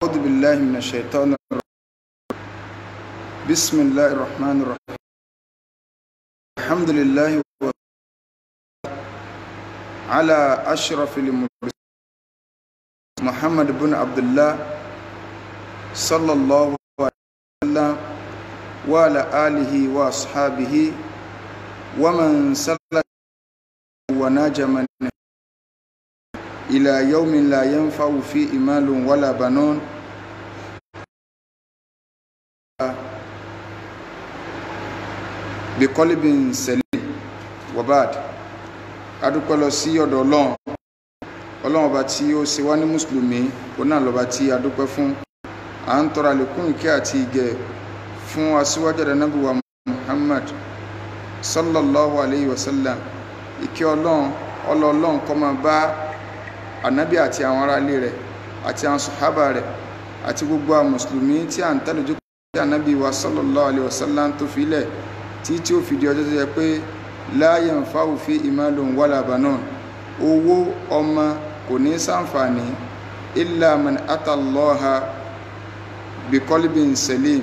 أعوذ بالله من الشيطان الرجيم. بسم الله الرحمن الرحيم. الحمد لله على أشرف المرسلين محمد بن عبد الله صلى الله عليه وسلم وعلى آله وأصحابه ومن سلك وناج من إلى يوم لا ينفع فيه مال ولا بنون بقلب سليم وبعد adúpẹ́ lọ sí ọ̀dọ̀ Ọlọ́run ọba tí ó ṣe wá ní mùsùlùmí òun náà lọ́ba tí adúpẹ́ fún à ń tọrọ àlékún ìkẹ́ àti ìgẹ̀ fún aṣíwájú Ànábì wa Muhammad sallallahu alayhi wa sallam. Ìkẹ́ Ọlọ́run kó máa bá Ànábì àti àwọn ará ilé rẹ̀ àti àwọn sàhábà rẹ̀ àti gbogbo àwọn mùsùlùmí tí à ń tẹ̀lé ojú pé Ànábì wa sallallahu alayhi wa sallam tó fi lẹ̀ tí ó fi di ọjọ́ tó yẹ pé la yanfa'u fihi malun wala banun, owó ọmọ kò ní ṣàǹfààní illa man atallaha biqalbin salim,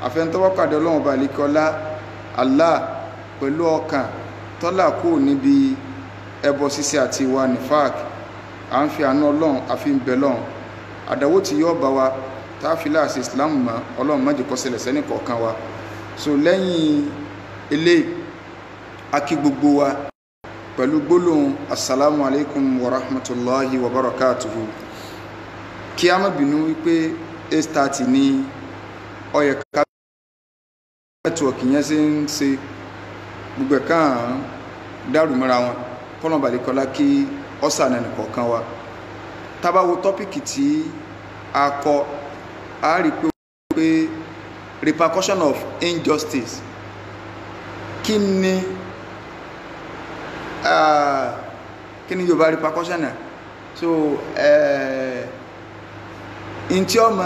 àfẹnutọ́wọ́ pàdé Ọlọ́run ọba àlekọ́lá Allah pẹ̀lú ọkàn tọ́lá kù níbi ẹbọ ṣíṣe àti ìwà nifaq. À ń fi àánú Ọlọ́run àfi ń bẹ Ọlọ́run àdánwò tí yóò bá wa tá a fi láàṣẹ Islam mọ́ Ọlọ́run má jẹ́ kó ṣẹlẹ̀ sẹ́ni kọ̀ọ̀kan wa. So lẹ́yìn ilé akí gbogbo wa pẹ̀lú gbólóhùn assalamu alaikum wa rahmatullahi wa barakatuhu. Kí a má bínú wípé 8:30 ní ọyẹ ká nẹ́tíwọ̀kì yẹn ṣe ń ṣe gbogbo ẹ̀ka dàrú mọ́ra wọn kọ́nà balẹ̀kọ́lá kí ọ̀sán ẹnì kọ̀ọ̀kan wa. Tá bá wo tọ́pìkì tí a kọ a rí pé repercussion of injustice. Kí ni Yorùbá repercussion náà? So ntí ọmọ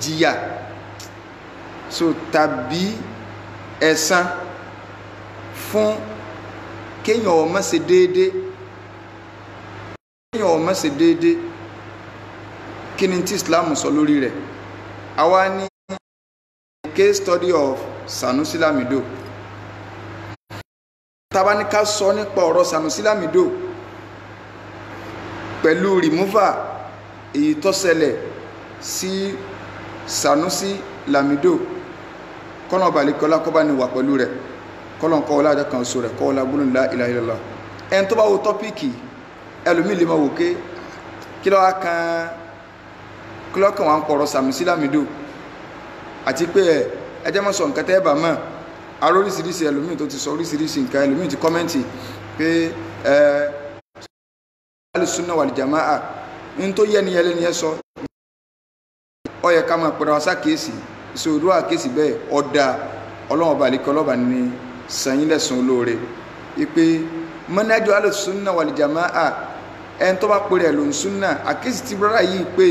jìyà so tàbí ẹ̀san fún kéèyàn ọmọ ṣe déédé kí ni tí Islam sọ lórí rẹ̀? Àwa ní case study of Sanusi Lamido. Tàbá ní ká sọ nípa ọ̀rọ̀ Sanusi Lamido pẹ̀lú removal èyí tó ṣẹlẹ̀ sí Sanusi Lamido, kọ́nà balẹ̀kọ́lá kọ́ bá ní wà pẹ̀lú rẹ̀, kọ́nà kọ́ ọlá àjọ kan so rẹ̀ kọ́ ọlá gbónú la ilaha illallah. Ẹni tó bá wo tọ́píìkì ẹlòmíì lè máa wò ké kí lọ́kàn wà ń pọ̀rọ̀ Sanusi Lamido àti pé ẹjẹ́ mọ́ sọ nǹkan tẹ́ bà mọ́ aró oríṣiríṣi ẹlòmíì tó ti sọ oríṣiríṣi nǹkan, ẹlòmíì ti kọ́mẹ́ǹtì pé Al-Sunnah wal Jama'ah ní tó yẹ ni ẹlẹ́ni ẹ sọ ọ yẹ ká máa pẹ̀rọ àṣàkíyèsí ìṣòro àkíyèsí bẹ́ẹ̀ ọ̀dà Ọlọ́run ọba àlekọ́ lọ́ba ní sẹ́yìn lẹ́sùn olóore ìpè manhaju Al-Sunnah wal Jama'ah ẹni tó bá pèrè ẹ̀ ló ń súnà. Àkíyèsí ti brọ́dà yìí pé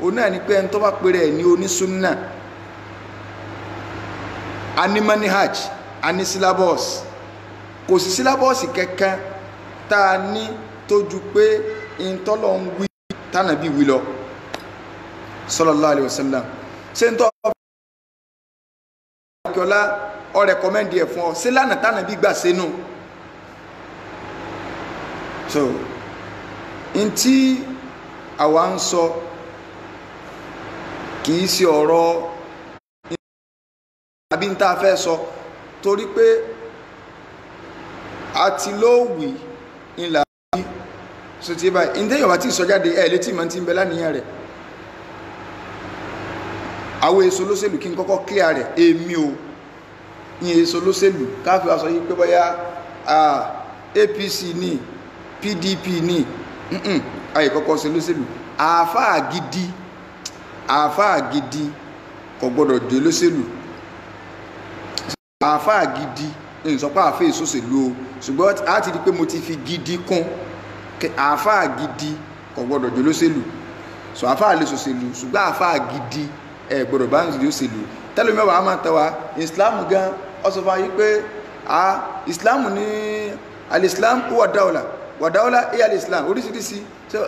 òun náà ni pé ẹni tó bá pèrè ẹ̀ ní onísúnà ani manhaj ani syllabus, kò sí syllabus kankan tá a ní tó ju pé ìtọ́lọ̀ ń wí tánàbí wí lọ sallallahu alaihi wasallam. ṣé ń tọ́ ọ̀kọ́lá ọ rẹ̀kọ́mẹ́ndì ẹ̀ fún ọ sí lánàá tánàbí gbà sínú. So n tí àwa ń sọ kì í ṣe ọ̀rọ̀ àbí ń tá a fẹ́ sọ torí pé àti lówì ńlá bí so ti báyìí ní tẹ́yìn wá tí ìsọjáde ẹ̀ létí ìmọ̀ tí ń bẹ láníyàn rẹ̀. àwọn èso lóṣèlú kí n kọ́kọ́ clear rẹ̀ èmi ò ní èso lóṣèlú káfí wa sọ yí pé bóyá APC ní PDP ní ayé kọ́kọ́ ṣe lóṣèlú. àáfàá gidi kò gbọ́dọ̀ dé lóṣèlú. àáfàá gidi ní sọ pé àáfàá ìsòṣèlú o, ṣùgbọ́n a ti di pé mo ti fi gidi kún àáfàá gidi kò gbọ́dọ̀ dé lóṣèlú. So àáfàá lè ṣòṣèlú ṣùgbọ́n àáfàá gidi ẹ gbọ́dọ̀ bá ń ṣe òṣèlú. tẹ́lẹ̀ mẹ́wàá máa tẹ́ wa Islam gan ọ sọ fún wa yí pé Islam ní al-Islam huwa dawla wàdáwọ́lá air islam oríṣiríṣi ṣe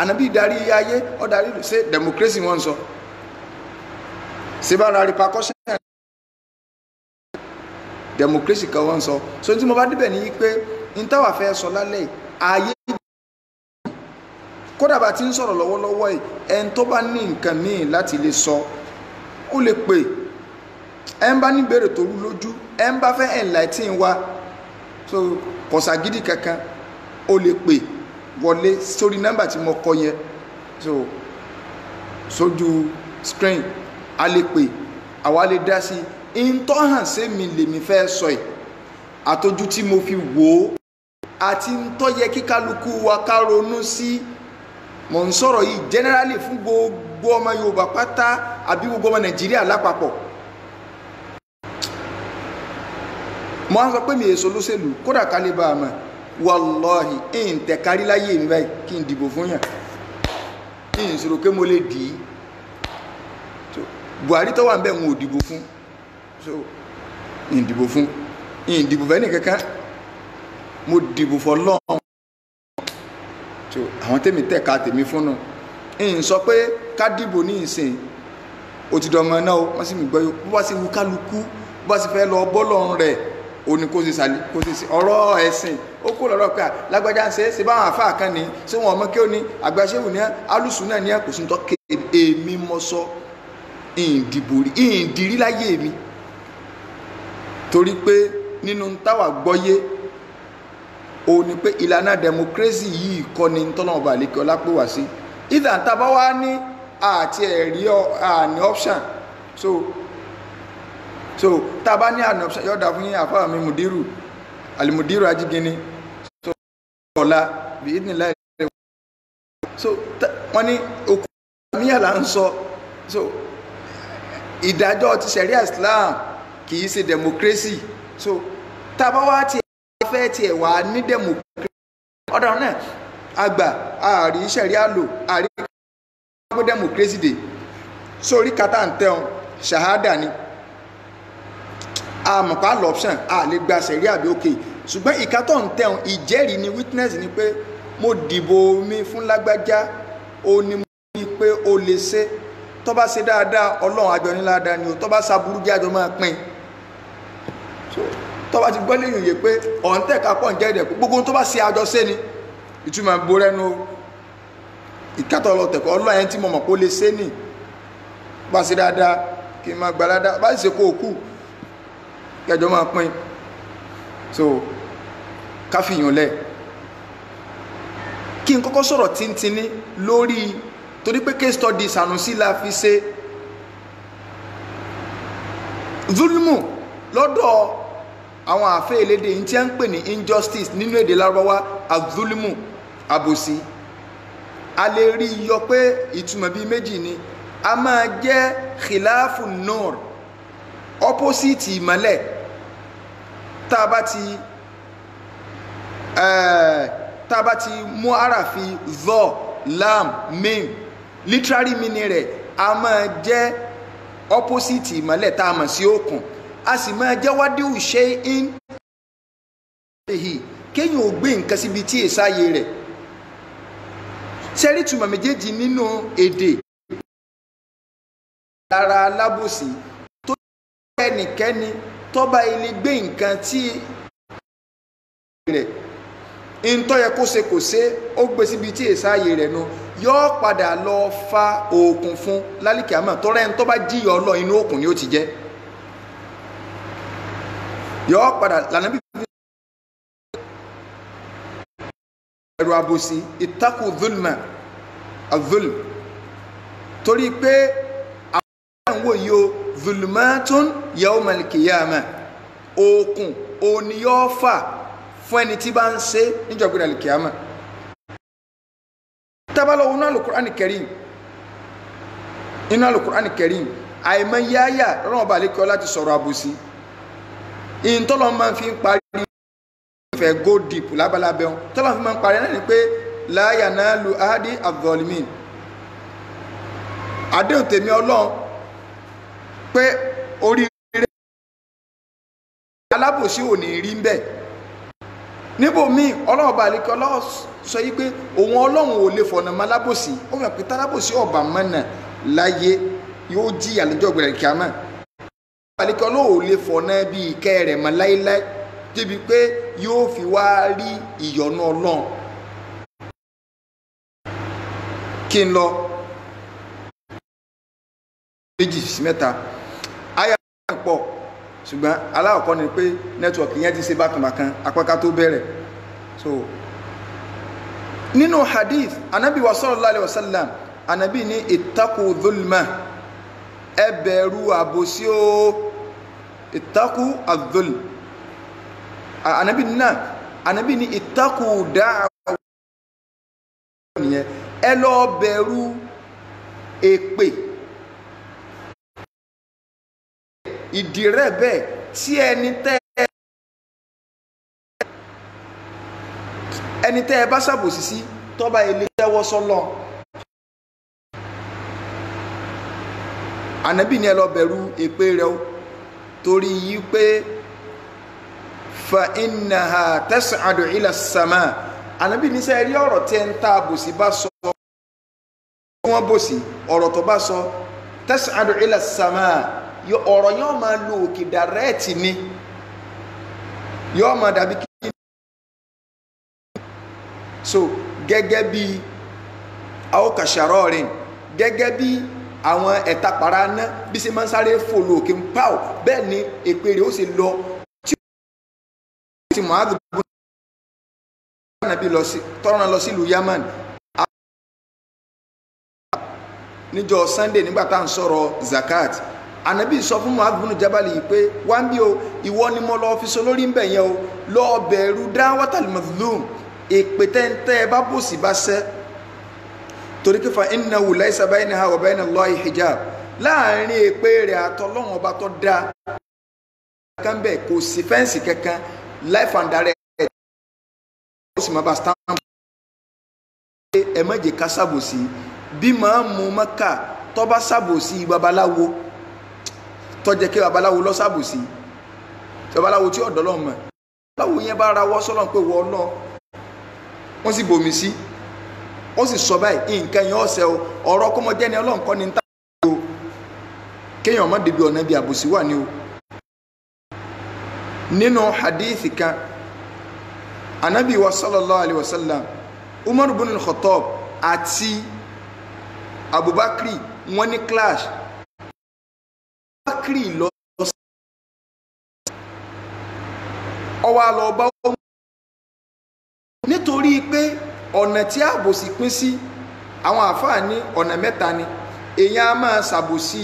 ànábì darí ayé ó darí ṣe democracy wọ́n sọ ṣe bá ra repercussion democracy kan wọ́n sọ so tí mo bá débẹ̀ ní pé n táwà fẹ́ sọ lálẹ́ ayé kódà bá ti ń sọ̀rọ̀ lọ́wọ́lọ́wọ́ yìí ẹni tó bá ní nǹkan míì láti lè sọ ó lè pè ẹn bá ní béèrè tó rú lójú ẹn bá fẹ́ enlighten wa so kọ̀sàgídì kankan ó lè pè wọlé sórí nọ́mbà tí mo kọ yẹn so sójú screen a lè pè àwa lè dá sí in tó hàn sí mi lèmi fẹ́ sọ yìí àtọ́jú tí mo fi wò ó àti ń tó yẹ kí kálukú wa ká ronú sí mo ń sọ̀rọ̀ yìí generally fún gbogbo ọmọ Yorùbá pátá àbí gbogbo ọmọ Nàìjíríà lápapọ̀ mo á sọ pé mi èso lóṣèlú kódà ká lè bá a mọ̀ wàláhì ẹ̀yìn tẹ̀kárí láyé mi báyìí kí n dìbò fún yàn ẹ̀yìn sọ̀rọ̀ pé mo lè dì í Buhari tó wà ń bẹ̀ wọn ò dìbò fún so ẹ̀yìn dìbò fún ẹ̀yìn dìbò fẹ́ nìkankan mo dìbò fọ́ lọ́wọ́ so àwọn tèmi tẹ̀ka tèmi fún náà ẹ̀yìn sọ pé ká dìbò ní ìsìn òtítọ́ ọmọ náà wọ́n sì mí gbọ́ bó bá sì wù kálukú bó bá sì fẹ́ lọ bọ́lọ́run rẹ̀ ó ní kó sì sàlẹ̀ kó sì sí ọ̀rọ̀ ẹ̀sìn ó kó lọ́rọ̀ pé lágbájá ń ṣe báwọn àfáà kan ní ṣé wọn ọmọ kí ó ní àgbàṣẹ́wò ní alùsùn náà ní kò sí tọ́ èmi mọ́ sọ ìdìbò rí ìdìrí láyé mi torí pé nínú táwà gbọ́yé ó ní pé ìlànà democracy yìí kọ́ ni tọ́nà ọba àlékè ọlá pé wá sí ìdá tábà wá ní àti ẹ̀rí àní option so tábà ní àní option yọ̀ọ̀dà fún yín àfáà mi mùdírù alimudiru Ajígini so ọ̀la bí ìdínlá ẹ̀ so wọ́n ní okùn àmìyàn là ń sọ so ìdájọ́ ti ṣẹ̀ríà Islam kì í ṣe democracy so tábà wá ti fẹ́ tiẹ̀ wá ní democracy ọ̀dọ̀ náà àgbà ààrí ṣẹ̀ríà lò ààrí gbé democracy dé sórí kata ń tẹun ṣahada ni àmọ̀pá lọ́pṣàn a lè gba ṣẹ̀ríà bí òkè ṣùgbọ́n ìkatọ̀ ń tẹun ìjẹ́rìí ni witness ni pé mo dìbò mi fún lágbájá ó ní mo rí pé ó lè ṣe tó bá ṣe dáadáa Ọlọ́run àjọ ní ládàá ni o tó bá ṣàbúrú jẹ́ àjọ máa pín tó bá ti gbọ́ lẹ́yìn yìí pé ọ̀ǹtẹ̀ka pọ̀ ń jẹ́ ìdẹ̀kú gbogbo tó bá ṣe àjọ ṣe ni ìtumọ̀ bo rẹ́nu ìkátọ̀ ọlọ́tẹ̀kọ́ Ọlọ́run tí mo mọ̀ kó lè ṣe ni bá ṣe dáadáa kí n máa gbà dáadáa bá ṣe kó kú kẹjọ máa pín so káfíyàn lẹ̀ kí n kọ́kọ́ sọ̀rọ̀ tíntínní lórí torí pé case study Sanusi la fi ṣe zulmu lọ́dọ̀ àwọn àfẹ́ elédè yìí tí a ń pè ní injustice nínú èdè Lárúbáwá azulmu àbòsí a lè rí yọ pé ìtumọ̀ bíi méjì ni a máa jẹ́ khilafu nur opposite ìmọ́lẹ̀ tá a bá ti mú àràfi zọ lam mim literary meaning rẹ̀ a máa jẹ́ opposite ìmọ́lẹ̀ tá a mọ̀ sí òkun a sì máa jẹ́ wádìí ṣe in èyí kéyìn ò gbé nǹkan síbi tí èsáyé rẹ̀ sẹ́rí túmọ̀ méjèèjì nínú èdè lára alábòsí tó jẹ́ ẹnikẹ́ni tó bá ilé gbé nǹkan tí rẹ̀ ìntọ́ yẹ kó ṣe kò ṣe ó gbé síbi tí èsáyé rẹ̀ nu yóò padà lọ fa òkun fún lálìkí àmọ́ tọ́rẹ́ ẹni tó bá jíyọ ọlọ inú òkun ni ó ti jẹ́ yóò padà lànà bí ẹ̀rọ àbòsí ìtakù zulma azul torí pé àwọn ìwò yóò zulmatun yawmal qiyamah òkun òní yóò fà fún ẹni tí bá ń ṣe níjọba al-qiyamah tábàlọ́ inú al-Qur'an al-Karim àìmọ̀ yáyà rọ́nà ọba àlékọ́ láti sọ̀rọ̀ àbòsí ìntọ́lọ́ máa fi ń parí ìfẹ́ go deep lábalábẹ́ wọn tọ́lọ́ fi máa ń parí náà ni pé la yanalu ahadi adh-dhalimin àdéhùn tèmi Ọlọ́run pé orí rẹ̀ alábòsí ò ní rí ń bẹ̀ níbo míì ọlọ́run bá lékè ọlọ́run sọ yí pé òun ọlọ́run ò lè fọ̀nà mọ́ alábòsí ó mọ̀ pé tálábòsí ọ̀bà mọ́nà láyé yóò jí àlejò gbẹ̀rẹ̀ kíámà àlekọ́ ló ò lè fọ̀nà bí ìkẹ́ rẹ̀ mọ́ láíláí débi pé yóò fi wá rí ìyọ́nú ọlọ́run. kí n lọ méjì sí mẹ́ta ayé pọ̀ ṣùgbọ́n aláwọ̀kọ́ ni pé nẹ́tíwọ̀kì yẹn ti ṣe bákanbákan apáká tó bẹ̀rẹ̀. so nínú hadith anabi wa sallallahu alayhi wa sallam anabi ní ittaqu dhulma ẹ bẹ̀rù àbòsí o ittaqu adh-dhulm anabi ní ittaqu da'wa nìyẹn ẹ lọ bẹ̀rù èpè ìdírẹ́ bẹ́ẹ̀ tí ẹni tẹ́ ẹ bá ṣàbòsí sí tó bá ilé tẹ́wọ́ sọ́lọ́ ànábì ní ẹ lọ bẹ̀rù èpè rẹ̀ o torí yí pé fa innaha tas'adu ila as-sama ànábì ní sẹ́ rí ọ̀rọ̀ tẹ́ ń ta àbòsí bá sọ wọ́n bòsí ọ̀rọ̀ tó bá sọ tas'adu ila as-sama ọ̀rọ̀ yóò máa lo òkè dàrẹ́ẹ̀tì ni yóò máa dàbí kí so gẹ́gẹ́ bí àwòkàṣàrọ̀ rìn gẹ́gẹ́ bí àwọn ẹ̀ta para ná bí ṣe máa ń sáré fò lo òkè ń pàù bẹ́ẹ̀ ni èpè rẹ̀ ó sì lọ tí Mu'adh tọ́rọ̀nà lọ sílùú Yaman níjọ́ Sunday nígbà tá à ń sọ̀rọ̀ zakat anabi sọ fún Mu'adh bin Jabal yìí pé wá ń bí o ìwọ ni mo lọ fi so lórí ń bẹ̀ yẹn o lọ bẹ̀rù da'watal mazlum èpè tẹ́ntẹ́ bá bòsì bá sẹ́ torí kí fa innahu laysa baynaha wa bayna Allahi hijab láàrin èpè rẹ̀ àtọ́lọ́wọ́n ọba tó dáa kan bẹ́ẹ̀ kò sí fẹ́ǹsì kankan life and direct ó sì máa bá stamp ẹ má jẹ́ ká ṣàbòsí bí máa mú Mẹ́kà tó bá ṣàbòsí babaláwo tọ́jẹ́ kí babaláwo lọ ṣàbòsí babaláwo tí ọ̀dọ́ lọ́mọ babaláwo yẹn bá rawọ́ sọ́lọ́n pé wọ́n lọ wọ́n sì bomi sí ó sì sọ báyìí nǹkan yẹn ọ̀sẹ̀ o ọ̀rọ̀ kọ́mọjẹ́ ni ọlọ́run kọ́ ni ń tà o kéèyàn má débi ọ̀nà bí àbòsí wà ní o. nínú hadith kan anabi wa sallallahu alayhi wa sallam Umar ibn al-Khattab àti Abubakar wọ́n ní clash Abubakar lọ ọwọ́ àlọ́ ọba nítorí pé ọ̀nà tí àbòsí pín sí àwọn àfáà ní ọ̀nà mẹ́ta ni èèyàn á máa ṣàbòsí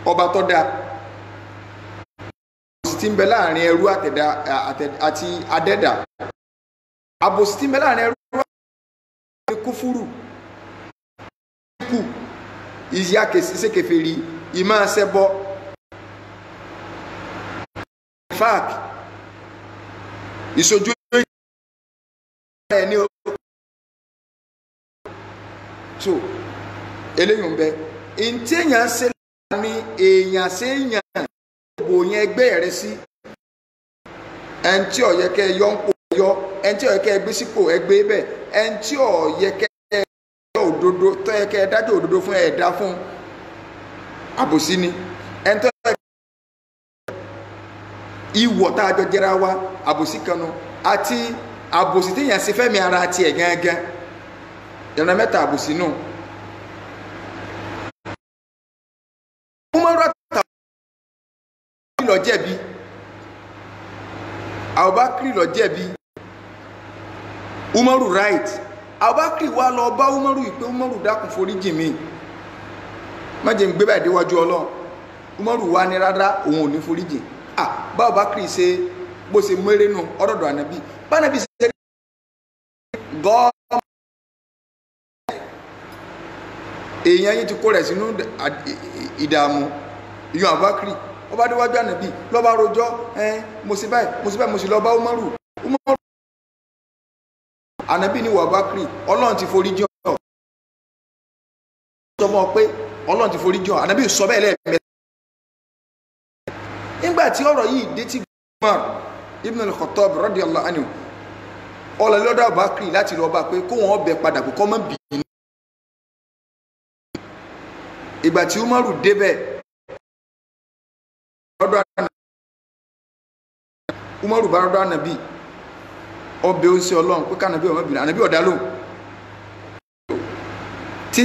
ọba tó dáa àbòsí tí ń bẹ láàrin ẹrú àti adẹ́dà àbòsí tí ń bẹ láàrin ẹrú àti kúfúrù kú ìyá kèfèrí ìmáa ṣẹbọ fáàkì ìṣojú ẹni o so eléyìí ń bẹ ntí èèyàn ṣe ní èèyàn ṣe èèyàn bò yẹn ẹgbẹ́ rẹ sí ẹntí ọ̀yẹ́kẹ́ yọ ń pò yọ ẹntí ọ̀yẹ́kẹ́ gbé sípò ẹgbẹ́ bẹ́ẹ̀ ẹntí ọ̀yẹ́kẹ́ yọ òdodo tọ́yẹ́kẹ́ dájọ́ òdodo fún ẹ̀dá fún àbòsí ni ẹntí ọ̀yẹ́kẹ́ ìwọ̀ tá a jọ jẹra wa àbòsí kanu àti àbòsí tí yẹn ṣe fẹ́mi ara tiẹ̀ gángan ìrìnà mẹ́ta àbòsí nù. Umaru ló jẹ̀bi Abubakar ló jẹ̀bi Umaru right Abubakar wá lọ bá Umaru yìí pé Umaru dákun foríjì mi má jẹ́ ń gbé báyìí déwájú Ọlọ́run Umaru wá ní rárá òun ò ní foríjì bá Abubakar ṣe bó ṣe méré nù ọ̀dọ̀dọ̀ ànábì bá ànábì ṣe gọ́ọ̀mù èèyàn yìí ti kó rẹ̀ sínú ìdààmú ìyọ̀n Abubakar ọba déwájú ànábì lọ́ba rojọ́ mo sì báyìí mo sì lọ bá Umaru ànábì ní wà Abubakar Ọlọ́run ti forí jọ́ sọ mọ́ pé Ọlọ́run ti forí jọ́ ànábì sọ bẹ́ẹ̀ lẹ́ẹ̀mẹ́ta nígbà tí ọ̀rọ̀ yìí dé tí Umar ibn al-Khattab radiyallahu anhu ọlọ́ lọ́dọ̀ Abubakar láti lọ bá pé kó wọn bẹ̀ padà kó mọ́ bínú. ìgbà tí Umaru débẹ̀ Umaru bá rọ́dọ̀ ànàbí ọbẹ̀ oúnjẹ ọlọ́run pé kànàbí ọmọ bìnrin ànàbí ọ̀dá lóhùn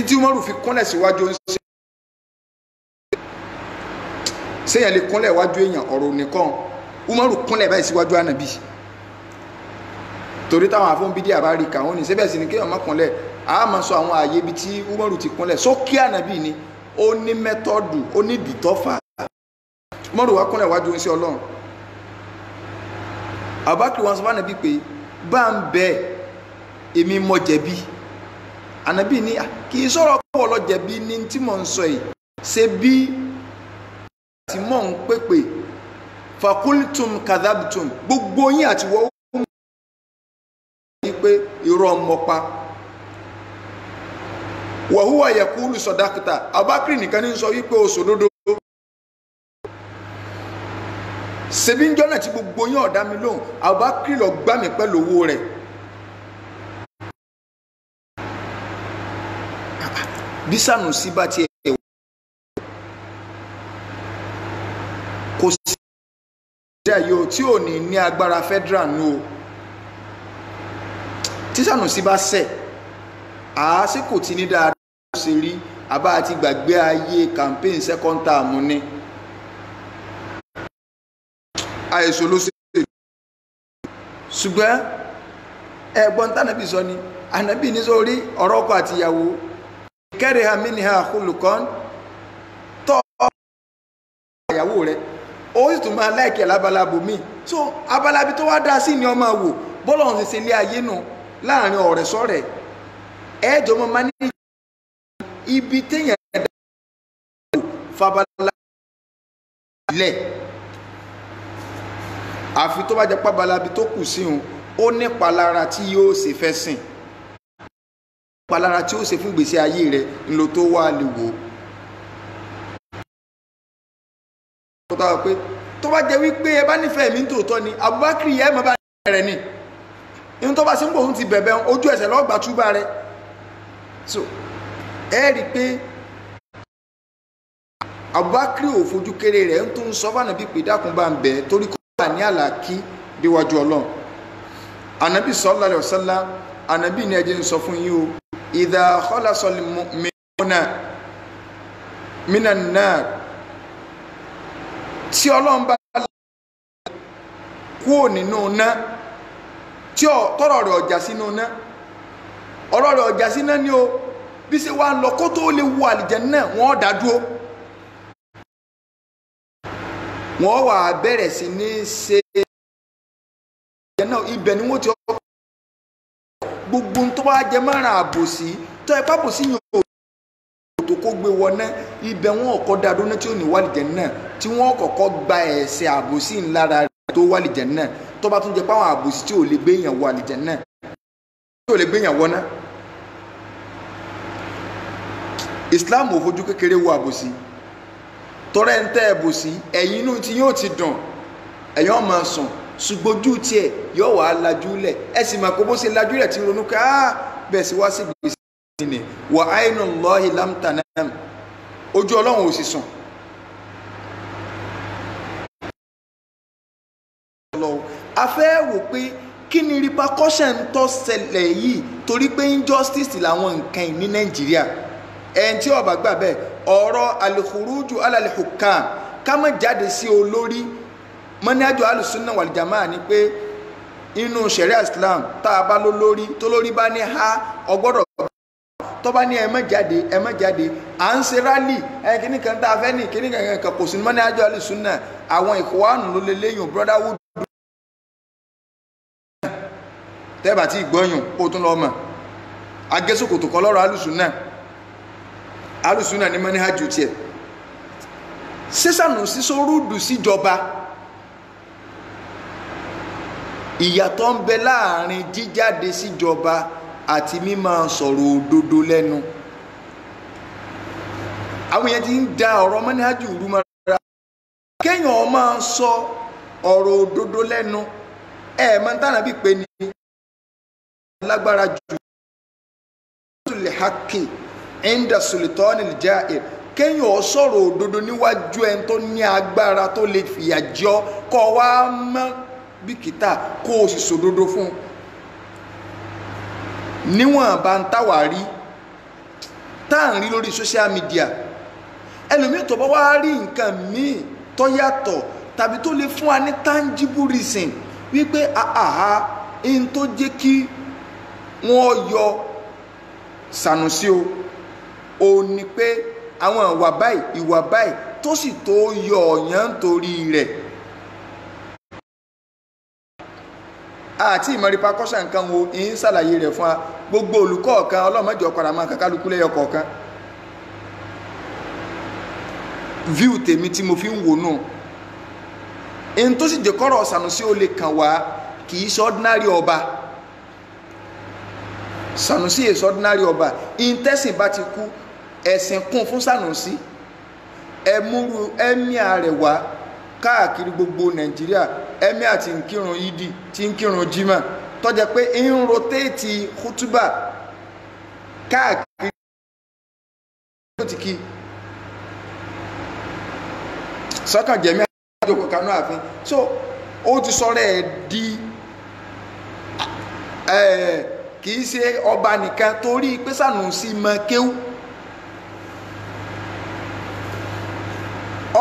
tí Umaru fi kúnlẹ̀ síwájú oúnjẹ sẹ́yìn lè kúnlẹ̀ wájú èèyàn ọ̀rọ̀ nìkan Umaru kúnlẹ̀ báyìí síwájú ànàbí torí táwọn afọ́nbídí àbárí kà wọ́n ní síbẹ̀ sí ni kéèyàn má kúnlẹ̀ a máa sọ àwọn ààyè ibi tí Umaru ti kúnlẹ̀ sókè ànàbí ni ó ní mẹ́tọ́dù ó ní dìtọ́fà Umaru wá kúnlẹ̀ wájú oúnjẹ ọlọ́run Abubakar wọn sọ fún ànàbí pé bá ń bẹ èmi mọ jẹ̀bi ànàbí ni kì í sọ̀rọ̀ pọ̀ lọ jẹ̀bi ní tí mò ń sọ yìí ṣe bí tí mò ń pèpè fakultum kadhabtum gbogbo yín àti wọ́n pé irọ́ mọ́pa wa huwa yaqulu sadaqta Abubakar nìkan ní sọ wípé o sòdodo ṣebí ń jọ́nà tí gbogbo yín ọ̀dá mi lóhùn Abubakar lọ gbá mi pẹ̀lú owó rẹ̀ bí Sanusi bá tiẹ̀ kò sí ìdá yóò tí ò ní agbára federal nù o tí Sanusi bá ṣẹ̀ àásìkò tí ní dáadáa ṣe rí àbá àti gbàgbé ayé campaign second term ni àìsàn ló ṣe ṣùgbọ́n ẹ̀gbọ́n tánàbí sọ ni ànàbí ní sórí ọ̀rọ̀ ọkọ àti ìyàwó kẹ́rẹ̀ ha mí ní ha khuluqan tọ́ ìyàwó rẹ̀ ó sì tún máa láìkẹ́ lábalábò míì so abalabi tó wá dá sí ni ọmọ wò bọ́lọ̀ ń ṣe ilé ayé nù láàrin ọ̀rẹ́ sọ́rẹ́ ẹ̀ẹ́dọ̀ mọ́ máa ní ibi téèyàn dá fabala lẹ̀ àfi tó bá jẹ́ pábalabi tó kù sí òun ó ní palára tí yóò ṣe fẹ́ sìn palára tí ó ṣe fún ìgbésí ayé rẹ̀ ńlọ tó wà lè wò ó pé tó bá jẹ́ wípé ẹ bá nífẹ̀ẹ́ mi tòótọ́ ni Abubakar yẹ mọ́ bá rẹ̀ ni inú tó bá sí ń bò ń ti bẹ̀bẹ̀ ojú ẹsẹ̀ lọ́gbà túbà rẹ̀ so ẹ rí i pé Abubakar ò fojú kéré rẹ̀ ń tún sọ fún ànàbí pé dákun bá ń bẹ̀ torí kó wà ní àlàkí déwájú Ọlọ́run ànàbí sallallahu alaihi wasallam ànàbí ní ẹjẹ́ ń sọ fún yín o idha khalasal mu'minuna minan nar tí Ọlọ́run bá kúrò nínú náà tí tọrọ rẹ̀ ọjà sínú náà ọ̀rọ̀ rẹ̀ ọjà sí náà ni o bí ṣe wá ń lọ kó tó lè wọ àlìjánnà wọ́n dá dúró wọ́n wà bẹ̀rẹ̀ sí ní ṣe ibẹ̀ ni wọ́n ti ọkọ̀ gbogbo tó bá jẹ márùn àbòsí tó ẹ pábòsí yìí tó kó gbé wọná ibẹ̀ wọn ọkọ̀ dá dúró tí ó ní wọ àlìjánnà tí wọ́n kọ́kọ́ gba ẹ̀ṣẹ̀ àbòsí ńlára tó wọ àlìjánnà tó bá tún jẹ páwọn àbòsí tí ò lè gbé yàn wọ àlìjánnà tí ò lè gbé yàn wọná Islam ò fojú kékeré wo àbòsí tọrẹ ń tẹ́ ẹ̀bòsí ẹ̀yìn inú tí yóò ti dùn ẹ̀yàn máa sùn ṣùgbọ́jú tiẹ̀ yóò wà á lajúlẹ̀ ẹ sì máa kó bó ṣe lajúlẹ̀ tí ronú ká bẹ́ẹ̀ sí wá sí gbèsè ní wà aynullahi lam tanam ojú Ọlọ́run ò sì sùn. a fẹ́ wò pé kí ni repercussion tó ṣẹlẹ̀ yìí torí pé injustice làwọn nǹkan ní Nàìjíríà ẹn tí ó bá gbà bẹ́ẹ̀ ọ̀rọ̀ al-khuruju ala al-hukam ká má jáde sí olórí manhaju al-sunna wal jamaa ni pé inú sharia Islam tá a bá lólórí tó lórí bá ní ha ọgbọ́dọ̀ tó bá ní ẹ má jáde à ń ṣe rally ẹ kíní kan tá a fẹ́ ní kíní kan kò sí manhaju al-sunna àwọn ikhwanu ló lé léyìn brotherhood tẹ́bà tí ìgbọ́yùn kó tún lọ mọ̀ agẹ́sòkòtò kọ́ lọ́rọ̀ al-sunna alùsùnà ní mọ́ní hajjú tí ẹ̀ sísànù sísórúdù síjọba ìyàtọ̀ ń bẹ láàrin jíjáde síjọba àti mímọ̀ sọ̀rọ̀ òdodo lẹ́nu àwọn èèyàn ti ń da ọ̀rọ̀ mọ́ní hajjú rú mọ́ra kéèyàn máa sọ ọ̀rọ̀ òdodo lẹ́nu mọ́ntánà bí pé ní lágbára jù lè hákì inda sultanil ja'ir kéèyàn ó sọ̀rọ̀ òdodo níwájú ẹni tó ní agbára tó lè fìyà jẹ ọ́ kọ́ wá mọ́ bìkítà kó o sì sòdodo fún un níwọ̀n bá ń táwà rí tá à ń rí lórí social media ẹlòmíì tó bá wá rí nǹkan míì tó yàtọ̀ tàbí tó lè fún wa ní tangible reason wípé àhà in tó jẹ́ kí wọ́n yọ Sanusi o ní pé àwọn ìwà báyìí tó sì tó yọ ọ̀yàn torí rẹ̀ àti ìmọ̀ repercussion nǹkan wo ń ṣàlàyé rẹ̀ fún wa gbogbo olùkọ́ kan ọlọ́mọdé ọ̀padà máa kàkálukú lẹ́yọ kọ̀ọ̀kan view tèmi tí mo fi ń wò náà in tó sì jẹ́ kọ́rọ̀ Sanusi ó lè kàn wá kì í ṣe ordinary ọba Sanusi is ordinary ọba intẹ́sìn bá ti kú ẹ̀sìn kún fún Sanusi ẹmúrú ẹmíà rẹ̀ wá káàkiri gbogbo Nàìjíríà ẹmíà tí ń kírun yídì tí ń kírun jímà tó jẹ́ pé ń rotéètì kútúbà káàkiri tó ti kí sọ́kàn jẹ̀mí àjọkọ̀ kanú ààfin so ó ti sọ̀rọ̀ ẹ̀ di kìí ṣe ọba nìkan torí pé Sanusi mọ kéwú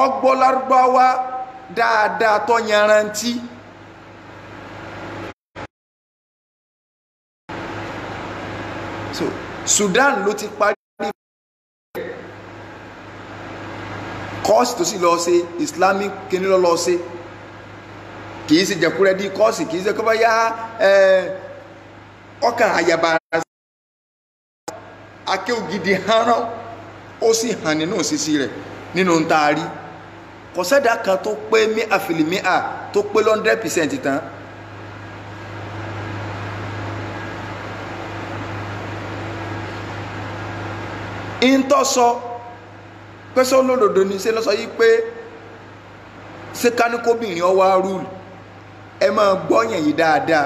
ọgbọ́ Lárúbáwá dáadáa tó yanrantí so Sudan ló ti parí kọ́ọ̀sì tó sì lọ ṣe Islamic kíní lọ ṣe kìí ṣe jẹ̀kúrẹ́dí kọ́ọ̀sì kìí ṣe kọ́ bá yá ọkàn àyàbá akéwògidì hánrán ó sì hàn nínú òṣìṣì rẹ̀ nínú ń taari kọ̀sẹ́dà kan tó pé mí àfìlìmíà tó pé 100% tán ìntọ́ sọ pẹ́sẹ́ olódodo ní ṣe lọ́sọ yí pé ṣé káníkóbìnrin ọwá rúùlù ẹ máa gbọ́yàn yìí dáadáa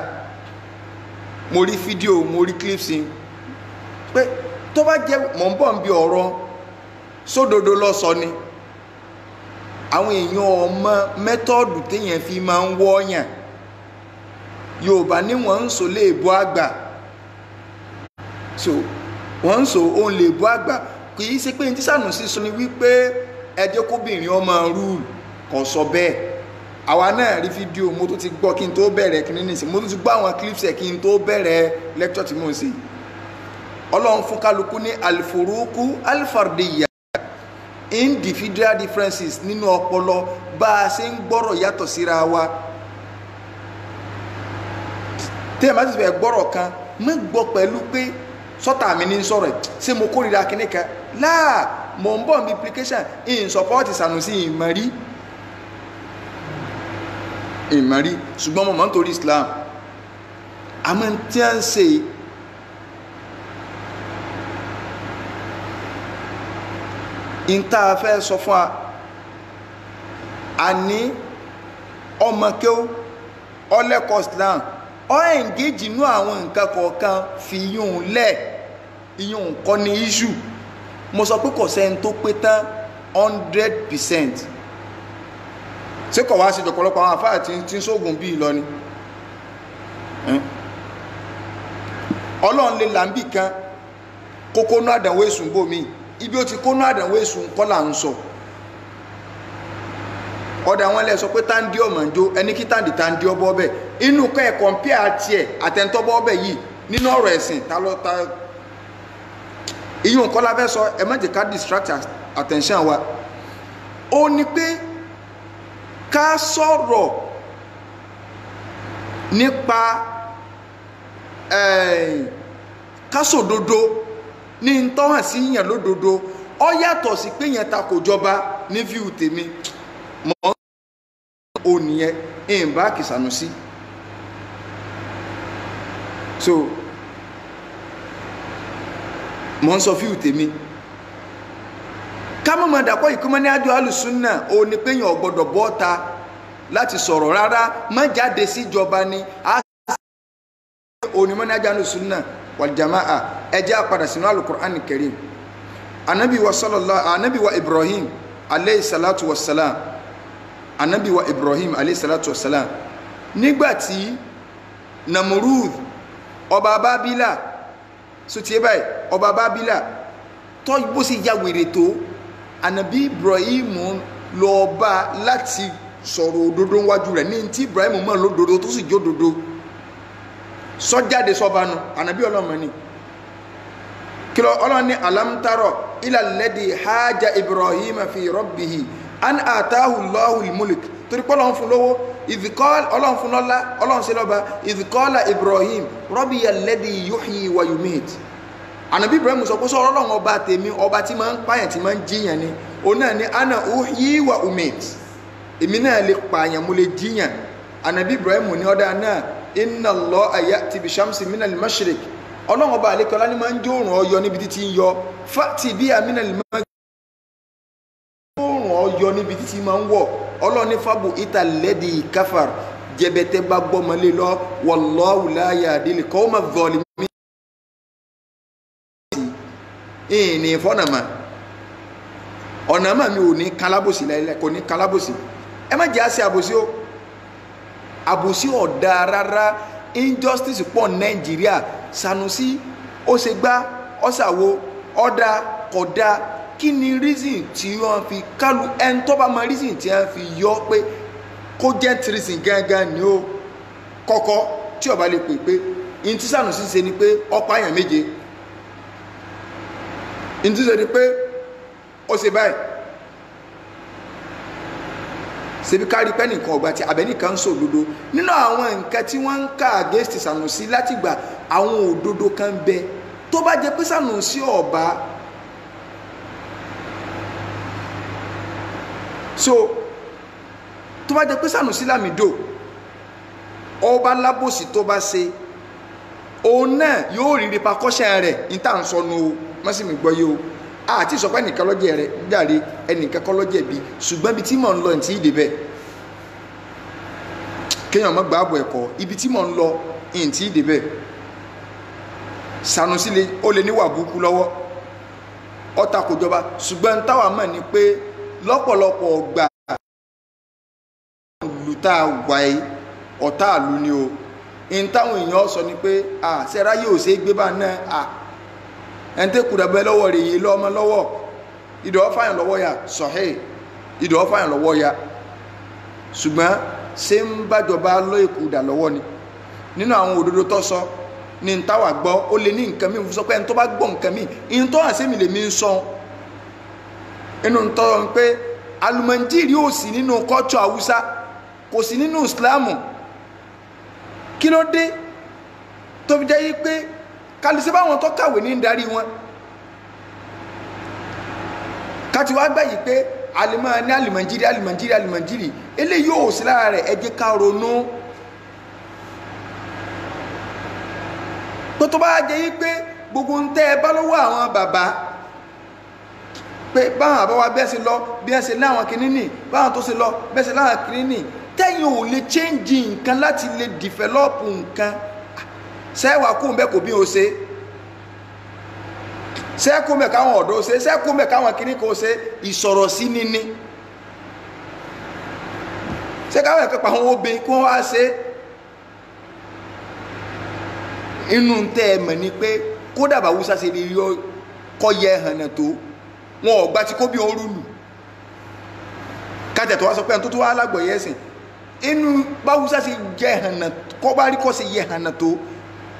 mo rí fídíò mo rí clips pé tó bá jẹ́ mọ̀ ń bọ̀ ń bí ọ̀rọ̀ sódodo lọ́sọ ni àwọn èèyàn ọmọ mẹ́tọ́ọ̀dù téèyàn fi máa ń wọ́ọ̀yàn Yorùbá ní wọ́n ń sọ léèbó àgbà so wọ́n ń sọ òun léèbó àgbà kì í ṣe pé ní tí Sanusi sọ ni wípé ẹ jẹ́ kóbìnrin ọmọ rúùlù kò sọ bẹ́ẹ̀ àwa náà rí fídíò mo tó ti gbọ́ kí n tó bẹ̀rẹ̀ kí ní mo tó ti gbọ́ àwọn clips ẹ̀ kí n tó bẹ̀rẹ̀ lecture tí mo ń ṣe Ọlọ́run fún kálukú ní alifuruku alifardiya individual differences nínú ọpọlọ bá a ṣe ń gbọ́rọ̀ yàtọ̀ síra wa tẹ́ ẹ̀ má ti fẹ́ gbọ́rọ̀ kan mọ́ gbọ́ pẹ̀lú pé sọ́tà mi ní sọ̀rọ̀ ṣé mo kórìíra kíní kan láà mọ̀ ń bọ̀ ní implication in support Sanusi ìmọ̀rí ṣùgbọ́n mo mọ̀ nítorí Islam àmọ́ tí a ń ṣe ìta fẹ́ sọ fún a ní ọmọ kéwú ọlẹ́kọ̀ọ́ Islam ọ engage inú àwọn nǹkan kọ̀ọ̀kan fi yún lẹ̀ iyún kọ́ ní issue mo sọ pé kò sẹ́ni tó pé tán 100% ṣé kọ̀ wá sí ọ̀pọ̀lọpọ̀ àwọn àfáà tí ń sóògùn bí lọ ni Ọlọ́run lè làǹbì kan kókónú àdánwò èsùn bòmí ibi ó ti kónú àdánwò èsùn kọ́ là ń sọ ọ̀dà wọn lẹ sọ pé táǹdí ọmọ ń jó ẹni kí táǹdí ọbọ̀ ọbẹ̀ inú kọ́ ẹ̀ kọ̀ǹpíà tiẹ̀ àtẹ̀ntọ́bọ̀ ọbẹ̀ yìí nínú ọ̀rọ̀ ẹ̀sìn ta ìyún kọ́ la fẹ́ sọ ẹ má jẹ́ ká distract attention wa ó ní pé ká sọ̀rọ̀ nípa ká sòdodo ní ntọ́hàn sí yàn lódodo ó yàtọ̀ sí pé yẹn ta kò jọba ní fíù tèmi mọ́ ò nìyẹn ìyìnbá kì Sanusi so mọ́ ń sọ fíù tèmi ká mọ̀ mọ̀ dàpọ̀ ìkọ́mọ́ ní àjọ alùsùnà ò ní pé yàn ọ̀gbọ́dọ̀ bọ́ta láti sọ̀rọ̀ rárá má jáde síjọba ni òní manhaj sunnah wal jamaa ẹjẹ́ àpadà sínú al-Qur'an karim. Anabi wa Ibrahim alayhi salatu wassalam, Anabi wa Ibrahim alayhi salatu wassalam, nígbàtí Namurud ọba Bábílà so tí báyìí ọba Bábílà tó bó sì ya wèrè tó, Anabi Ibrahim lọ bá láti sọ̀rọ̀ òdodo wájú rẹ̀ ní tí Ibrahim mọ̀ lódodo tó sì jó dodo sọ́jáde sọ́bánu Anabi ọlọ́mọ ni kilo ọlọ́ni alam taro ila alladhi haja Ibrahim fi rabbihi an atahu Allahu al-mulk torí pé Ọlọ́run fún lówó Ọlọ́run fún lọ́lá Ọlọ́run ṣe lọ́ba idh qala Ibrahim rabbiya alladhi yuhyi wa yumit. Anabi Ibrahim sọ pé sọ́rọ̀ Ọlọ́run ọba tèmi ọba tí máa ń pààyàn tí máa ń jíyàn ni òun náà ni ana uhyi wa umit, èmi náà lè pààyàn mo lè jíyàn. Anabi Ibrahim ní ọ̀dà náà inna Allaha ya'ti bi shamsi min al-mashriq, Ọlọ́run ọba àlékọ́lá ní máa ń jó òrùn ọyọ níbi tí ń yọ fati biha min al-maghrib, òrùn ọyọ níbi tí máa ń wọ̀. Ọlọ́run ní fabu ita alladhi kafar, jẹbẹtẹ bá gbọ́mọlé lọ wallahu la yahdil qawma adh-dhalimin. Ìní fọ́nàmà ọ̀nàmà mi ò ní kálábòsì lẹ́lẹ́, kò ní kálábòsì. Ẹ má jẹ́ àṣẹ àbòsí o, àbòsí ọ̀dà rárá, injustice pọ̀ Nàìjíríà. Sanusi ó ṣe gbá ọ̀sàwò ọ̀dà kọ̀dà, kí ni reason tí wọ́n fi kálu ẹni tó bá mọ reason tí wọ́n fi yọ pé kó jẹ́ reason gángan ni ó kọ́kọ́ tí ọba lè pè pé in tí Sanusi ṣe ni pé ọ̀pá àyàn méje, in tí ṣe ni pé ó ṣe báyìí ṣebí kárí pẹ́ nìkan ọgbà tí abẹ́nìkan ń sọ òdodo nínú àwọn nǹkan tí wọ́n ń ká against Sanusi láti gbà àwọn òdodo kan bẹ tó bá jẹ́ pé Sanusi ọba so tó bá jẹ́ pé Sanusi Lamido ọba lábòsí tó bá ṣe òun náà yóò rí repercussion rẹ̀ ní tá à ń sọnù o mọ́sí mi gbọ́ yìí o àti ìsọpẹ́ nìkan lọ́jẹ́ rẹ̀ jáde ẹnìkan kọ́ lọ́jẹ́ bí ṣùgbọ́n ibi tí mò ń lọ ní ti ìdè bẹ́ẹ̀ kéèyàn mọ́ gbà àbọ̀ ẹ̀kọ́ ibi tí mò ń lọ ní ti ìdè bẹ́ẹ̀. Sanusi ó lè níwà burúkú lọ́wọ́ ọ̀tá kò jọba ṣùgbọ́n táwa mọ̀ ni pé lọ́pọ̀lọpọ̀ ọgbà lùtà wáyé ọ̀tá àlù ni o ní táwọn èèyàn sọ ni pé ṣẹ́ra yóò ṣe é gbé bá náà ẹni tẹ́ kùdà bẹ́ lọ́wọ́ rẹ̀ yìí lọ́mọ lọ́wọ́ ìdọ̀ fáyàn lọ́wọ́ ya sọ̀hẹ́ ìdọ̀ fáyàn lọ́wọ́ ya ṣùgbọ́n ṣé ń bájọba lọ́ ìkùdà lọ́wọ́ ni nínú àwọn òdodo tó sọ ní ń táwà gbọ́ ó lè ní nǹkan mi sọ pé ẹni tó bá gbọ́ nǹkan mi ìyẹn tó hàn sí mi lè mi ń sọ inú ń tọ́ pé alùmọ̀ntìrì ò sí nínú kọ́tù Haúsá kò sí nínú Ìsìlámù kí ló dé tó fi jẹ́ yí pé kálísí báwọn tó kàwé ní darí wọn káti wá gbà yìí pé alìmọ̀ ní alìmọ̀njírí eléyìí yóò sí lára rẹ̀ ẹ jẹ́ ká ronú pé tó bá jẹ́ yí pé gbogbo ń tẹ́ ẹ bá lọ́wọ́ àwọn bàbá pé báwọn àbáwá bẹ́ẹ̀ sí lọ bí ẹ ṣe láwọn kìíní báwọn tó ṣe lọ bẹ́ẹ̀ ṣe láwọn kìíní tẹ́yìn ò lè change nǹkan láti lè develop nǹkan sẹ́wà kún bẹ́ẹ̀ kò bí o ṣe sẹ́kún bẹ́ẹ̀ káwọn ọ̀dọ́ ṣe sẹ́kún bẹ́ẹ̀ káwọn kìíní kò ṣe ìsọ̀rọ̀ sí níní sẹ́káwọ̀ ẹ̀kọ́ pa àwọn obìnrin kí wọ́n wá ṣe inú tẹ́ ẹ mọ̀ ni pé kódà bá Haúsá ṣe lè yọ kọ́ yẹ hànà tó wọn ò gbá tí kó bí orú lù kájẹ̀ tó wá sọ pé ẹni tó tó wá alágbọ̀yẹ ẹ̀sìn inú bá Haúsá ṣe yẹ hànà kọ́ bá rí kọ́ ṣe yẹ hànà tó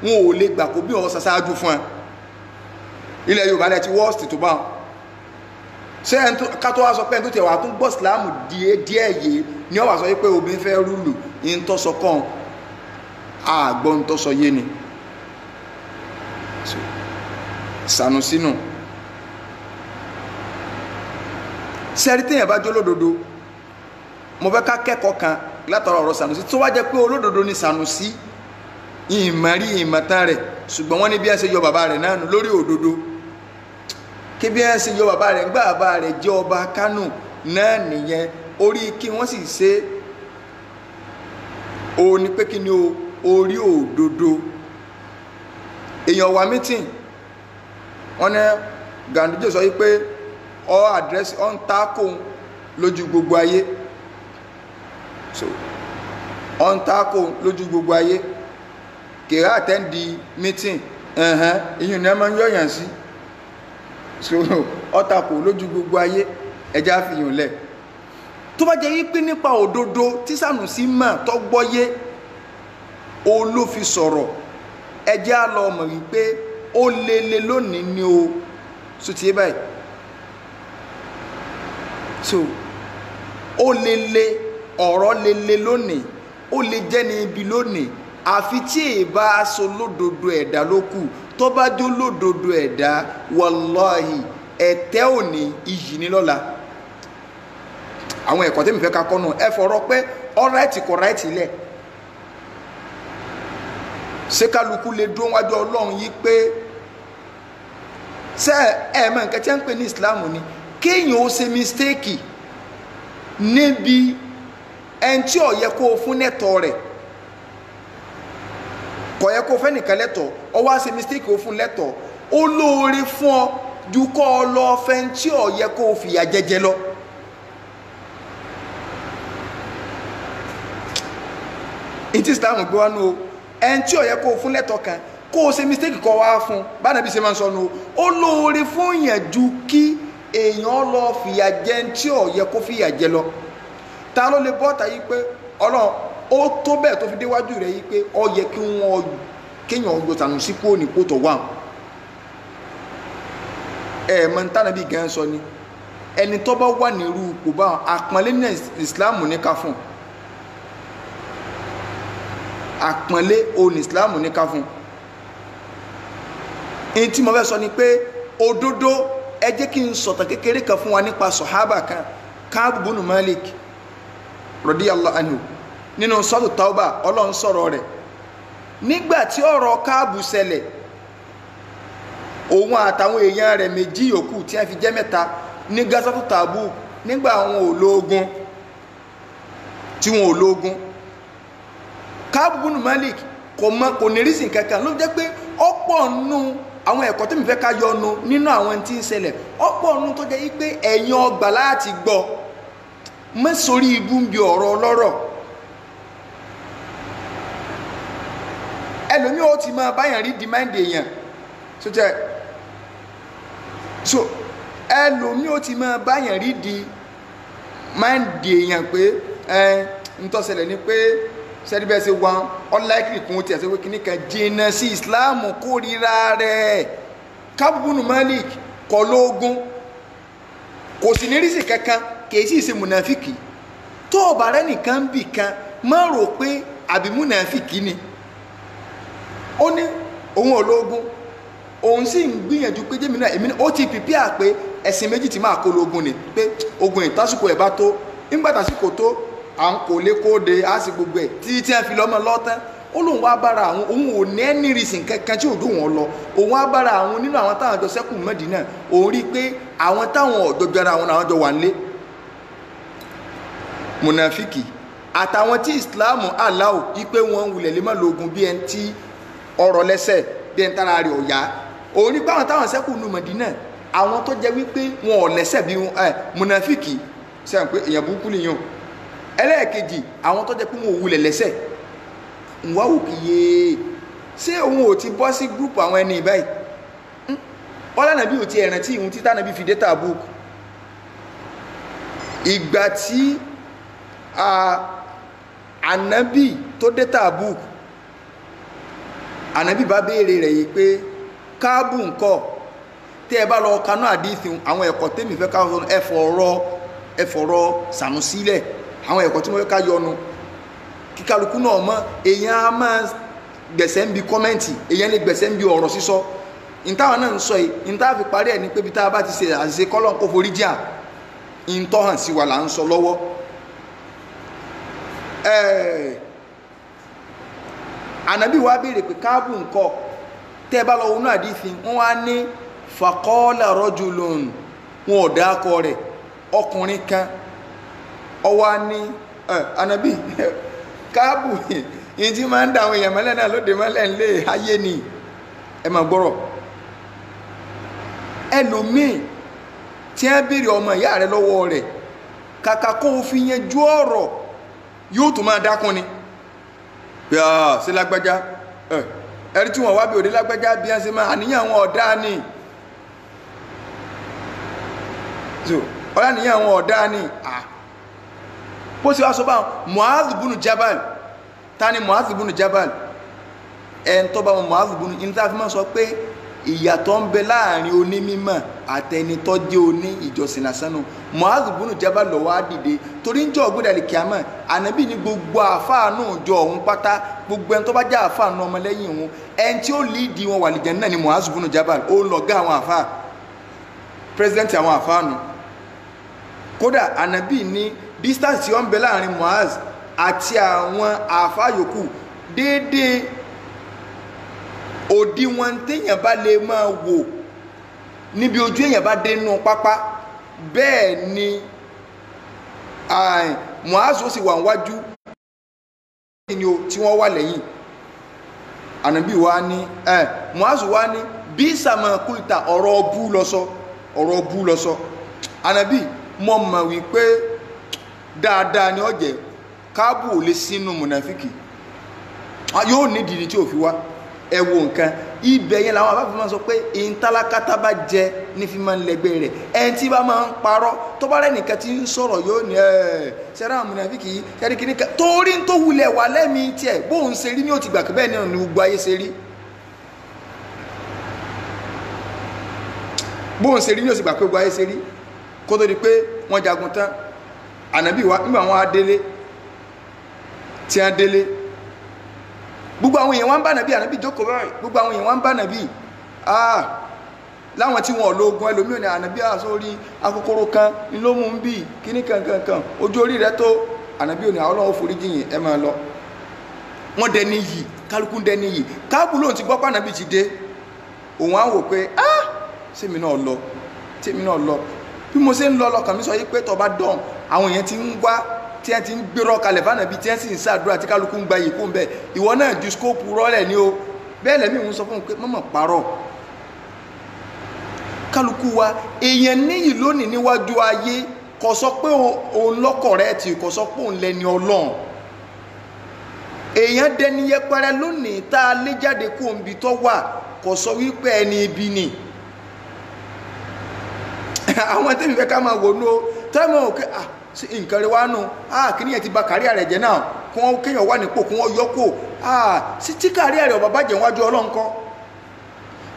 wọn ò lè gbà kó bí ọ̀ ṣaṣáájú fún ẹ ilẹ̀ Yorùbá lẹ ti wọ́ọ̀sì tó bá wọn ṣé ẹni tó ká tó wá sọ pé ẹni tó tẹ̀ wá tó gbọ́ sílámù díẹ̀ yìí ni wọ́n wá sọ pé obìnrin fẹ́ rúlù ní ń tọ́sọ kàn àgbọ̀ ń tọ́sọ yé ni Sanusi nù sẹ́rí téèyàn bá jó lódodo mo fẹ́ ká kẹ́kọ̀ọ́ kan látọ̀rọ̀ ọ̀rọ̀ Sanusi tó wá jẹ́ pé olódodo ni Sanusi ìmọ̀rí ìmọ̀tán rẹ̀ ṣùgbọ́n wọ́n ní bí ẹ ṣe yọ bàbá rẹ̀ náà lórí òdodo kí bí ẹ ṣe yọ bàbá rẹ̀ gbà bàbá rẹ̀ jẹ́ ọba Kánò náà nìyẹn orí kí wọ́n sì ṣe òun ni pé kí ni orí òdodo èèyàn wá meeting wọ́n ní Ganduje sọ wípé ọ àdírẹ́sì ọ ń takò lójú gbogbo ayé so ọ ń takò lójú gbogbo ayé kèrè àtẹ́ndì meeting ìyún ní ẹ máa ń yọ̀yàn sí so ọ takò lójú gbogbo ayé ẹja fìyàn lẹ̀ tó bá jẹ́ wípé nípa òdodo tí Sànúsí mọ̀ tó gbọ́yé o ló fi sọ̀rọ̀ ẹjẹ́ á lọ mọ̀ wípé ó lele lónìí ni o so ti yé báyìí so ó lele ọ̀rọ̀ lele lónìí ó lè jẹ́ ní ibi lónìí àfi tí èèbá aṣọ lódodo ẹ̀dá ló kù tó bá jó lódodo ẹ̀dá wàláhì ẹ̀tẹ́ òní iyì ní lọ́la àwọn ẹ̀kọ́ tẹ́mi fẹ́ ká kọ́nù ẹ fọ̀rọ̀ pé ọ̀ráìtì kọ̀ráìtì lẹ̀ ṣé kálukú lè dún wájú Ọlọ́run yìí pé ṣé ẹ̀ẹ̀mọ̀ nǹkan tí wọ́n ń pè ní Islam ni kéèyàn ó ṣe mistake níbi ẹni tí ó yẹ kó o fún lẹ́tọ̀ọ́ rẹ̀ kò yẹ kó o fẹ́ nìkan lẹ́tọ̀ọ́ ó wá ṣe mistake ó fún lẹ́tọ̀ọ́ ó lóore fún ọ ju kọ́ ọ lọ fẹ́ tí ó yẹ kó o fìyà jẹjẹ lọ. ìtí Islam gbé wá nù o ẹni tí ó yẹ kó o fún lẹ́tọ̀ọ́ kan kó o ṣe mistake kọ́ wá fún bánàbí ṣe máa ń sọ nù o ó lóore fún yẹn ju kí èèyàn lọ fìyà jẹ tí ó yẹ kó fìyà jẹ lọ. Ta ló lè bọ́ta yìí pé Ọlọ́run ó tó bẹ́ẹ̀ tó fi déwájú rẹ̀ yìí pé ó yẹ kí wọ́n kéèyàn yọ Sànúsí kúrò ní kótó wà mọ̀ ní tánàbí gan sọ ni ẹni tó bá wà ní irú kò bá àpọ́nlé ní Islam ní ká fún àpọ́nlé òní Islam ní ká fún èyí tí mo fẹ́ sọ ni pé òdodo ẹ jẹ́ kí n sọ̀tàn kékeré kan fún wa nípa sọ̀hábà kan Káàbù bùnú Malik radiyallahu anhu nínú sọ́tù Tauba Ọlọ́run sọ̀rọ̀ rẹ̀ nígbà tí ọ̀rọ̀ Káàbù ṣẹlẹ̀ òun àtàwọn èèyàn rẹ̀ méjì yòókù tí wọ́n fi jẹ́ mẹ́ta ní gásọ́tù Tabuk nígbà àwọn ológun tí wọn ológun Káàbù bùnú Malik kò ní rísìn kankan ló jẹ́ pé ọ̀pọ̀ nù àwọn ẹ̀kọ́ tó mi fẹ́ ká yọnu nínú àwọn tí ń ṣẹlẹ̀ ọ̀pọ̀ nù tó jẹ́ pé ẹ̀yin ọgbà láti gbọ́ mẹ́sórí ibú ń bi ọ̀rọ̀ ọlọ́rọ̀ ẹlòmí ó ti máa báyàn rí dìmáìndì èèyàn so ẹlòmí ó ti máa báyàn rí dìmáìndì èèyàn pé ń tó ṣẹlẹ̀ ni pé sẹ́díbẹ̀ ṣe wọn ọláìkìrì kún tí ẹ̀sẹ̀ wíkí níkan jìnnà sí ìsìláàmù kórìíra rẹ̀ Káàbù bùnú Malik kọ lógún kò sì ní rísì kankan kìí sì ṣe mùnàfíkì tó ọ̀bà rẹ̀ nìkan bì kan má rò pé àbí mùnàfíkì ni ó ní òun ológun òun sì ń gbìyànjú pé jẹ́mi náà èmi ó ti pìpíà pé ẹ̀sìn méjì ti máa kó lógun ni pé ogun ìtásùkò ẹ̀ bá tó nígbà tásìkò tó à ń kò lé kóde á sì gbogbo ẹ̀ títí tí wọ́n fi lọ́mọ lọ́tán ó lóun wá bára àwọn òun ò ní ẹni rìsìn kankan tí ò dùn wọn lọ òun wá bára àwọn nínú àwọn táwọn jọ sẹ́kù Mẹ́dínà òun rí i pé àwọn táwọn ọ̀dọ́jọ́ ara àwọn jọ wà nílé mùnàfíkì àtàwọn tí ìsìláàmù aláwò wípé wọ́n ń wulẹ̀ lé má lógun bí ẹni tí ọ̀rọ̀ lẹ́sẹ̀ bí ẹni tára rẹ̀ ọ̀yá òun rí i pé àwọn táwọn sẹ́kù nù Mẹ́dínà àwọn tó jẹ́ wípé wọn ò lẹ́sẹ̀ bí mùnàfíkì sẹ́yìn pé èèyàn burúkú nìyẹn ẹlẹ́ẹ̀kejì àwọn tó jẹ́ pé wọn ò wulẹ̀ lẹ́sẹ̀ ń wá wò kíyè ṣé òun ò ti bọ́ sí gúrùpù àwọn ẹni báyìí ọlànàbí ò ti ẹ̀rántí ìhun títà nàbí fi dé Tabuk ìgbà tí ànábì tó dé Tabuk ànábì bá béèrè rẹ̀ yìí pé Káàbù ńkọ́ tẹ́ ẹ bá lọ kanú àdìsí àwọn ẹ̀kọ́ tẹ́mi fẹ́ ká ẹ̀fọ̀rọ̀ Sànúsí lẹ̀ àwọn ẹ̀kọ́ tí mo fẹ́ ká yọnu kíkálukú náà mọ́ èèyàn á máa gbẹ̀sẹ̀ ń bi kọ́mẹ́ǹtì èèyàn lè gbẹ̀sẹ̀ ń bi ọ̀rọ̀ sísọ ìtàwọn náà ń sọ yìí ìtàwọn fi parí ẹ̀ ní pé bí tá a bá ti ṣe àṣìṣe kọ́lọ́n kó forí jà ìtọ́ hàn sí wa là ń sọ lọ́wọ́ ànábì wa béèrè pé Káàbù ńkọ́ tẹ́ ẹ bá lọ wọnú àdìsí wọn wá ní faqala rajulun wọn ò dákọ rẹ̀ ọkùnrin kan ọwọ́ ní ànábì Káàbù yìí tí máa ń da àwọn èèyàn mọ́lẹ̀ náà lóde mọ́lẹ̀ ńlẹ̀ ayé ni ẹ máa gbọ́rọ̀ ẹlòmíì tí ẹ béèrè ọmọ ìyá rẹ lọ́wọ́ rẹ̀ kàkà kó o fi yanjú ọ̀rọ̀ yóò tún máa dákun ni bí a ṣe lágbájá ẹ̀rí tí wọ́n wá bí òde lágbájá bí a ṣe máa àníyàn wọn ọ̀dá ni ọ̀làníyàn wọn ọ̀dá ni bó ṣe wá sọ báwọn Mu'adh bunu Jabal ta ni Mu'adh bunu Jabal ẹn tó bá wọn Mu'adh bunu níta fi máa sọ pé ìyàtọ̀ ń bẹ láàrin onímímọ̀ àtẹnitọ́ jẹ́ oní ìjọsìn lásánù Mu'adh bunu Jabal lọ́wọ́ á dìde torí ń jọ ọ̀gbẹ́dàlẹ̀ kíámà ànábì ní gbogbo àfáànù jọ ọ̀hún pátá gbogbo ẹni tó bá jẹ́ àfáànù ọmọlẹ́yìn òun ẹni tí ó líìdì wọn wà lìjẹ́ náà ni Mu'adh bunu Jabal ó ń lọ̀gá àwọn àfáà president àwọn àfáànù kódà ànábì ní distance tí ó ń bẹ láàrin Mu'adh àti àwọn àfáà yòókù déédéé òdiwọ̀n téèyàn bá lè máa wò níbi ojú èèyàn bá dé nínú pápá bẹ́ẹ̀ ni Mu'adh ó sì wà níwájú tí wọ́n wà lẹ́yìn ànábì wa ní Mu'adh wa ní bí sàmà kúlìtà ọ̀rọ̀ bú lọ́sọ ànábì mọ̀ mọ̀ wípé dáadáa ni ọ̀jẹ̀ káàbù ò lè sínú mùnàfíkì yóò nídìí ní tí ò fi wá ẹ wo nǹkan ibẹ̀ yẹn làwọn abáfẹ́ máa sọ pé ìntálákátá bá jẹ ní fi máa ń lẹ́gbẹ́ rẹ̀ ẹni tí bá máa ń parọ́ tó bá rẹ̀ nìkan tí ń sọ̀rọ̀ yóò ní ṣẹ́ra àmúnàfíkì kẹ́ríkìní kan torí tó wulẹ̀ wà lẹ́mìí tiẹ̀ bóun ṣe rí ní ó ti gbà bẹ́ẹ̀ náà ní gbogbo ayé ṣe rí bóun ṣe rí ní ó ti gbà pé gbogbo ayé ṣe rí kó tó di pé wọ́n jagun tán ànábì wa nígbà wọn á délé tí wọ́n délé gbogbo àwọn èèyàn wá ń bá nàbí ànábì jókòó báyìí gbogbo àwọn èèyàn wá ń bá nàbí láwọn tí wọn ò lóògùn ẹlòmíràn ní ànábì àsórí akókóró kan ní ló mú ń bì kíní kankankan ojú orí rẹ tó ànábì òní àwọn ọlọ́wọ́ forí jìyìn ẹ máa lọ wọ́n dẹni yìí kálukú dẹni yìí káàbù lóun ti gbọ́ pé ànábì ti dé òun á wò pé sèmi náà lọ bí mo ṣe ń lọ lọkàn mi sọ yìí pé tó bá dán àwọn èèyàn ti ń wá tí ẹ ti ń gbérọ kalẹ̀ fánàbí tí ẹ sì ń ṣàdúrà tí kálukú ń gba yìí kó ń bẹ ìwọ náà ju skóòpù rọlẹ̀ ni o bẹ́ẹ̀ lẹ́mí ń sọ fún un pé mọ̀mọ̀ parọ́ kálukú wa èèyàn níyì lónìí níwájú ayé kò sọ pé òun lọ́kọ̀ rẹ tì kò sọ pé òun lẹni ọlọ́run èèyàn dẹni yẹpẹrẹ lónìí tá a lé jáde kó ń bi tó wà kò sọ wípé ẹni ibi ni àwọn tẹ́mi fẹ́ ká máa wò ní o tẹ́mọ̀ òkè nǹkan rẹ̀ wá nù kí ní ẹ̀ ti ba kàrí rẹ̀ jẹ́ náà kí wọ́n kéèyàn wà nípò kí wọ́n yọ́kò sí tí kàrí rẹ̀ ọ̀bà bàjẹ́ wájú Ọlọ́run kọ́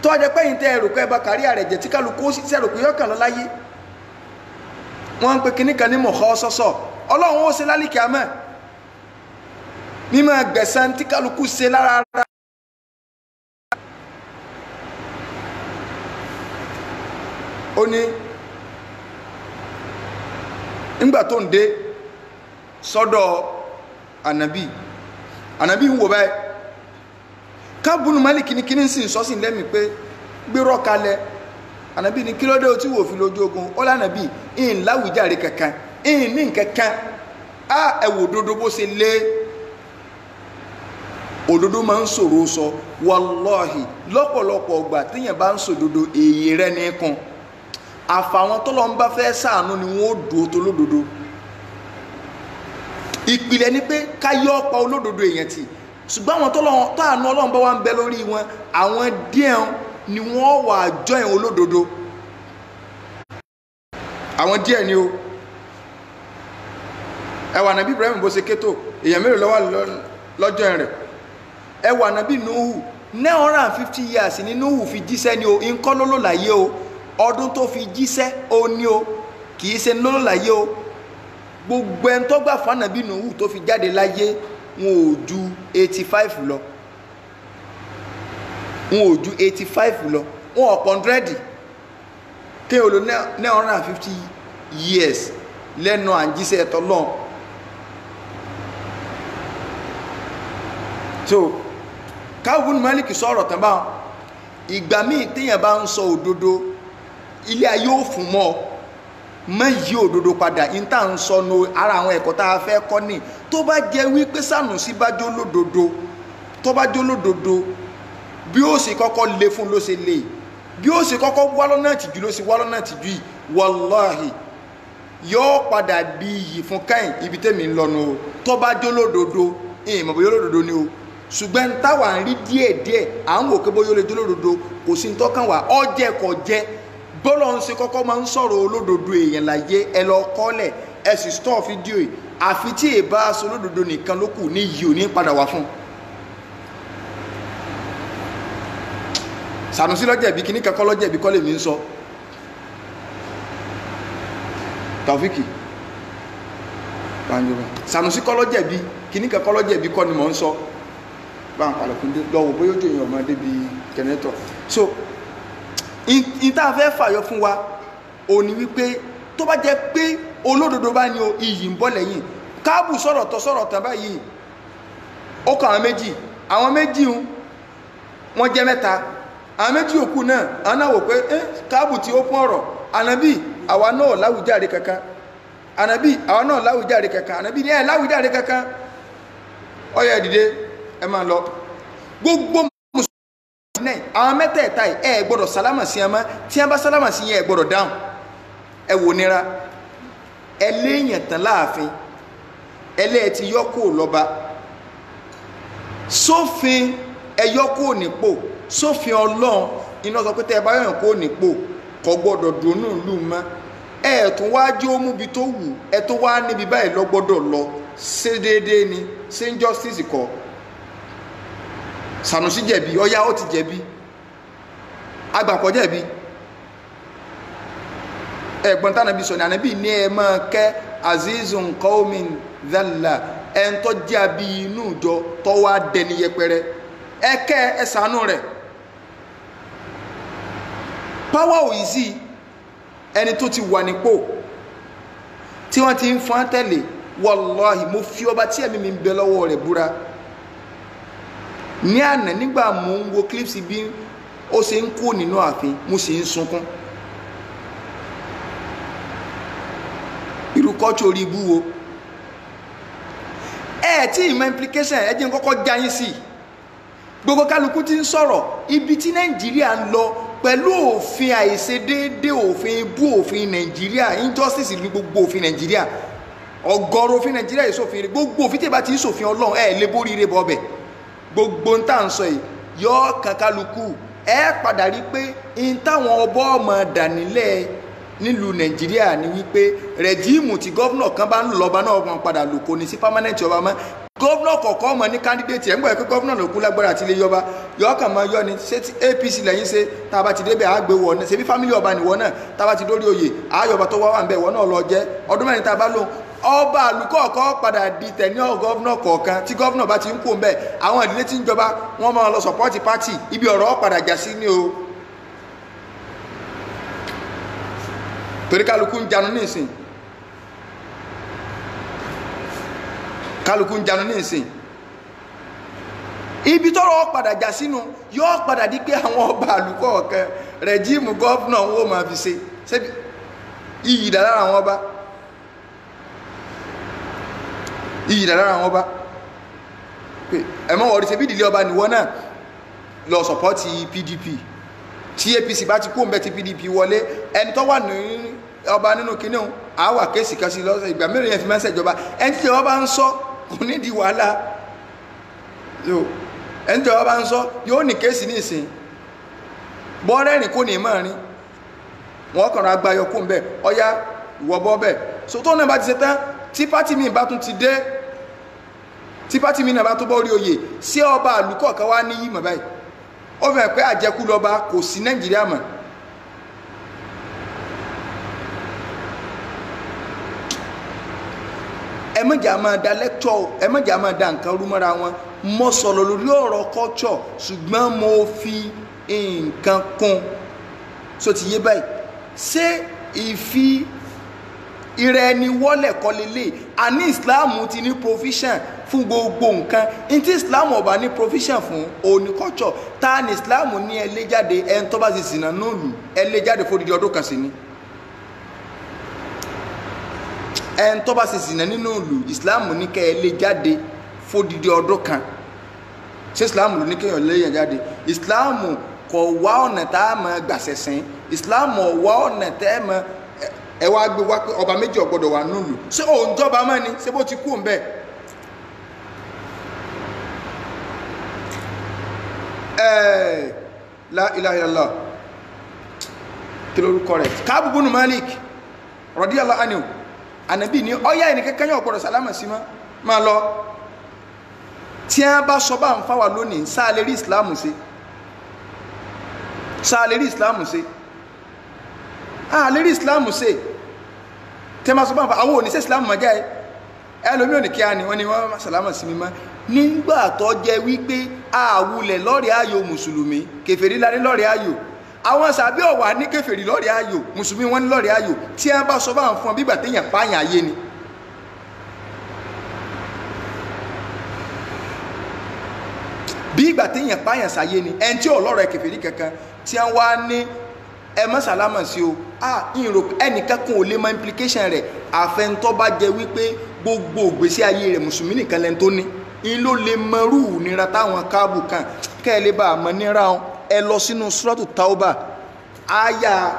tó wá jẹ́ pẹ́yìn tẹ́ ẹ̀rù pé ẹ ba kàrí rẹ̀ jẹ́ tí kálukú sí ẹ̀rù pé yọ́kàn lọ láyé wọ́n ń pe kíní kan ní mọ̀kọ́ sọ́sọ́ Ọlọ́run ó ṣe lálìkì àmọ́ mímọ́ gbẹ̀san tí kálukú ṣe lára rárá ó ní nígbà tó ń dé sọ́dọ̀ ànábì ń wò báyìí kábùnù Málíkì ní kíní sì ń sọ sí lẹ́mìí pé gbérọ́ kalẹ̀ ànábì ní kílódé tí wò fi lójú ogun ó lánàbì ìhìn láwùjáre kankan ìhìn ní kankan ẹ̀wò òdodo bó ṣe lé òdodo máa ń ṣòro sọ wàláhì lọ́pọ̀lọpọ̀ ọgbà téèyàn bá ń sòdodo èyí rẹ̀ ní kan àfàwọn tọ́lọ́ ń bá fẹ́ ṣàánú ni wọ́n ó dúró tó lódodo ìpìlẹ̀ ni pé káyọ́ ọ̀pá olódodo èèyàn tì ṣùgbọ́n àwọn táànú Ọlọ́run bá wà ń bẹ lórí wọn àwọn díẹ̀ ni wọ́n wà join olódodo àwọn díẹ̀ ni o ẹwà nàbí Ibrahim bó ṣe kétò èèyàn mélòó lọ́wọ́ lọ́jọ́ rẹ̀ ẹwà nàbí Nuhu 950 years ni Nuhu fi jíṣẹ́ ni o nǹkan ló lò láyé o ọdún tó fi jíṣẹ́ ó ní o kìí ṣe ló lò láyé o gbogbo ẹni tó gbà fún ànábì Nuhu tó fi jáde láyé wọn ò ju 85 lọ wọn ò ju 85 lọ wọn ọ̀pọ̀ 100 kéèyàn lò 950 years lẹ́nu àjíṣẹ́ ẹ̀tọ́ lọ́n so káwọn Málíkì sọ̀rọ̀ tán báwọn ìgbà míì téèyàn bá ń sọ òdodo ilé ayé ò fún mọ́ mọ́ yí òdodo padà ìta ń sọ no ara àwọn ẹ̀kọ́ tá a fẹ́ kọ́ ní tó bá jẹ́ wípé Sànúsí bá jó lódodo tó bá jó lódodo bí ó ṣe kọ́kọ́ lé fún ló ṣe lé bí ó ṣe kọ́kọ́ wá lọ́nà tìjú ló ṣe wá lọ́nà tìjú yìí wàláhì yóò padà di iyì fún káyìn ibi tẹ́mi ń lọ́nu o tó bá jólódodo ìmọ̀ bóyá olódodo ni o ṣùgbọ́n táwa ń rí díẹ̀díẹ̀ à ń wò pé bóyá olè jólódodo kò sí ní tọ́kàn wá ọjẹ́ kò jẹ́ bọ́lọ̀ ń ṣe kọ́kọ́ máa ń sọ̀rọ̀ olódodo èèyàn láyé ẹ lọ kọ́lẹ̀ ẹ sì stọ̀ fídíò yìí àfi tí èèbá aṣọ olódodo nìkan ló kù ní yìí ò ní padà wá fún Sanusi lọ́jẹ̀bi kíní kankan lọ́jẹ̀bi kọ́ lèmi ń sọ Taofiki Sanusi kọ́ lọ́jẹ̀bi kíní kankan lọ́jẹ̀bi kọ́ ni mò ń sọ bá ń palẹ̀kùn lọ́wọ́ bóyá ojú èèyàn ọmọdé bíi kẹ́nẹ́tọ̀ so ìta fẹ́ fàyọ fún wa ò ní wípé tó bá jẹ́ pé olódodo bá ní o iyì ń bọ́ lẹ́yìn Káàbù sọ̀rọ̀ tán báyìí ó kọ àwọn méjì wọ́n jẹ́ mẹ́ta àwọn méjì òkú náà àwọn náà wò pé Káàbù tí ó pọ́n ọ̀rọ̀ ànábì àwa náà láwùjáre kankan ànábì àwa náà láwùjáre kankan ànábì ní ẹ̀ láwùjáre kankan ó yá dìde ẹ máa lọ gbogbo mùsùlùmí àwọn mẹ́tẹ̀ẹ̀ta ẹ gbọ́dọ̀ sálámà sí ẹmọ́ tí wọ́n bá sálámà sí yẹn ẹ gbọ́dọ̀ dáhùn ẹ wò nira ẹ léèyàn tán láàfin ẹlẹ́ẹ̀ ti yọ́kò lọ́ba sófin ẹ yọ́kò nípò sófin ọlọ́run iná sọ pé tẹ́ ẹ bá yọ̀yàn kó nípò kò gbọ́dọ̀ dùnú ìlú mọ́ ẹ tún wá jẹ́ ó múbi tó wù ẹ tó wá níbi báyìí lọ gbọ́dọ̀ lọ ṣe déédéé ni ṣe injustice kọ́ Sanusi jẹ̀bi ọ̀yá ó ti jẹ̀bi agbàkọ̀ jẹ̀bi ẹ̀gbọ́n tánàbí sọ ní ànábì ní ẹ máa kẹ́ azizun qawmin dhalla ẹn tó jẹ́ àbí inú ìjọ tó wá dẹni yẹpẹrẹ ẹ kẹ́ ẹ ṣàánú rẹ̀ power ò yìí sí ẹni tó ti wà nípò tí wọ́n ti ń fọ́n tẹ̀lé wallahi mo fi ọba tí ẹ̀mí mi ń bẹ lọ́wọ́ rẹ̀ búra ní àná nígbà mo ń wo clips bí ó ṣe ń kó nínú ààfin mo sì ń sunkún irú kọ́ọ̀tù orí ibú wo tí ìmọ̀ implication ẹ jẹ́ n kọ́kọ́ já yín sí gbogbo kálukú tí ń sọ̀rọ̀ ibi tí Nàìjíríà ń lọ pẹ̀lú òfin àìṣedéédé òfin ibú òfin Nàìjíríà injustice ní gbogbo òfin Nàìjíríà ọ̀gọ̀rọ̀ òfin Nàìjíríà ìṣòfin gbogbo òfin tí ìbá ti ń ṣòfin Ọlọ́run lè borí ire bọ́ bẹ̀ gbogbo ń tà ń sọ yìí yọ kankaluku padà rí pé ń táwọn ọbọ ọmọ dànílẹ̀ nílùú Nàìjíríà ni wípé rẹjíìmù tí gọ́vnọ̀ kan bá ń lọ́ba náà wọn padà lò kò ní sí pámánẹ́ǹtì ọba mọ́ gọ́vnọ̀ kọ̀ọ̀kan ọmọ ní kándídéètì ẹ̀ ń gbọ́ pé gọ́vnọ̀ ló kú lágbára àti ilé yọba yọ kàn máa yọ ni ṣé tí APC lẹ́yìn ṣe tá a bá ti débẹ̀ àgbẹ̀ wọ̀ náà ṣebí fámílì ọba nìwọ náà tá a bá ti dórí oyè àyọ̀bá tó wá wà ń bẹ̀ wọ́n náà lọ jẹ́ ọdún mẹ́rin tá a bá lò ọba àlùkọ́ọ̀kọ́ padà di tẹ̀ní gọ́vnọ̀ kọ̀ọ̀kan tí gọ́vnọ̀ bá ti ń kó ń bẹ̀ àwọn ìdílé tí ń jọba wọ́n máa lọ sọ̀pọ́ọ̀tì pátì ibi ọ̀rọ̀ padà já sí ni o torí kálukú ń janu ní ìsìn kálukú ń janu ní ìsìn ibi tọ́rọ̀ padà já sínú yóò padà di pé àwọn ọba àlùkọ́ọ̀kan rẹ̀jíìmù gọ́vnọ̀ wọn máa fi ṣe ṣebí iyì dà lára àwọn ọba iyì dà lára àwọn ọba ẹ̀mọ́ wọ̀rí ṣe bí ìdílé ọba nìwọ náà lọ sọ̀pọ́tì PDP tí APC bá ti kó ń bẹ ti PDP wọlé ẹni tó wà ní ọba nínú kinní ọ̀hún àwà kéèsì kan sí lọ́sẹ̀ ìgbà mẹ́rin yẹn fi mẹ́sẹ̀ ìjọba ẹni tí ọba ń sọ kò ní di wàhálà ẹni tí ọba ń sọ yóò ní kéèsì ní ìsìn bọ́ọ̀rẹ́rìn kò ní mọ́ rin wọ́n kàn ra gbayọ̀ kó ń bẹ ọya ìwọ bọ́ bẹ́ẹ̀ so tó náà bá ti ṣe tán tí pátì mi bá tún ti dé tí pátì mi náà bá tó bọ́ orí oyè sí ọba àlùkọ́ọ̀kan wá ní yìí mọ̀ báyìí ó fẹ́ pé àjẹkù lọ́ba kò sí Nàìjíríà mọ́ ẹ mọ̀jà máa da lecture ẹ mọ̀jà máa da nǹkan rú mọ́ra wọn mo sọ̀rọ̀ lórí ọ̀rọ̀ culture ṣùgbọ́n mo fi nǹkan kún so ti yé báyìí ṣé ìfi ìrẹ ẹni wọ́lẹ̀ kọ́ lélẹ̀ àní Islam ti ní provision fún gbogbo nǹkan ntí Islam ọba ní provision fún òní culture ta ni Islam ní ẹlẹ́jáde ẹni tó bá ti sìnà nóòlù ẹlẹ́jáde fódìdí ọdún kan sí ni ẹni tó bá ti sìnà nínú ìlú Islam ní kẹ́ ẹlẹ́jáde fódìdí ọdún kan ṣé islam ló ní kéèyàn léèyàn jáde? islam kò wá ọ̀nà tá a máa gbà ṣẹ̀sìn, islam ò wá ọ̀nà tẹ́ ẹ máa ẹ wá gbé wá pé ọba méjì ò gbọdọ̀ wà nílùú, ṣé òun jọba mọ́ ni, ṣé bó ti kú òun bẹ́ẹ̀. La ilaha illallah, kí lórúkọ rẹ̀, Ka'b ibn Malik radiyallahu anhu, ànábì ní ọyá ẹni kankan yóò gbọdọ̀ sálámà sí máa lọ. tí a bá sọ bá ń fáwà lónìí, sáà lè rí ìsìláàmù ṣe, sáà lè rí ìsìláàmù ṣe, a lè rí ìsìláàmù ṣe. tẹ́ máa sọ bá ń fa àwọn oníṣẹ́ ìsìláàmù máa jẹ́ ẹlòmí ò ní kí á ní wọ́n ni wọ́n sálámà sí mi mọ́, nígbà tó jẹ́ wípé àwulẹ̀ lọ́rẹ̀ ayò mùsùlùmí, kèfèrí la ní lọ́rẹ̀ ayò, àwọn sàbí ọ̀wà ní kèfèrí lọ́rẹ̀ ayò, mùsùlùmí wọ́n ní lọ́rẹ̀ ayò. tí a bá sọ bá ń fún ọ bí ìgbà téèyàn pààyàn ayé ni. bí ìgbà téèyàn pààyàn sáyé ni, ẹni tí ò lọ́rọ̀ kèfèrí kankan tí a wá ní ẹ má sálámà sí o, ìrò ẹnìkan kan ò lè mọ implication rẹ̀ àfẹnutọ́ bá jẹ wípé gbogbo ìgbésí ayé rẹ̀ mùsùlùmí nìkan lẹ́ni tó ní, in ló lè mọrú nira táwọn Káàbù kan kẹ́ ẹ lè bá àmọ́ nira wọn. ẹ lọ sínú Suratu Tauba àyà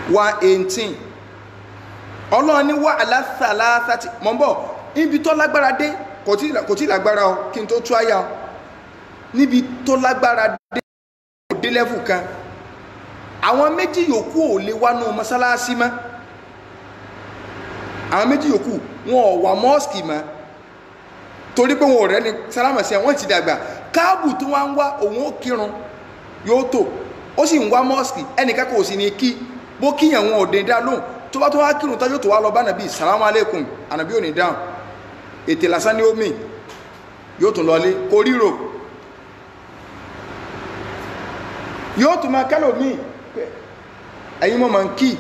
118 ọlọ́run ní wà aláṣàláṣàtì mọ́ bọ̀ níbi tó lágbára dé, kò tí lágbára o kí n tó tú àyà o, níbi tó lágbára dé òdé lẹ́fù kan, àwọn méjì yòókù ò lè wá nù mọ́sálásí mọ́, àwọn méjì yòókù wọn ò wà mọ́ọ̀sì mọ́ torí pé wọn ò rẹ́ni sálámà sí àwọn ti dàgbà. Káàbù tó wá ń wá òun ó kírun yóò tó, ó sì ń wá mọ́ọ̀sì, ẹnìkan kò sì ní kí, bó kíyàn wọn ò dé dá lóhùn, tó bá tó wá kírun tó yóò tó wá lọ bá nàbí salamu alaikum, ànàbí ò ní dáhùn, ètè lásán ní omi yóò tún lọlé kò ríro, yóò tún máa kálò míì ẹ̀yin mọ́ máa ń kí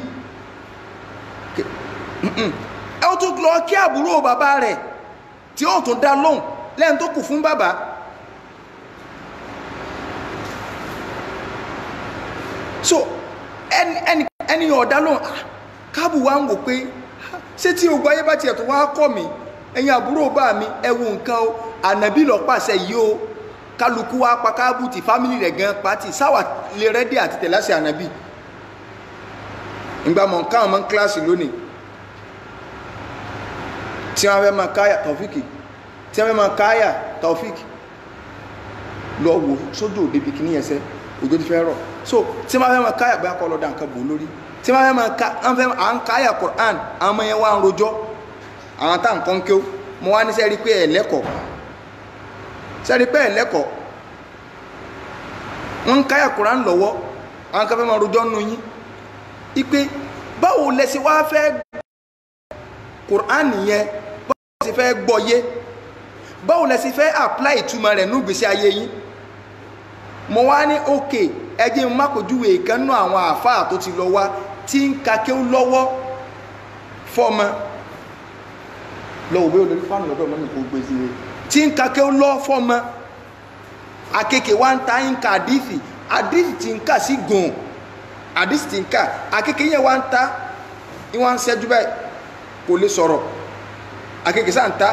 ẹ ó tún lọ kí àbúrò bàbá rẹ̀ tí ó tún dá lóhùn lẹ́yìn tó kù fún bàbá. so ẹni ọ̀dá lóhùn, Káàbù wá ń wò pé ṣé tí ogun ayé bá tiẹ̀ tó wá kọ́ mi, ẹ̀yin àbúrò bá mi ẹ wo nǹkan o, ànàbí lọ pàṣẹ yìí o, kálukú wá pa Káàbù tí fámìlì rẹ̀ gan pàtì, sáwà lè rẹ́dí àti tẹ̀láṣẹ ànàbí. ìgbà mọ̀ nǹkan ọmọ kíláàsì lónìí tí wọ́n fẹ́ máa káyà Taofiki, tí wọ́n fẹ́ máa káyà Taofiki lọ wò sódò débi kìíní ẹsẹ̀ òjò ti fẹ́ rọ̀, so tí wọ́n fẹ́ máa káyà bóyá kọ́ lọ́dà nǹkan bò lórí, tí wọ́n fẹ́ máa à ń káyà Quran, àwọn ọmọ yẹn wá ń rojọ́, àwọn tá nǹkan kéw, mo wá ní sẹ́rí pé ẹ̀lẹ́kọ̀ọ́, wọ́n ń káyà Quran lọ́wọ́, àwọn kan fẹ́ máa rojọ́ nù yín ipe báwo lẹ ṣe wá fẹ́ Quran yẹn, báwo lẹ ṣe fẹ́ gbọ́yé, báwo lẹ ṣe fẹ́ apply ìtumọ̀ rẹ̀ ní ìgbésí ayé yín. mo wá ní òkè ẹjẹ́ mákòjúwe ìkànnú àwọn àfáà tó ti lọ wá tí ń ka kéwú lọ́wọ́ fọ́mọ lọ́wọ́ bí olórí fáànù lọ́dọ̀ mọ́ ní kò gbé sí i, tí ń ka kéwú lọ́ fọ́mọ akéèké wá ń ta ń ka àdìsí tí ń kà sí gùn, àdìsí tí ń kà akéèké yẹn wá ń ta ìwọ̀n ń ṣẹ́jú báyìí kò lè sọ̀rọ̀, akéèké sáà ń ta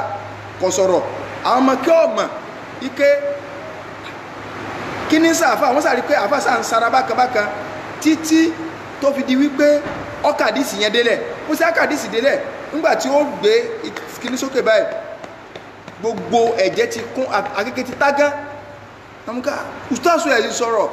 kò sọ̀rọ̀, àwọn ọmọ kí ọmọ ike kí ní sáàfà wọ́n sàrí pé àfà sáà ń sara bákanbákan títí tó fi di wípé ọkàdìsì yẹn délẹ̀, ó sì àkàdìsì délẹ̀, nígbàtí ó gbé kíní sókè báyìí gbogbo ẹ̀jẹ̀ ti kún, akéèké ti tágán, àmúká ustaasu ẹ̀ sọ̀rọ̀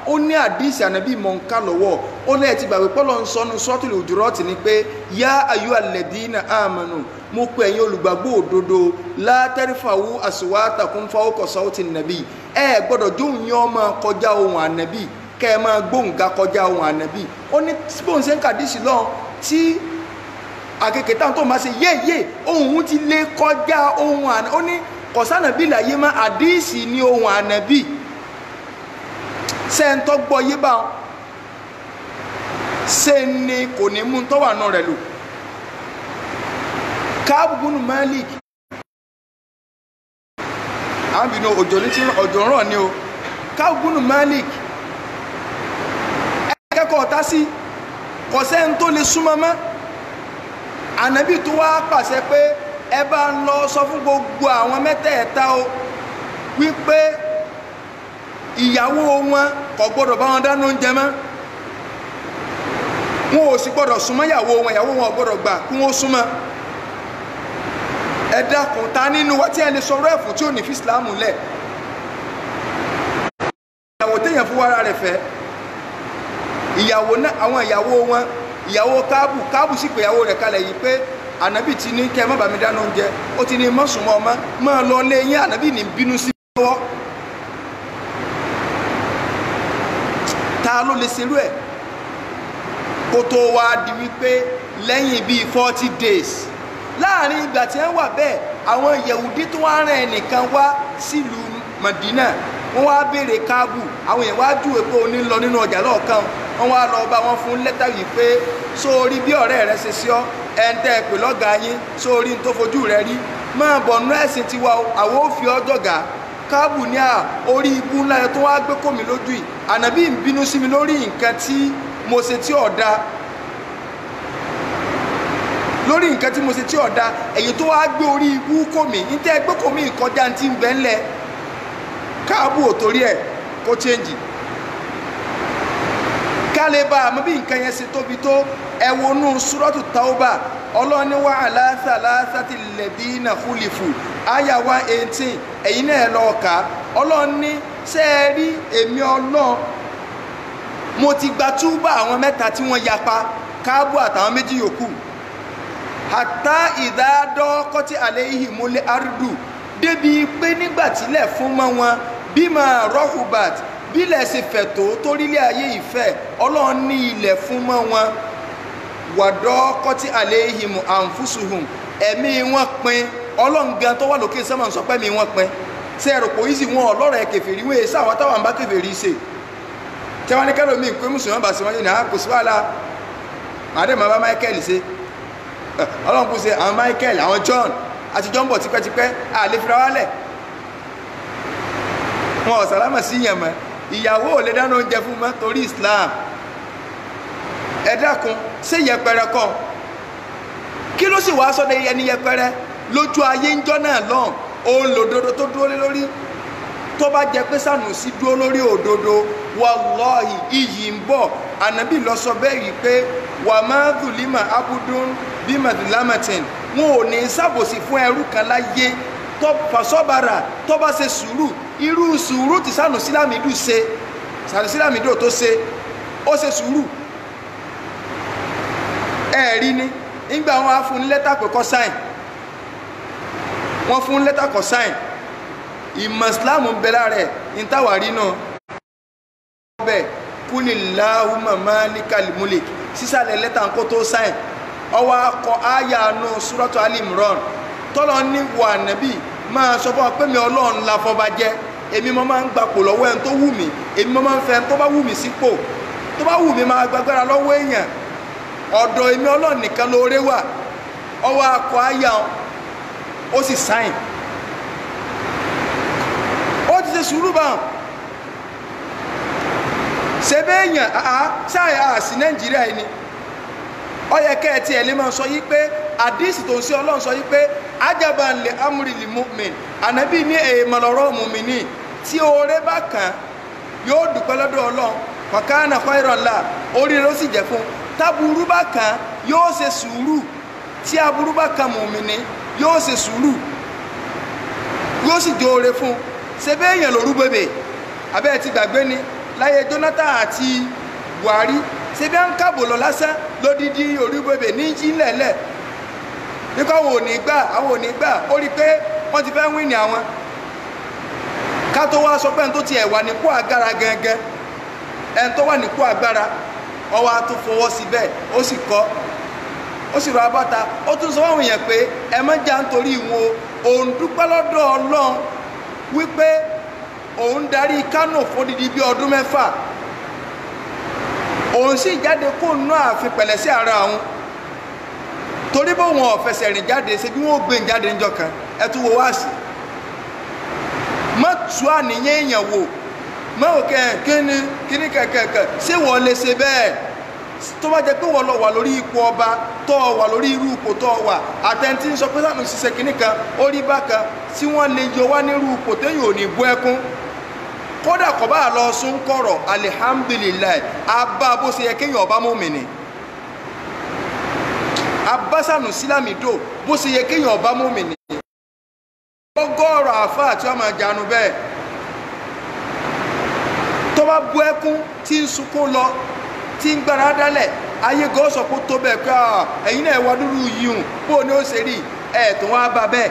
ó ní àdìsì ànábì mọ̀ǹká lọ́wọ́, ó lẹ́ẹ̀ ti gbàgbé pọ́lọ́ ń sọnù Suratul Hujurat ni pé yá ayyuhal ladina amanu, mo pe ẹ̀yin olùgbàgbọ́ òdodo, la tarfa'u aswatakum fawqa sawti nàbí, ẹ gbọ́dọ̀ jóun yín ọmọ kọjá ohun ànábì, kẹ́ ẹ máa gbóǹga kọjá ohun ànábì. ó ní bóun ṣe ń kàdísì lọ tí àkèké táwọn tó máa ṣe yéèyé ohun ti lé kọjá ohun ànábì, ó ní kọ̀sánàbí làyé má àdísì ní ohun ànábì, ṣe ń tọ́gbọ́ yé bá wọn ṣe ni kò ní mú tọ́wà náà rẹ̀ lò. Ka'b ibn Malik àwọn bìnú òjò ń rọ̀ ní o, Ka'b ibn Malik ẹ̀kẹ́kọ̀ọ́ ọ̀tá sí kọ̀sẹ́ ń tó lè súnmọ́ mọ́, ànábì tó wá pàṣẹ pé ẹ bá ń lọ sọ fún gbogbo àwọn mẹ́tẹ̀ẹ̀ta o wípé ìyàwó wọn kò gbọdọ̀ bá wọn dáná oúnjẹ mọ́, wọn ò sì gbọdọ̀ súnmọ́ ìyàwó wọn ò gbọdọ̀ gbà kí wọ́n súnmọ́. ẹ dákun, ta nínú wa tí ẹ lè sọ̀rọ̀ ẹ̀fún tí ò ní fi Islam lẹ̀? ìyàwó téèyàn fún wàrà rẹ̀ fẹ́, ìyàwó náà, àwọn ìyàwó wọn, ìyàwó Káàbù sì pé ìyàwó rẹ̀ kalẹ̀ yìí pé ànábì ti ní kẹ́ ẹ má bá mi dáná oúnjẹ, ó ti ní mọ́sùnmọ́ ọmọ máa lọ lé yín, ànábì ní bínú sí lọ́wọ́. ta ló lè ṣerú ẹ̀? kó tó wá di wípé lẹ́yìn bíi 40 days, láàrin ìgbà tí wọ́n wà bẹ́ẹ̀, àwọn Yẹ̀húdí tó wá rán ẹnìkan wá sílùú Mádínà, wọ́n wá béèrè Káàbù, àwọn èèyàn wá júwe pé o ní lọ nínú ọjà lọ́ọ̀kan, wọ́n wá lọ bá wọn fún lẹ́tà yìí pé sórí bí ọ̀rẹ́ rẹ ṣe sí ọ, ẹ̀ ń tẹ́ ẹ pè lọ́gàá yín, sórí ní tó fojú rẹ rí, máa bọ̀ nú ẹ̀sìn tiwa, àwọn ò fi ọjọ́ gà. Káàbù ní orí ibú ńlá yẹn tó wá gbé kò mí lójú yìí, ànábì ń bínú sí mi lórí nǹkan tí mo ṣe tí ọ̀dà, lórí nǹkan tí mo ṣe tí ọ̀dà, èyí tó wá gbé orí ibú kò mí, ní tẹ́ ẹ gbé kò mí ìkọjá ti ń bẹ́ ńlẹ̀. Káàbù ò torí ẹ̀ kó change, kálíbà àmọ́ bí nǹkan yẹn ṣe tóbi tó, ẹ wọnú Suratu Tauba, ọlọ́ni wa ala thalathati alladhina khulifu, àyà 118, ẹ̀yin náà lọ kà á. ọlọ́ni ṣé ẹ rí èmi Ọlọ́run, mo ti gba túbà àwọn mẹ́ta tí wọ́n yapa, Káàbù àtàwọn méjì yòókù. hatta idha daqati alayhimul ardu, débi pé nígbà tílẹ̀ fún mọ́ wọn, bima rahubat, bílẹ̀ ṣe fẹ̀ tó torílẹ̀ ayé ìfẹ́, Ọlọ́run ní ilẹ̀ fún mọ́ wọn. Wadaqati alayhim anfusuhum, ẹ̀mí wọn pin. Ọlọ́run gan tó wà lókè sánmà sọ pé ẹ̀mí wọn pin. ṣé ẹ̀rọ pò yìí sì wọn ọlọ́rọ̀ ẹ̀ kèfèrí wọ́n èsì àwọn táwọn bá kèfèrí ṣe, tí wọ́n ní kẹ́lòmíì pé mùsùlùmí bá ṣe wọ́n yìí ní kò sí wàhálà, màdé màá bá Michael ṣe, Ọlọ́run kò ṣe àwọn Michael, àwọn John àti John bọ̀ tipẹ́tipẹ́, àlè fira wálẹ̀. wọn ò sàlámà sí yẹn mọ́, ìyàwó ò lè dáná oúnjẹ fún mọ́ torí Islam. ẹ dákun, ṣé yẹpẹrẹ kọ́? kí ló sì wá sọ́dọ̀ ẹni yẹpẹrẹ lójú ayé ńjọ́ náà lọ́n? òun lòdodo tó dúró lé lórí. tó bá jẹ pé Sànúsí dúró lórí òdodo, wàlọ́ọ̀hì iyì ń bọ̀. ànábì lọ sọ bẹ́ẹ̀ yìí pé wà má dùlímà abudun bí màdùlámàtìn, wọn ò ní ṣàbòsí fún ẹrú kan láyé tó fàṣọ́bàrà, tó bá ṣe sùúrù, irú sùúrù tí Sànúsí Lámìdù ṣe, Sànúsí Lámìdù tó ṣe, ó ṣe sùúrù. ẹ̀rí ni nígbà wọn á fún lẹ́tà pé kó sáìn, wọ́n fún lẹ́tà kó sáìn, ìmọ̀ Ìsìláàmù ń bẹ lára ẹ̀, ìtawàrí náà bẹ́ẹ̀ kúlìláhùmà máàlíkàl múlík, sísàlẹ̀ lẹ́tà ń kó tó sáìn. ọwọ́ akọ àyà nù Suratu Ali Imran, tọ́lọ́ ní wà nàbí máa sọ fún ọ pé mi Ọlọ́run la fọba jẹ́, èmi mo máa ń gbapò lọ́wọ́ ẹni tó wù mí, èmi mo máa ń fẹ́ ẹni tó bá wù mí sípò, tó bá wù mí máa gbàgbára lọ́wọ́ èèyàn, ọ̀dọ̀ èmi Ọlọ́run nìkan lóore wà. ọwọ́ akọ àyà ó sì sáìn, ó ti ṣe sùúrù báwọn. ṣe bẹ́ẹ̀yàn sáà àsì Nàìjíríà yìí ni ó yẹ kẹ́ ẹ tiẹ̀ lè máa sọ yí pé àdísì tó ń ṣe Ọlọ́run sọ yí pé ajaban li amri li mu'min, ànábì ní èèmọ̀ lọ́rọ̀ mùmínì, tí oore bá kàn yóò dúpẹ́ lọ́dọ̀ Ọlọ́run, wa kana khairan la, orí ló sì jẹ́ fún. táburú bá kàn yóò ṣe sùúrù, tí aburú bá kàn mùmínì yóò ṣe sùúrù, yóò sì jẹ́ oore fún. ṣe bẹ́ẹ̀yàn lóru bèbè, abẹ́ ti gbàgbé ni láyé Jonathan àti Buhari, ṣe bí wọ́n ń kábò lọ lásán lódìdí orí bèbè ní jílẹ̀lẹ̀, nípa àwọn ò ní gbà, ó rí pé wọ́n ti fẹ́ wíìnì àwọn. ká tó wá sọ pé ẹni tó tiẹ̀ wà nípò agbára gangan, ẹni tó wà nípò agbára, ọwọ́ á tún fọwọ́ sí bẹ́ẹ̀, ó sì kọ́, ó sì rọ abáta, ó tún sọ fáwọn èèyàn pé ẹ má jà nítorí wọn, òun dúpẹ́ lọ́dọ̀ Ọlọ́run wípé òun darí Kánò fódìdí bí ọdún 6, òun sì jáde kó nú ààfin pẹ̀lẹ́ sí ara òun, torí bó wọn ò fẹsẹ̀ rìn jáde, ṣe bí wọn ò gbé jáde níjọ́ kan. ẹ tún wo wáàsí, má tú àníyàn èèyàn wò, má ò kíní kẹ̀kẹ̀kẹ̀, ṣé wọ́n lè ṣe bẹ́ẹ̀? tó bá jẹ́ pé wọ́n lọ wà lórí ipò ọba tó wà lórí irú ipò tó wà àtẹ̀ntì ń sọ pé Sanusi ṣe kìíní kan ó rí bákan tí wọ́n lè yọ wá nírú ipò téèyàn ò ní bú ẹkún kódà kò bá lọ sún kọ̀rọ̀ alihamdulilayi abá bó ṣe yẹ kéèyàn ọba mùmínì abá Sanusi Lamido bó ṣe yẹ kéèyàn ọba mùmínì ọgọ́rọ̀ àfáà tí wọ́n máa jánu bẹ́ẹ̀ tó bá bú ẹkún tí ń sunkún lọ tí ń gbára dálẹ̀ ayé gan sọ pé tó bẹ́ẹ̀ pé ẹ̀yin náà wá dúró yìí bó ni ó ṣe rí ẹ̀ tó wá bá bẹ́ẹ̀.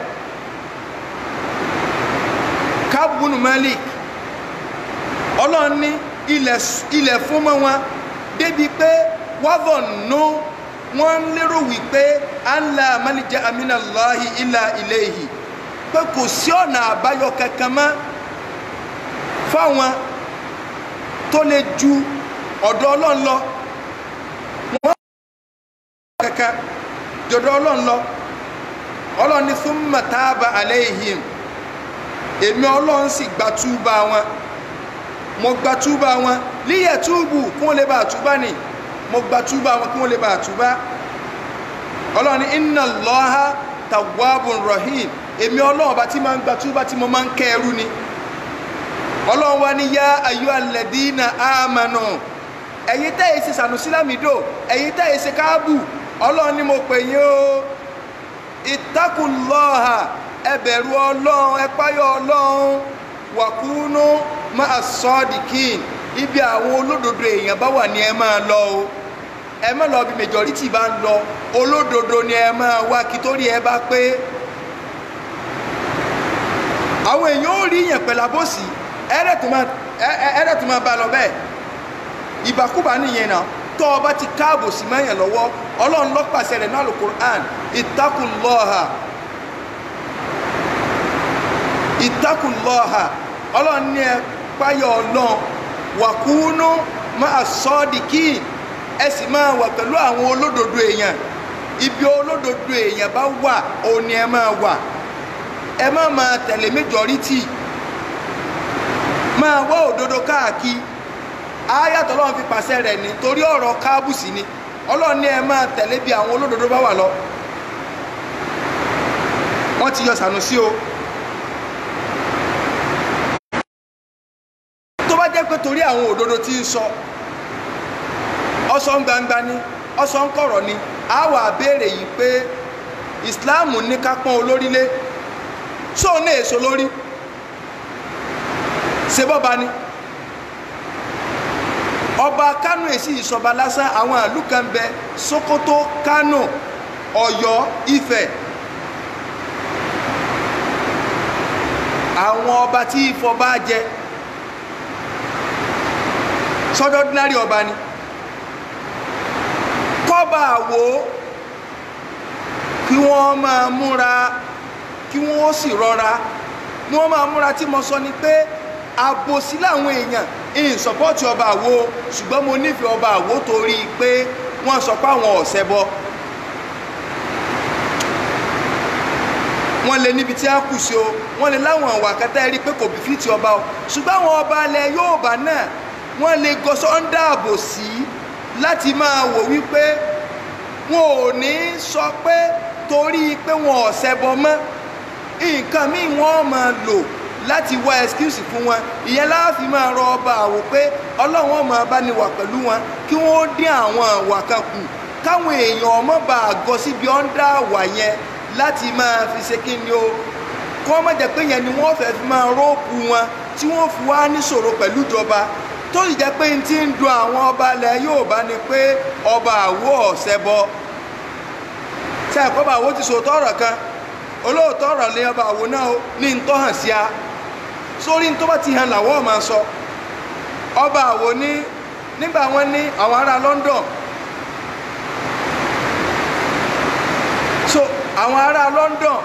Kábùnù Malik ọlọ́run ní ilẹ̀ fún mọ́ wọn débi pé wábọ̀ nù wọ́n ń lérò wípé Allah malija aminallahi illa ilayhi pé kò sí ọ̀nà àbáyọ kankan mọ́ fáwọn tó lè ju ọ̀dọ̀ ọlọ́run lọ wọ́n kankan jọ̀dọ̀ ọlọ́run lọ ọlọ́run ní thumma taba alayhim èmi ọlọ́run sì gba túbà wọn mo gba túbà wọn líyẹ̀ túbù kí wọ́n lè bá túbà ní mo gba túbà wọn kí wọ́n lè bá túbà ọlọ́run ní inna Allaha tawwabun rahim èmi ọlọ́run bá tí máa ń gba túbà tí mo máa ń kẹ́ ẹrú ni ọlọ́run wá ní yá ayyuhal ladina amanu ẹ̀yin tẹ́ ẹ ṣe Sanusi Lamido ẹ̀yin tẹ́ ẹ ṣe Káàbù ọlọ́run ní mo pè yín o ittaqullaha ẹ bẹ̀rù ọlọ́run ẹ páyọ̀ ọlọ́run wàkúnú máa sọ́ọ̀dìkín ibi àwọn olódodo èèyàn bá wà ní ẹ máa lọ o ẹ má lọ bí majority bá ń lọ olódodo ni ẹ máa wá kí torí ẹ bá pé àwọn èèyàn ò rí yẹn pẹ̀lú àbòsí ẹ̀rẹ̀ tó máa bá lọ bẹ́ẹ̀ ìbákúbá nìyẹn náà tó o bá ti káàbò sí mẹ́yàn lọ́wọ́ ọlọ́run ló pàṣẹ rẹ̀ náà Al-Qur'an ittaqullaha ọlọ́run ní ẹ páyọ̀ ọlọ́run wàkúnú máa sọ́ọ̀dìkín ẹ sì máa wà pẹ̀lú àwọn olódodo èèyàn ibi olódodo èèyàn bá wà òun ni ẹ máa wà ẹ má máa tẹ̀lé majority máa wá òdodo káàkiri ayatollah ọlọ́run fi pàṣẹ rẹ̀ ní torí ọ̀rọ̀ káàbùsì ni ọlọ́run ní ẹ máa tẹ̀lé bí àwọn olódodo bá wà lọ wọ́n ti yọ Sanusi o tó bá jẹ́ pé torí àwọn òdodo tí ń sọ ọsọ ń gbangba ni ọsọ ń kọ̀rọ̀ ni a wà béèrè yìí pé Islam ní ká pọ́n olórí lé sóò ní èso lórí ṣe bọ́ba ni ọba Kánò èsì ìsọba lásán àwọn ìlú kan bẹ Sókótó Kánò Ọ̀yọ́ Ifẹ̀ àwọn ọba tí ìfọba jẹ sọdọdúnárì ọba ni kọba àwò kí wọ́n máa múra kí wọ́n sì rọra ni wọ́n máa múra tí mo sọ ni pé àbòsí láwọn èèyàn in sọpọ́tì ọba àwo ṣùgbọ́n mo nífẹ̀ẹ́ ọba àwo torí pé wọ́n sọ pé àwọn ọ̀sẹ̀ bọ wọ́n lè níbi tí a kù sí o wọ́n lè láwọn àwà kẹta rí pé kò bí fìtì ọba o ṣùgbọ́n àwọn ọba alẹ́ Yorùbá náà wọ́n lè gọṣọ́ ń dáàbò sí láti máa wò wípé wọn ò ní sọ pé torí pé wọn ọ̀sẹ̀ bọ mọ́ nǹkan míì wọ́n máa lò láti wá excuse fún wọn ìyẹn láàfin máa rọ ọba àwò pé ọlọ́run ọmọ bá ní wà pẹ̀lú wọn kí wọ́n dín àwọn àwà kan kù káwọn èèyàn ọmọ bá gọ síbi ọ́ndà àwà yẹn láti máa fi ṣe kí ni o kí wọ́n má jẹ́ pé yẹn ni wọ́n fẹ́ fi máa rọ́ọ̀pù wọn tí wọ́n fi wá níṣòro pẹ̀lú ìjọba tó sì jẹ́ pé n ti ń dun àwọn ọba ilẹ̀ Yorùbá ni pé ọba àwo ọ̀sẹ̀ bọ ṣe ẹ̀kọ́ ọba àwo ti sòótọ́ ọ̀rọ̀ kan olóòótọ́ ọ̀rọ̀ lé ọba àwo náà ní ń tọ́ hàn sí a sórí tó bá ti hàn làwọ́ máa sọ ọba àwo ní nígbà wọn ní àwọn ará London so àwọn ará London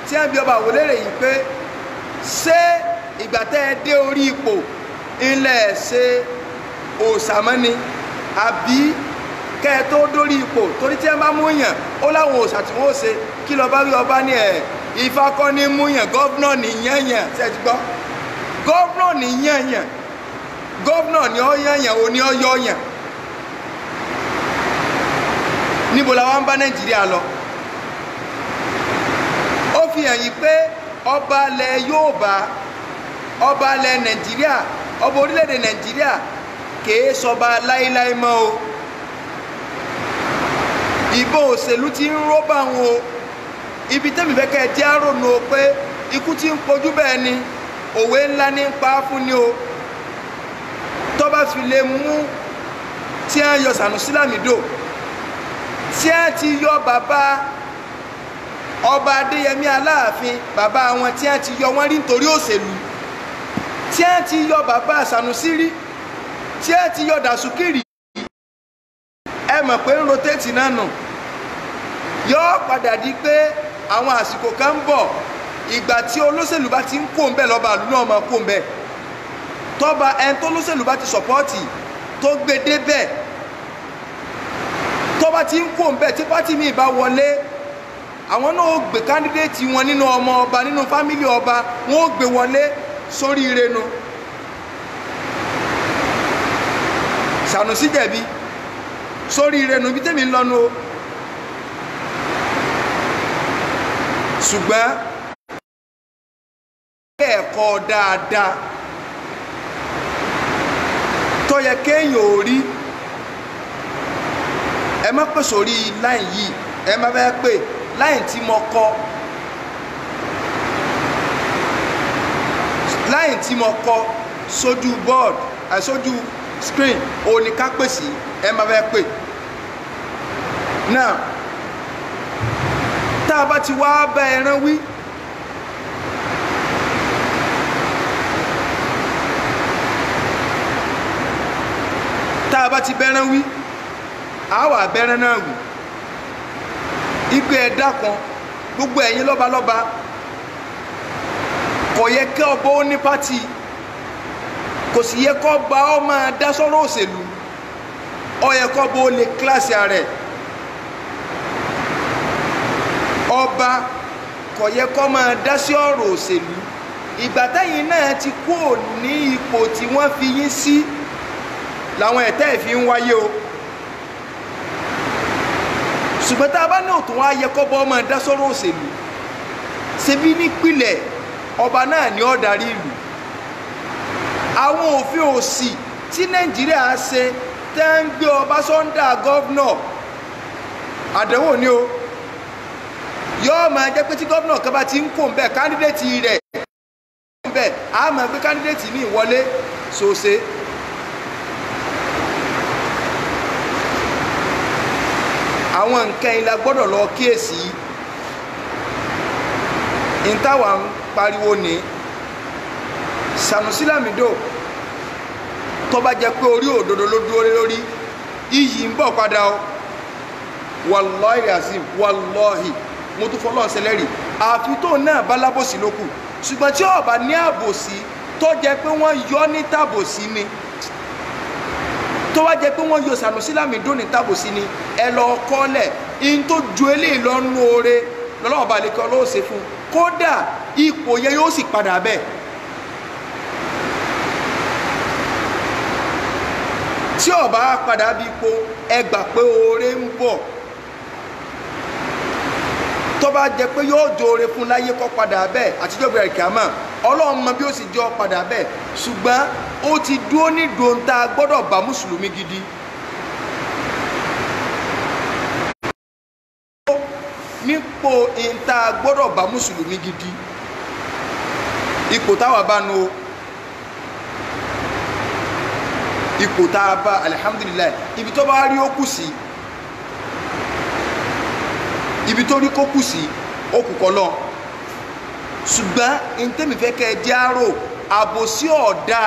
tí wọ́n bi ọba àwo léèrè yìí pé ṣé ìgbà tẹ́ ẹ dé orí ipò ilẹ̀ ṣe òòṣàmọ́ni àbí kẹ́ ẹ tó dórí ipò torí tí wọ́n bá mú yàn ó láwọn òòṣà tí wọ́n ṣe kí lọ́ọ́ bá rí ọba ní ẹ̀ Ifá kọ́ ní mú yàn gọ́vnọ̀ ní yẹ̀yàn ṣe ti gbọ́ gọ́vnọ̀ ní yẹ̀yàn gọ́vnọ̀ ní ọ yẹ̀yàn ò ní ọ yọ yàn níbo la wá ń bá Nàìjíríà lọ. Ó fi hàn yí pé ọba ilẹ̀ Yorùbá, ọba ilẹ̀ Nàìjíríà, ọba orílẹ̀-èdè Nàìjíríà kìí sọba láíláí mọ́ o. Ìbò òṣèlú ti ń rọ́bà wọn o. Ibi tẹ́mi fẹ́ kẹ́ ẹ jẹ́ àrònú o pé ikú tí ń pojú bẹ́ẹ̀ ni òwe ńlá ní pa fún ni o. Tó bá fi lè mú tí a yọ Sanusi Lamido, tí a ti yọ bàbá ọba Adéyẹmí Aláàfin, bàbá wọn tí a ti yọ wọ́n rí nítorí òṣèlú, tí a ti yọ bàbá Sanusi rí, tí a ti yọ Dàsúkìrì, ẹ mọ̀ pé ń rotate náà nù. Yóò padà di pé àwọn àsìkò kan ń bọ̀ ìgbà tí olóṣèlú bá ti ń kó ń bẹ̀ lọ́ba àlú náà máa kó ń bẹ̀. Tọ́ba ẹni tó olóṣèlú bá ti sọ̀pọ́ọ̀tì tó gbé débẹ̀, tọ́ba ti ń kó ń bẹ̀ tí pátì mi bá wọlé, àwọn náà ó gbé kándídéètì wọn nínú ọmọ ọba, nínú fámílì ọba, wọn ó gbé wọlé sórí ire nu. Sanusi jẹ̀bi sórí ire nu, ibi tẹ́mi ń lọ́nu o. Ṣùgbọ́n ẹ̀kọ́ dáadáa tó yẹ kéèyàn ò rí, ẹ má pè sórí láì yìí, ẹ má bẹ́ẹ̀ pè láì tí mo kọ, láì tí mo kọ sójú board sójú screen òní ká pè sí, ẹ má bẹ́ẹ̀ pè. Náà tá a bá ti wá bá ẹran wí, tá a bá ti bẹ́ràn wí, a wà bẹ́ràn náà wù. Ìpè ẹ̀dá kan gbogbo ẹ̀yin lọ́balọ́ba, kò yẹ kí ọba ó ní pátì, kò sì yẹ kó ọba ó máa dá sọ́rọ̀ òṣèlú, ó yẹ kó ọba ó lè kíláàsì rẹ̀. Ọba kò yẹ kó máa dá sí ọ̀rọ̀ òṣèlú. Ìgbà tẹ́yìn náà ti kúrò ní ipò tí wọ́n fi yín sí làwọn ẹ̀tẹ́ ìfi ń wáyé o. Ṣùgbọ́n tá a bá ní òtún wá yẹ kó bọ́ máa dá sọ́rọ̀ òṣèlú, ṣebí nípìnlẹ̀ ọba náà ni ó darí ìlú. Àwọn òfin òsì tí Nàìjíríà ṣe tẹ́ ń gbé ọba sọ́ndà gọ́vnọ̀, àdánwò ni o. Yóò máa jẹ́ pé tí gọ́vnọ̀ kan bá ti ń kó ń bẹ̀, kándídéètì rẹ̀ ń bẹ̀, á máa gbé kándídéètì ní ìwọlé ṣòṣe. Àwọn nǹkan yìí la gbọ́dọ̀ lọ kíyèsí. Ìntàwà ń pariwo ní Sanusi Lamido tó bá jẹ́ pé orí òdodo ló dúró lórí, iyì ń bọ̀ padà o. Wallahi azim, wallahi mo tún fọlọ́ ṣẹlẹ́rì, àfi tó náà bá lábòsí ló kù. Ṣùgbọ́n tí ó bá ní àbòsí tó jẹ́ pé wọ́n yọ ní tàbòsí ni, tó wá jẹ́ pé wọ́n yọ Sanusi Lamido ní tàbòsí ni, ẹ lọ kọ́lẹ̀ in tó ju eléyìí lọ́nú oore lọ́lọ́wọ́ bá lè kọ́ ló ṣe fún. Kódà ipò yẹn yóò sì padà bẹ́ẹ̀. Tí ó bá padà bí ipò, ẹ gbà pé oore ń bọ̀. Tó bá jẹ́ pé yóò jóore fún láyé kó padà bẹ́ẹ̀ àtijọ́ bẹ̀rẹ̀ kíámà, Ọlọ́run mọ bí ó sì jọ padà bẹ́ẹ̀. Ṣùgbọ́n ó ti dúró ní dòńtà gbọ́dọ̀ bá mùsùlùmí gidi. Nípò ìta gbọ́dọ̀ bá mùsùlùmí gidi. Ipò táwa bá nu o. Ipò tá a bá alihamudulilayi, ibi tó bá rí ó kù sí, ibi tó rí kó kù sí ó kù kọ́ lọ. Ṣùgbọ́n ìtẹ́mi fẹ́ kẹ́ ẹ jẹ́ àrò àbòsí ọ̀dà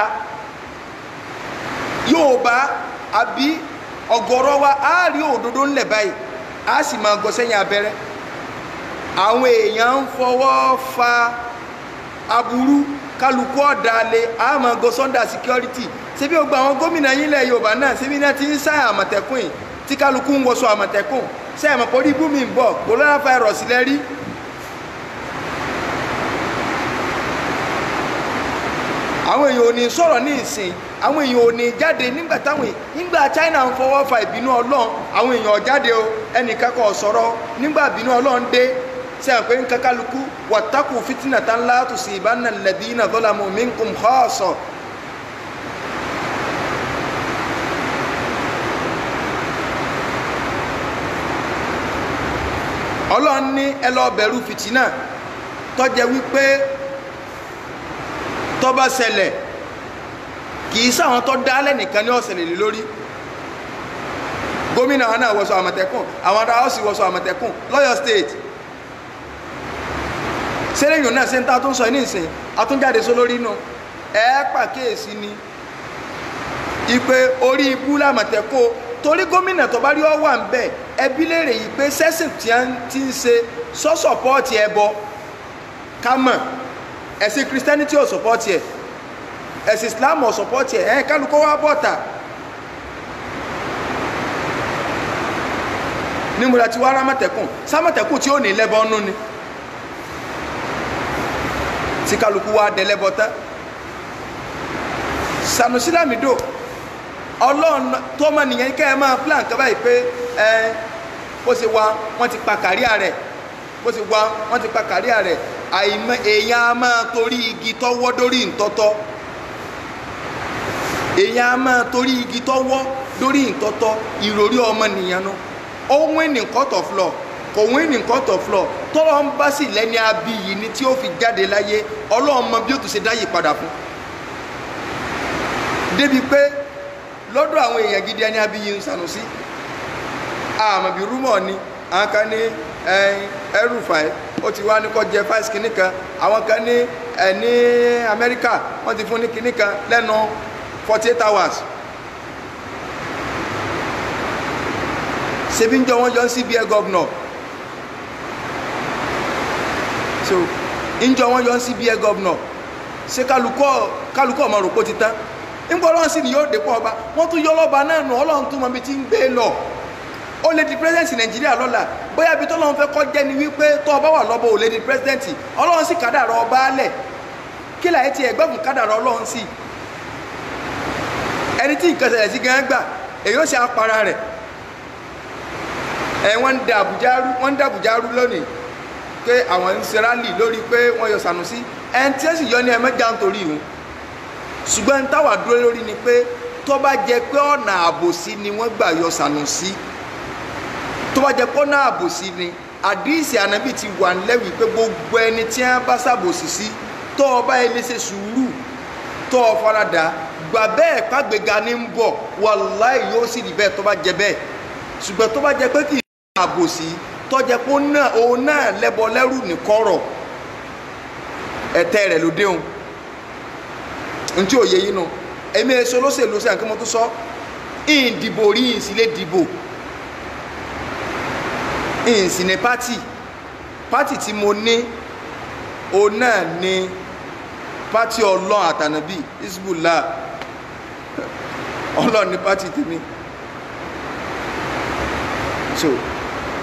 Yorùbá àbí ọ̀gọ̀rọ̀ wa á rí òdodo ńlẹ̀ báyìí, á sì máa gọ sẹ́yìn abẹ́rẹ́. Àwọn èèyàn ń fọwọ́ fa aburú, kálukú ọ̀dàlẹ̀, á máa gọ sọ́ndà security. Ṣebí ó gba àwọn gómìnà yín lẹ̀ Yorùbá náà, ṣebí náà ti ń sá àmọ̀tẹ́kùn yìí tí kálukú ń wọṣọ àmọ̀tẹ́kùn. Ṣé ẹ̀mọ̀ pọ̀ ní ibú mi ń bọ̀ corona virus lẹ́rí. Àwọn èèyàn ò ní sọ̀rọ̀ ní ìsìn àwọn èèyàn ò ní jáde nígbà China ń fọwọ́ fa ìbínú Ọlọ́run àwọn èèyàn jáde o ẹnìkan kò sọ̀rọ̀ nígbà ìbínú Ọlọ́run dé sẹ́yìn pé nǹkan kálukú wattaqu fitnatan la tusibanna alladhina zalamu minkum khassa. Ọlọ́run ní ẹ lọ bẹ̀rù fìtínà tó jẹ́ wípé tó bá ṣẹlẹ̀ kìí sáwọn tó dálẹ̀ nìkan ní ọ̀sẹ̀lẹ̀ lé lórí. Gómìnà wọn náà wọṣọ Àmọ̀tẹ́kùn àwọn ará ọ̀sì wọṣọ Àmọ̀tẹ́kùn lọ́yọ̀ state sẹ́lẹ̀yìn náà ṣe ń ta tó ń sọ ní ìsìn àtúnjáde só lórí inú pàkíyèsí ni ipe orí ibú l'Àmọ̀tẹ́kùn torí gómìnà tó bá rí ọ wà ń bẹ̀ ẹbí léèrè yìí pé sẹ́sìn tí a ti ń ṣe sọ sọ́pọ́ọ̀tì ẹbọ ká mọ̀ ẹ̀sìn Christianity ò sọ́pọ́ọ̀tì ẹ̀ ẹ̀sìn Islam ò sọ́pọ́ọ̀tì ẹ̀ kálukọ́ wá bọ́ta ní múra tí wá rámọ̀tẹ́kùn sámọ̀tẹ́kùn tí ó ní lẹ́bọ̀ ọ́nú ni tí kálukú wá dẹ́lẹ́bọ̀ tán Sanusi Lamido Ọlọ́run tó mọ̀ nìyẹn kẹ́ ẹ máa plan kọ́ báyìí pé bó ṣe wá wọ́n ti pa kàríà rẹ̀ bó ṣe wá wọ́n ti pa kàríà rẹ̀ àìmọ̀ èèyàn á máa torí igi tọ́wọ́ dórí ìtọ́tọ́ èèyàn á máa torí igi tọ́wọ́ dórí ìtọ́tọ́ ìròrí ọmọnìyàn nu ó win in court of law kò win in court of law tọ́lọ́ ń bá sì lẹ́ni abiyì ni tí ó fi jáde láyé Ọlọ́run mọ bí ó tún ṣe dáyé padà fún débi pé lọ́dọ̀ àwọn èèyàn gidi ẹni abiyì ń Sanusi àmọ̀bí rúmọ̀ ni àwọn kan ní El-Rufai ó ti wá ní kọ́ jẹ fáìsì kìíní kan àwọn kan ní ní Amẹ́ríkà wọ́n ti fún ní kìíní kan lẹ́nu 48 hours ṣebí ń jọ wọ́n jọ ń CBN governor so ń jọ wọ́n jọ ń CBN governor ṣé kálukọ́ ọmọ rò pó ti tán nígbà Ọlọ́run sì ni yóò dépò ọba wọ́n tún yọ lọ́ba náà nù Ọlọ́run tún mọ bí ti ń gbé lọ ó lè di president Nàìjíríà lọ́la bóyá ibi tọ́lọ́run fẹ́ kọ́ jẹ́ ni wípé tó ọba wà lọ́bọ̀ ò lè di president Ọlọ́run sì kádàrá ọba alẹ̀ kí láyé ti ẹgbẹ́ fún kádàrá Ọlọ́run sí ẹni tí nǹkan ṣẹlẹ̀ sí gan gbà èyí ó ṣe apara rẹ̀ wọ́n ń da Àbújá rú lónìí pé àwọn ń ṣe rálì lórí pé wọ́n yọ Sanusi ẹni tí ó sì yọ ní ẹ̀mẹ́jà nítorí ìhun ṣùgbọ́n táwa dúró lórí ni pé tó bá jẹ pé ọ̀nà àbòsí ni wọ́n gbà yọ Sanusi tó bá jẹ pé ọ̀nà àbòsí ni àdíìsì ànábì ti wà lẹ́wìí pé gbogbo ẹni tí wọ́n bá ṣàbòsí sí tó o bá ilé ṣe sùúrù tó o faradà gbà bẹ́ẹ̀ pàgbéga ní ń bọ̀ wàláì yóò sì rí bẹ́ẹ̀ tó bá jẹ bẹ́ẹ̀ ṣùgbọ́n tó bá jẹ pé kì í ṣe àbòsí tó jẹ pé òun náà lẹ́bọ lẹ́rù ní kọ̀rọ̀ ẹ̀tẹ́ rẹ̀ ló déhùn ntí òye yìí nù èmi èso lóṣèlú sí àkímọ́ tó sọ ìdìbò rí ìsìlẹ̀ dìbò ìsìn ní pátì tí mo ní òun náà ní pátì Ọlọ́run àtànàbí Hizbullah Ọlọ́run ní pátì tèmi so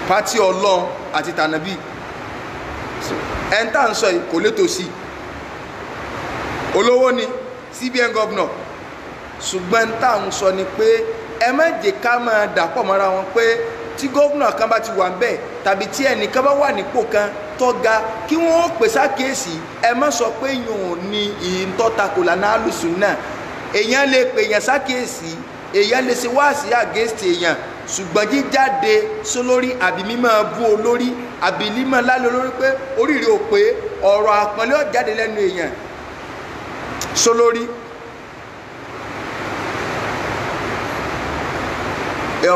pátì Ọlọ́run àti tànàbí ẹ̀ńtà ń sọ yìí kò létò sí olówó ni CBN governor ṣùgbọ́n tá à ń sọ ni pé ẹ má jẹ́ ká máa dàpọ̀ mọ́ra wọn pé tí gómìnà kan bá ti wà ń bẹ̀ tàbí tí ẹnìkan bá wà nípò kan tó ga kí wọ́n pè sákèésì ẹ má sọ pé yòó ni ìtọ́takò lànà alùsùn náà èèyàn lè pè yàn sákèésì èèyàn lè ṣe wáàsí against èèyàn ṣùgbọ́n jíjáde sólórí àbí mímọ́ bú olórí àbí mímọ́ lálẹ́ olórí pé oríire ò pé ọ̀rọ̀ àpọ́nlé ó jáde lẹ́nu èèyàn sólórí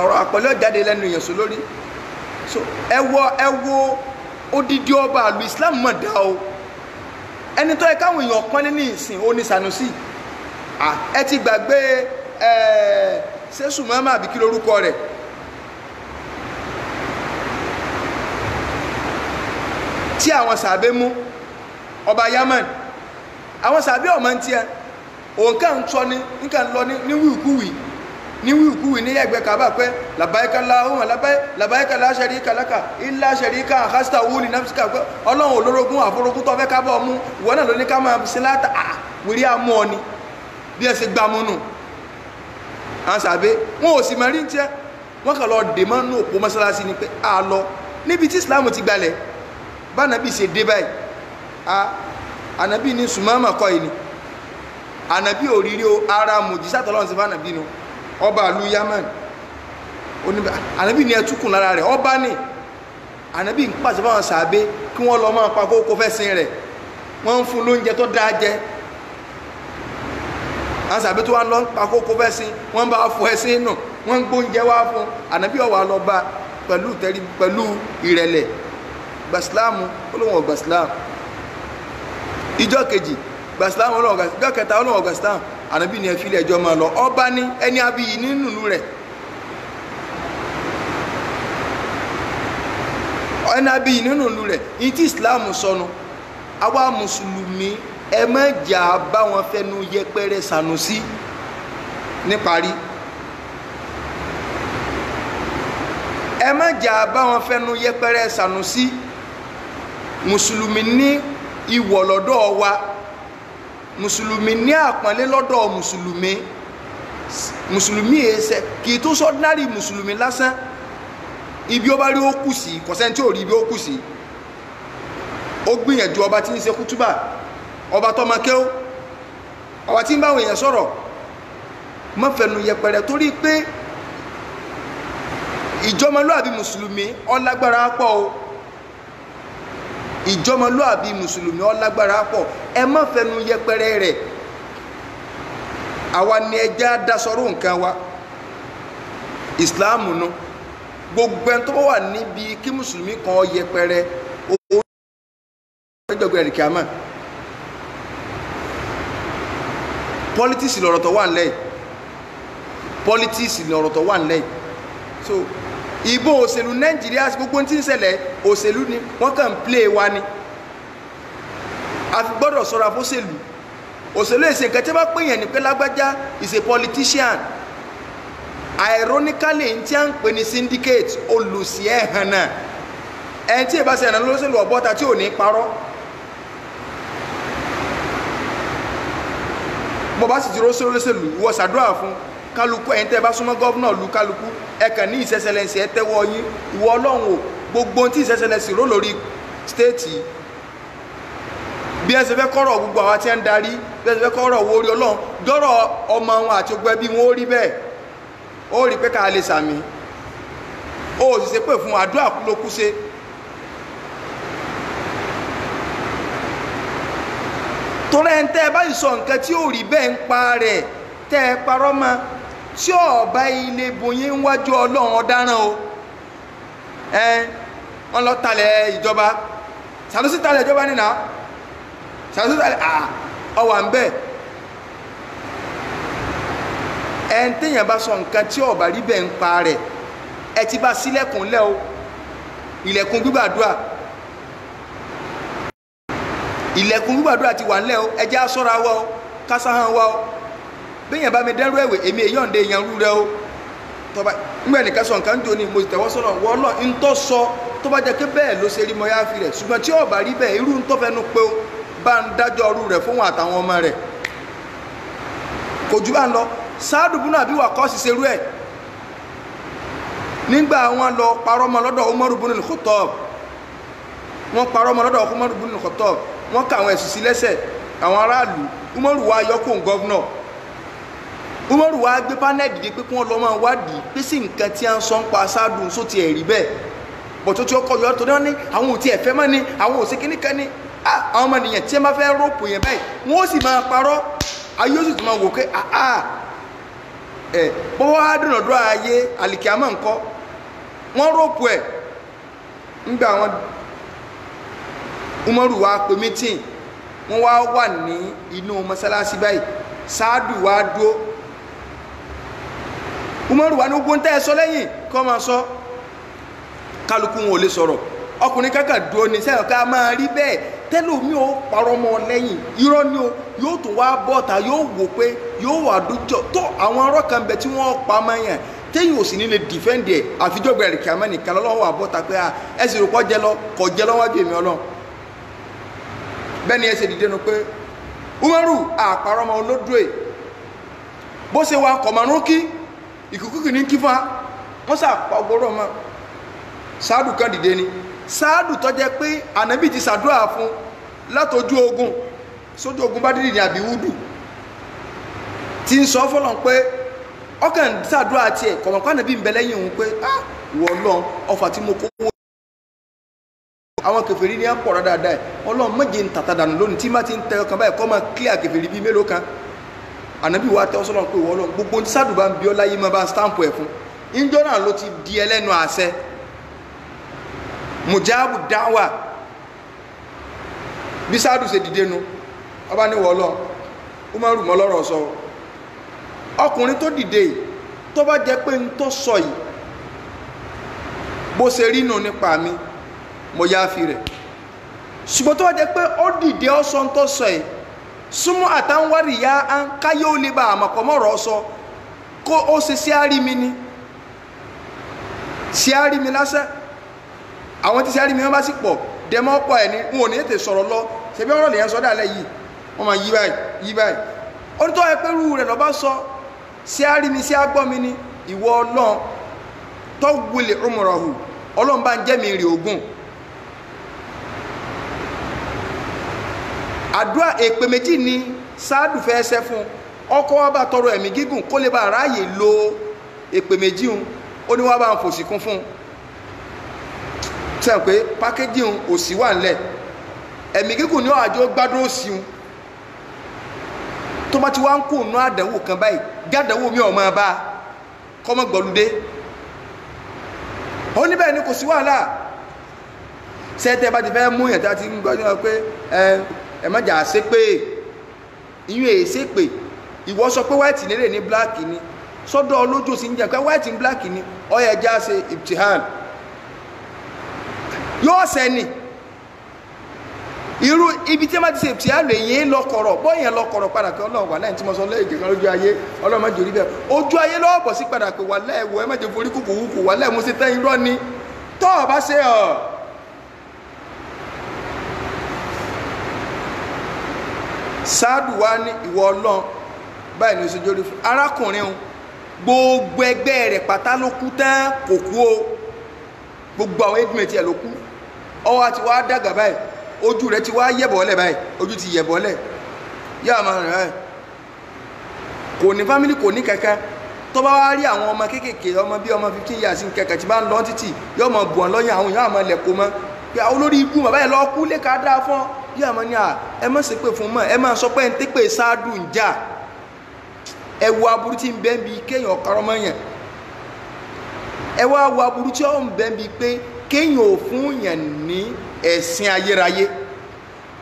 ọ̀rọ̀ àpọ́nlé ó jáde lẹ́nu èèyàn sólórí so ẹ wo odidi ọba àlù Islam mọ̀ dá o ẹni tó yẹ káwọn èèyàn pọ́nlé ní ìsìn ó ní Sanusi ẹ ti gbàgbé ṣéṣù mọ́mọ́ àbí kí lórúkọ rẹ̀ tí àwọn sàbẹ̀ mú ọba Yaman àwọn sàbẹ̀ ọmọ tí ẹ òun kàn ń sọ ní nǹkan lọ ní wíwùkúwì ní ẹgbẹ́ kàbà pé labbaika Allahumma labbaika la sharika laka illa sharika akhasta wuli nafsika pé ọlọ́run olórogún àforogún tó fẹ́ kábọ̀ mú ìwọ náà ló ní ká máa sin láta wírí àmú ọ ni bí ẹ ṣe gbámúnù àwọn sàbẹ́ wọn ò sì máa rí jẹ́ wọ́n kàn lọ dè mọ́ nù òpó mọ́sálásí ni pé a lọ níbi tí Islam ti gbalẹ̀ bá nàbí ṣe dé báyìí ànàbí ní sùmọ́mọ́ kọ́ yìí ni ànàbí òrírí o ara mùjísà tọ́lọ́run sí fún ànàbí nu ọba ìlú Yaman ànàbí ni ẹtúkùn lára rẹ̀ ọba ní ànàbí ń pàṣẹ fáwọn sàbẹ́ kí wọ́n lọ máa pa kókó fẹ́ sin rẹ̀ wọ́n ń fún lóúnjẹ tó dáa jẹ àwọn sàbẹ́ tó wá lọ ń pa kókó fẹ́ sin wọ́n bá fọ ẹsìn nù wọ́n ń gbóúnjẹ wá fún ànàbí ọ̀wà lọ bá pẹ̀lú ìrẹ̀lẹ̀ gbàsílámù olóhùn gbàsílámù ìjọ kejì gbàsílámù olóhùn gbàsílámù ìjọ kẹta olóhùn gbàsílámù ànàbí ni ẹ fi ilẹ̀ ẹjọ́ máa lọ ọba ní ẹni abiyì nínú rẹ̀ ẹni abiyì nínú rẹ̀ ní tí Islam sọnù àwa mùsùlùmí ẹ má jà bá wọn fẹnu yẹpẹrẹ Sànúsí níparí ẹ má jà bá wọn fẹnu yẹpẹrẹ Sànúsí mùsùlùmí ní ìwọ̀ lọ́dọ̀ wa mùsùlùmí ní àpọ́nlé lọ́dọ̀ mùsùlùmí ẹsẹ̀ kì í tó sọ́dínárì mùsùlùmí lásán ibi ó bá rí ó kù sí kọ̀sẹ́ni tí ò rí ibi ó kù sí ó gbìyànjú ọba tí ń ṣe kútúbà ọba tó máa kéwò ọba tí ń báwọn èèyàn sọ̀rọ̀ má fẹnu yẹpẹrẹ torí pé ìjọmọlúàbí mùsùlùmí ọlágbára pọ̀ o ìjọmọlúàbí mùsùlùmí ọlágbára pọ̀ ẹ má fẹnu yẹpẹrẹ rẹ̀ àwa ni ẹja dasọ̀rọ̀ nǹkan wa ìsìláàmù nu gbogbo ẹni tó bá wà níbi kí mùsùlùmí kan yẹpẹrẹ owó ẹjọgbẹ ẹrìkì àmà politics lọ̀rọ̀ tó wà nílẹ̀ politics lọ̀rọ̀ tó wà nílẹ̀ so ìbò òṣèlú Nàìjíríà gbogbo tí ń ṣẹlẹ̀ òṣèlú ni wọ́n kàn ń play wa ni a fi gbọ́dọ̀ sọ́ra fóṣèlú òṣèlú èsì nǹkan tí wọ́n bá pè yẹn ní pé lágbájá is a politician ironically n tí a ń pè ní syndicate olùsí ẹ̀hàn náà ẹni tí ìbá sẹ̀nà lóṣèlú ọ̀bọ́ta tí ò ní parọ́ bọ́ bá sì ti róṣèlú lóṣèlú ìwọ ṣàdúrà fún kálukú ẹ̀yin tẹ́ bá súnmọ́ gọ́vnà lu kálukú ẹ̀kàn ní ìṣẹ́ṣẹlẹ̀sì ẹ tẹ́wọ́ yín ìwọ ọlọ́run o gbogbo tí ìṣẹ́ṣẹlẹ̀sì ró lórí stéètì bí ẹ ṣe fẹ́ kọ́rọ̀ gbogbo àwọn tí ń darí bí ẹ ṣe fẹ́ kọ́rọ̀ owó orí ọlọ́run dọ́rọ̀ ọmọ wọn àti ogun ẹbí wọn ó rí bẹ́ẹ̀ ó rí pé ká lè sàmì ó sì ṣe pé fún àdúrà ló kú ṣe torí ẹ̀ ń tẹ́ ẹ bá sọ nǹkan tí ó rí bẹ́ẹ̀ ń pa rẹ̀ tẹ́ ẹ parọ́ mọ́ tí ọba ilé bòyín wájú ọlọ́run ọ̀daràn o wọ́n lọ talẹ̀ ìjọba Sànúsí talẹ̀ ìjọba nínà Sànúsí talẹ̀ ọwà ń bẹ̀ ẹ̀ ń téèyàn bá sọ nǹkan tí ọba rí bẹ́ẹ̀ ń pa rẹ̀ ẹ ti bá sílẹ̀kùn lẹ́ o ilẹ̀kùn gbígbàdúrà ti wà ńlẹ̀ o ẹ jẹ́ aṣọ́ra wa o kásáhàn wa o bẹ́yàn bá mi dẹ́rù ẹ̀wẹ̀ èmi èyàn ń de èèyàn rú rẹ o tọba nígbà nìkan sọ nǹkan tó ní mo tẹ̀wọ́ sọ́nà wọ́n lọ ń tọ́ sọ tó bá jẹ́ pé bẹ́ẹ̀ ló ṣe rí mọ́ yáfi rẹ̀ ṣùgbọ́n tí ọba rí bẹ́ẹ̀ irú ń tọ́ fẹ́nu pé ó bá ń dájọ́ ọrú rẹ̀ fún wọn àtàwọn ọmọ rẹ̀ kò jù bá ń lọ Sáàdù búnú Àbí Wàkọ́ọ̀sì ṣerú ẹ̀ nígbà wọn lọ parọ́ mọ́ lọ́dọ̀ Umaru búnú al-Khattab wọ́n parọ́ mọ́ lọ́dọ̀ Umaru búnú al-Khattab wọ́n ká àwọn ẹ̀sùn sí lẹ́sẹ̀ àwọn aráàlú Umaru wa yọkùn gọ́vnọ̀ Umaru wa gbé panel dìde pé kí wọ́n lọ máa wádìí pé sí nǹkan tí a ń sọ ń pa Sáàdù só ti ẹ̀rí bẹ́ẹ̀ bọ̀tọ́ tí ó kọ́ yọ tó náà ní àwọn òtí ẹ̀fẹ́ mọ́ ni àwọn òsè kíníkan ní àwọn ọmọ nìyẹn tí ẹ bá fẹ́ rọ́pò yẹn báyìí wọ́n sì máa parọ́ ayé ó sì tún máa wò pé bọ́wọ́ á dùnàdúrà ayé àlìkíámọ̀ ńkọ́ wọ́n rọ́pò ẹ̀ ńgbà wọn Umaru wa pe meeting wọ́n wá wà ní inú mọ́sálásí báyìí Sáàdù wa dúró Umaru wa ní ogun tẹ́ ẹ sọ lẹ́yìn kọ́ máa sọ kálukú wọn ò lè sọ̀rọ̀ ọkùnrin kankan dúró ní sẹ́yìn ká máa rí bẹ́ẹ̀ tẹ́lómi ò parọ́ mọ́ lẹ́yìn irọ́ ni o yóò tún wá bọ́ta yóò wò pé yóò wà dójọ́ tó àwọn ọ̀rọ̀ kan bẹ tí wọ́n pa máa yàn téyìn ò sì ní lè dìfẹ́ǹdì ẹ̀ àfijọ́gbẹ̀ rẹ̀ kí a máa nìkan lọ́wọ́ wà bọ́ta pé ẹ sì rò kọ́ jẹ́ lọ́wọ́ bí èmi ọlọ́run bẹ́ẹ̀ ni ẹ ṣe dìde nu pé Umaru àparọ́ mọ́ olódò ẹ̀ bó ṣe wà kọ̀mọ̀rún kí ìkùkùkù ní kí fún wa wọ́n sàpá ọgbọ́rọ̀ mọ́. Sáàdù kan dìde ni Sáàdù tó jẹ́ pé ànábì ti ṣàdúrà fún látọjú ogun sójú ogun bá dìrì ní àbí wúdù tí ń sọ fọ́lọ́n pé ọkàn ṣàdúrà tiẹ̀ kọ̀mọ̀kọ́ ànábì ń bẹ lẹ́yìn òun pé ìwọ Ọlọ́run ọfà tí mo kó àwọn kèfèrí ní àpọ̀ dáadáa Ọlọ́run méje ń tàtà dànù lónìí tí má ti ń tẹ ọkàn báyìí kọ́ máa clear kèfèrí bíi mélòó kan ànábì wa tẹ́ ọsọ́lọ́run pé ìwọ Ọlọ́run gbogbo tí Sáàdù bá ń bí ọ láyé máa bá stamp ẹ̀ fún ìjọ náà ló ti di ẹlẹ́nu àṣẹ mujabu dáwà bí Sáàdù ṣe dìde nu ọba ní ìwọ Ọlọ́run ó máa rù mọ́ lọ́rọ̀ sọ ọkùnrin tó dìde tó bá jẹ́ pé ń tó sọ yìí bó ṣe rí nù nípa mi mo yá fi rẹ̀ ṣùgbọ́n tó bá jẹ́ pé ó dìde ọsọ tó sọ yìí súnmọ́ àtàwárí ya á ń káyé ó lè bá àmọ̀kọ́mọ́rọ̀ sọ kó ó ṣe sí àrí mi ni sí àrí mi lásán àwọn tí sí àrí mi wọ́n bá sì pọ̀ dẹmọ́ pọ̀ ẹ̀ ní wọn ò ní ètè sọ̀rọ̀ lọ ṣebí ọ̀rọ̀ lèyàn sọ́dà lẹ́ yìí wọ́n máa yí báyìí ó ní tó ẹ pé rú rẹ̀ lọ́ bá sọ sí àrí mi sí àgbọ́ mi ni ìwọ Ọlọ́run tó wulẹ̀ umrahu Ọlọ́run bá ń jẹ́ mi rè ogun àdúrà èpè méjì ni Sáàdù fẹ́ ṣe fún ọkọ wa bá tọrọ ẹ̀mí gígùn kó lè bá ráàyè lo èpè méjì hun ó ní wá bá ń fòsì kún fún sẹ́n pé pákéjì hun òsì wà ńlẹ̀ ẹ̀mí gígùn ní àjọ gbádùn òsì hun tó bá ti wá ń kó nù àdánwò kan báyìí gádánwò mi ò máa bá kọ́mọ gbọ́lúdé ó ní bẹ́ẹ̀ ni kò sí wàhálà sẹ́tẹ̀ bá ti fẹ́ mú yẹn tí a ti ń gbọ́ pé ẹ má jà ṣe pé ìyún èyí ṣe pé ìwọ sọ pé white nílé ní black ni sọ́dọ̀ olójú sí ń jẹ́ pé white ní black ni ó yẹ já ṣe ibtihan yóò sẹ́ni irú ibi tí a máa ti ṣe ibtihan lè yẹn lọ́kọ̀rọ̀ bọ́yẹn lọ́kọ̀rọ̀ padà pé Ọlọ́run wà láì tí mo sọ lẹ́yìn kan lójú ayé Ọlọ́run má jòrí bẹ́ẹ̀ ojú ayé lọ́wọ́ bọ̀ sí padà pé wà lẹ́ẹ̀wọ̀ ẹ má jẹ́ forí kúkú wúkú wà lẹ́ẹ̀ mo ṣe tẹ́ irọ́ ni tọ́ ọ bá ṣe Sáàdù wá ní ìwọ Ọlọ́run báyìí ní oṣù jórí fún arákùnrin un gbogbo ẹgbẹ́ rẹ̀ pátá ló kú tán kò kú o gbogbo àwọn ẹgbẹ́ ẹ̀ ló kú ọwọ́ àti wá dàgbà báyìí ojú rẹ̀ ti wá yẹ̀bọ̀ọ́lẹ̀ báyìí ojú ti yẹ̀bọ̀ọ́lẹ̀ yá máa rìn báyìí kò ní fámílì kò ní kankan tó bá wá rí àwọn ọmọ kéékèèké ọmọ bí ọmọ 15 years kẹ̀kẹ́ tí bá ń lọ títì yóò mọ bùn lọ́yìn àwọn èèyàn àmọ́ lẹ̀kọ́ mọ́ pé olórí ikú bàbá yẹn lọ kú lè ká dáa fún bí àmọ́ ní ẹ má ṣe pé fún mọ́ ẹ má sọ pé ń tẹ́ pé Sáàdù ń jà ẹ wo aburú tí ń bẹ ń bi kéèyàn ọ̀karọ́ mọ́ yẹn ẹ wá wo aburú tí ó ń bẹ ń bi pé kéèyàn ò fún yẹn ní ẹ̀sìn ayérayé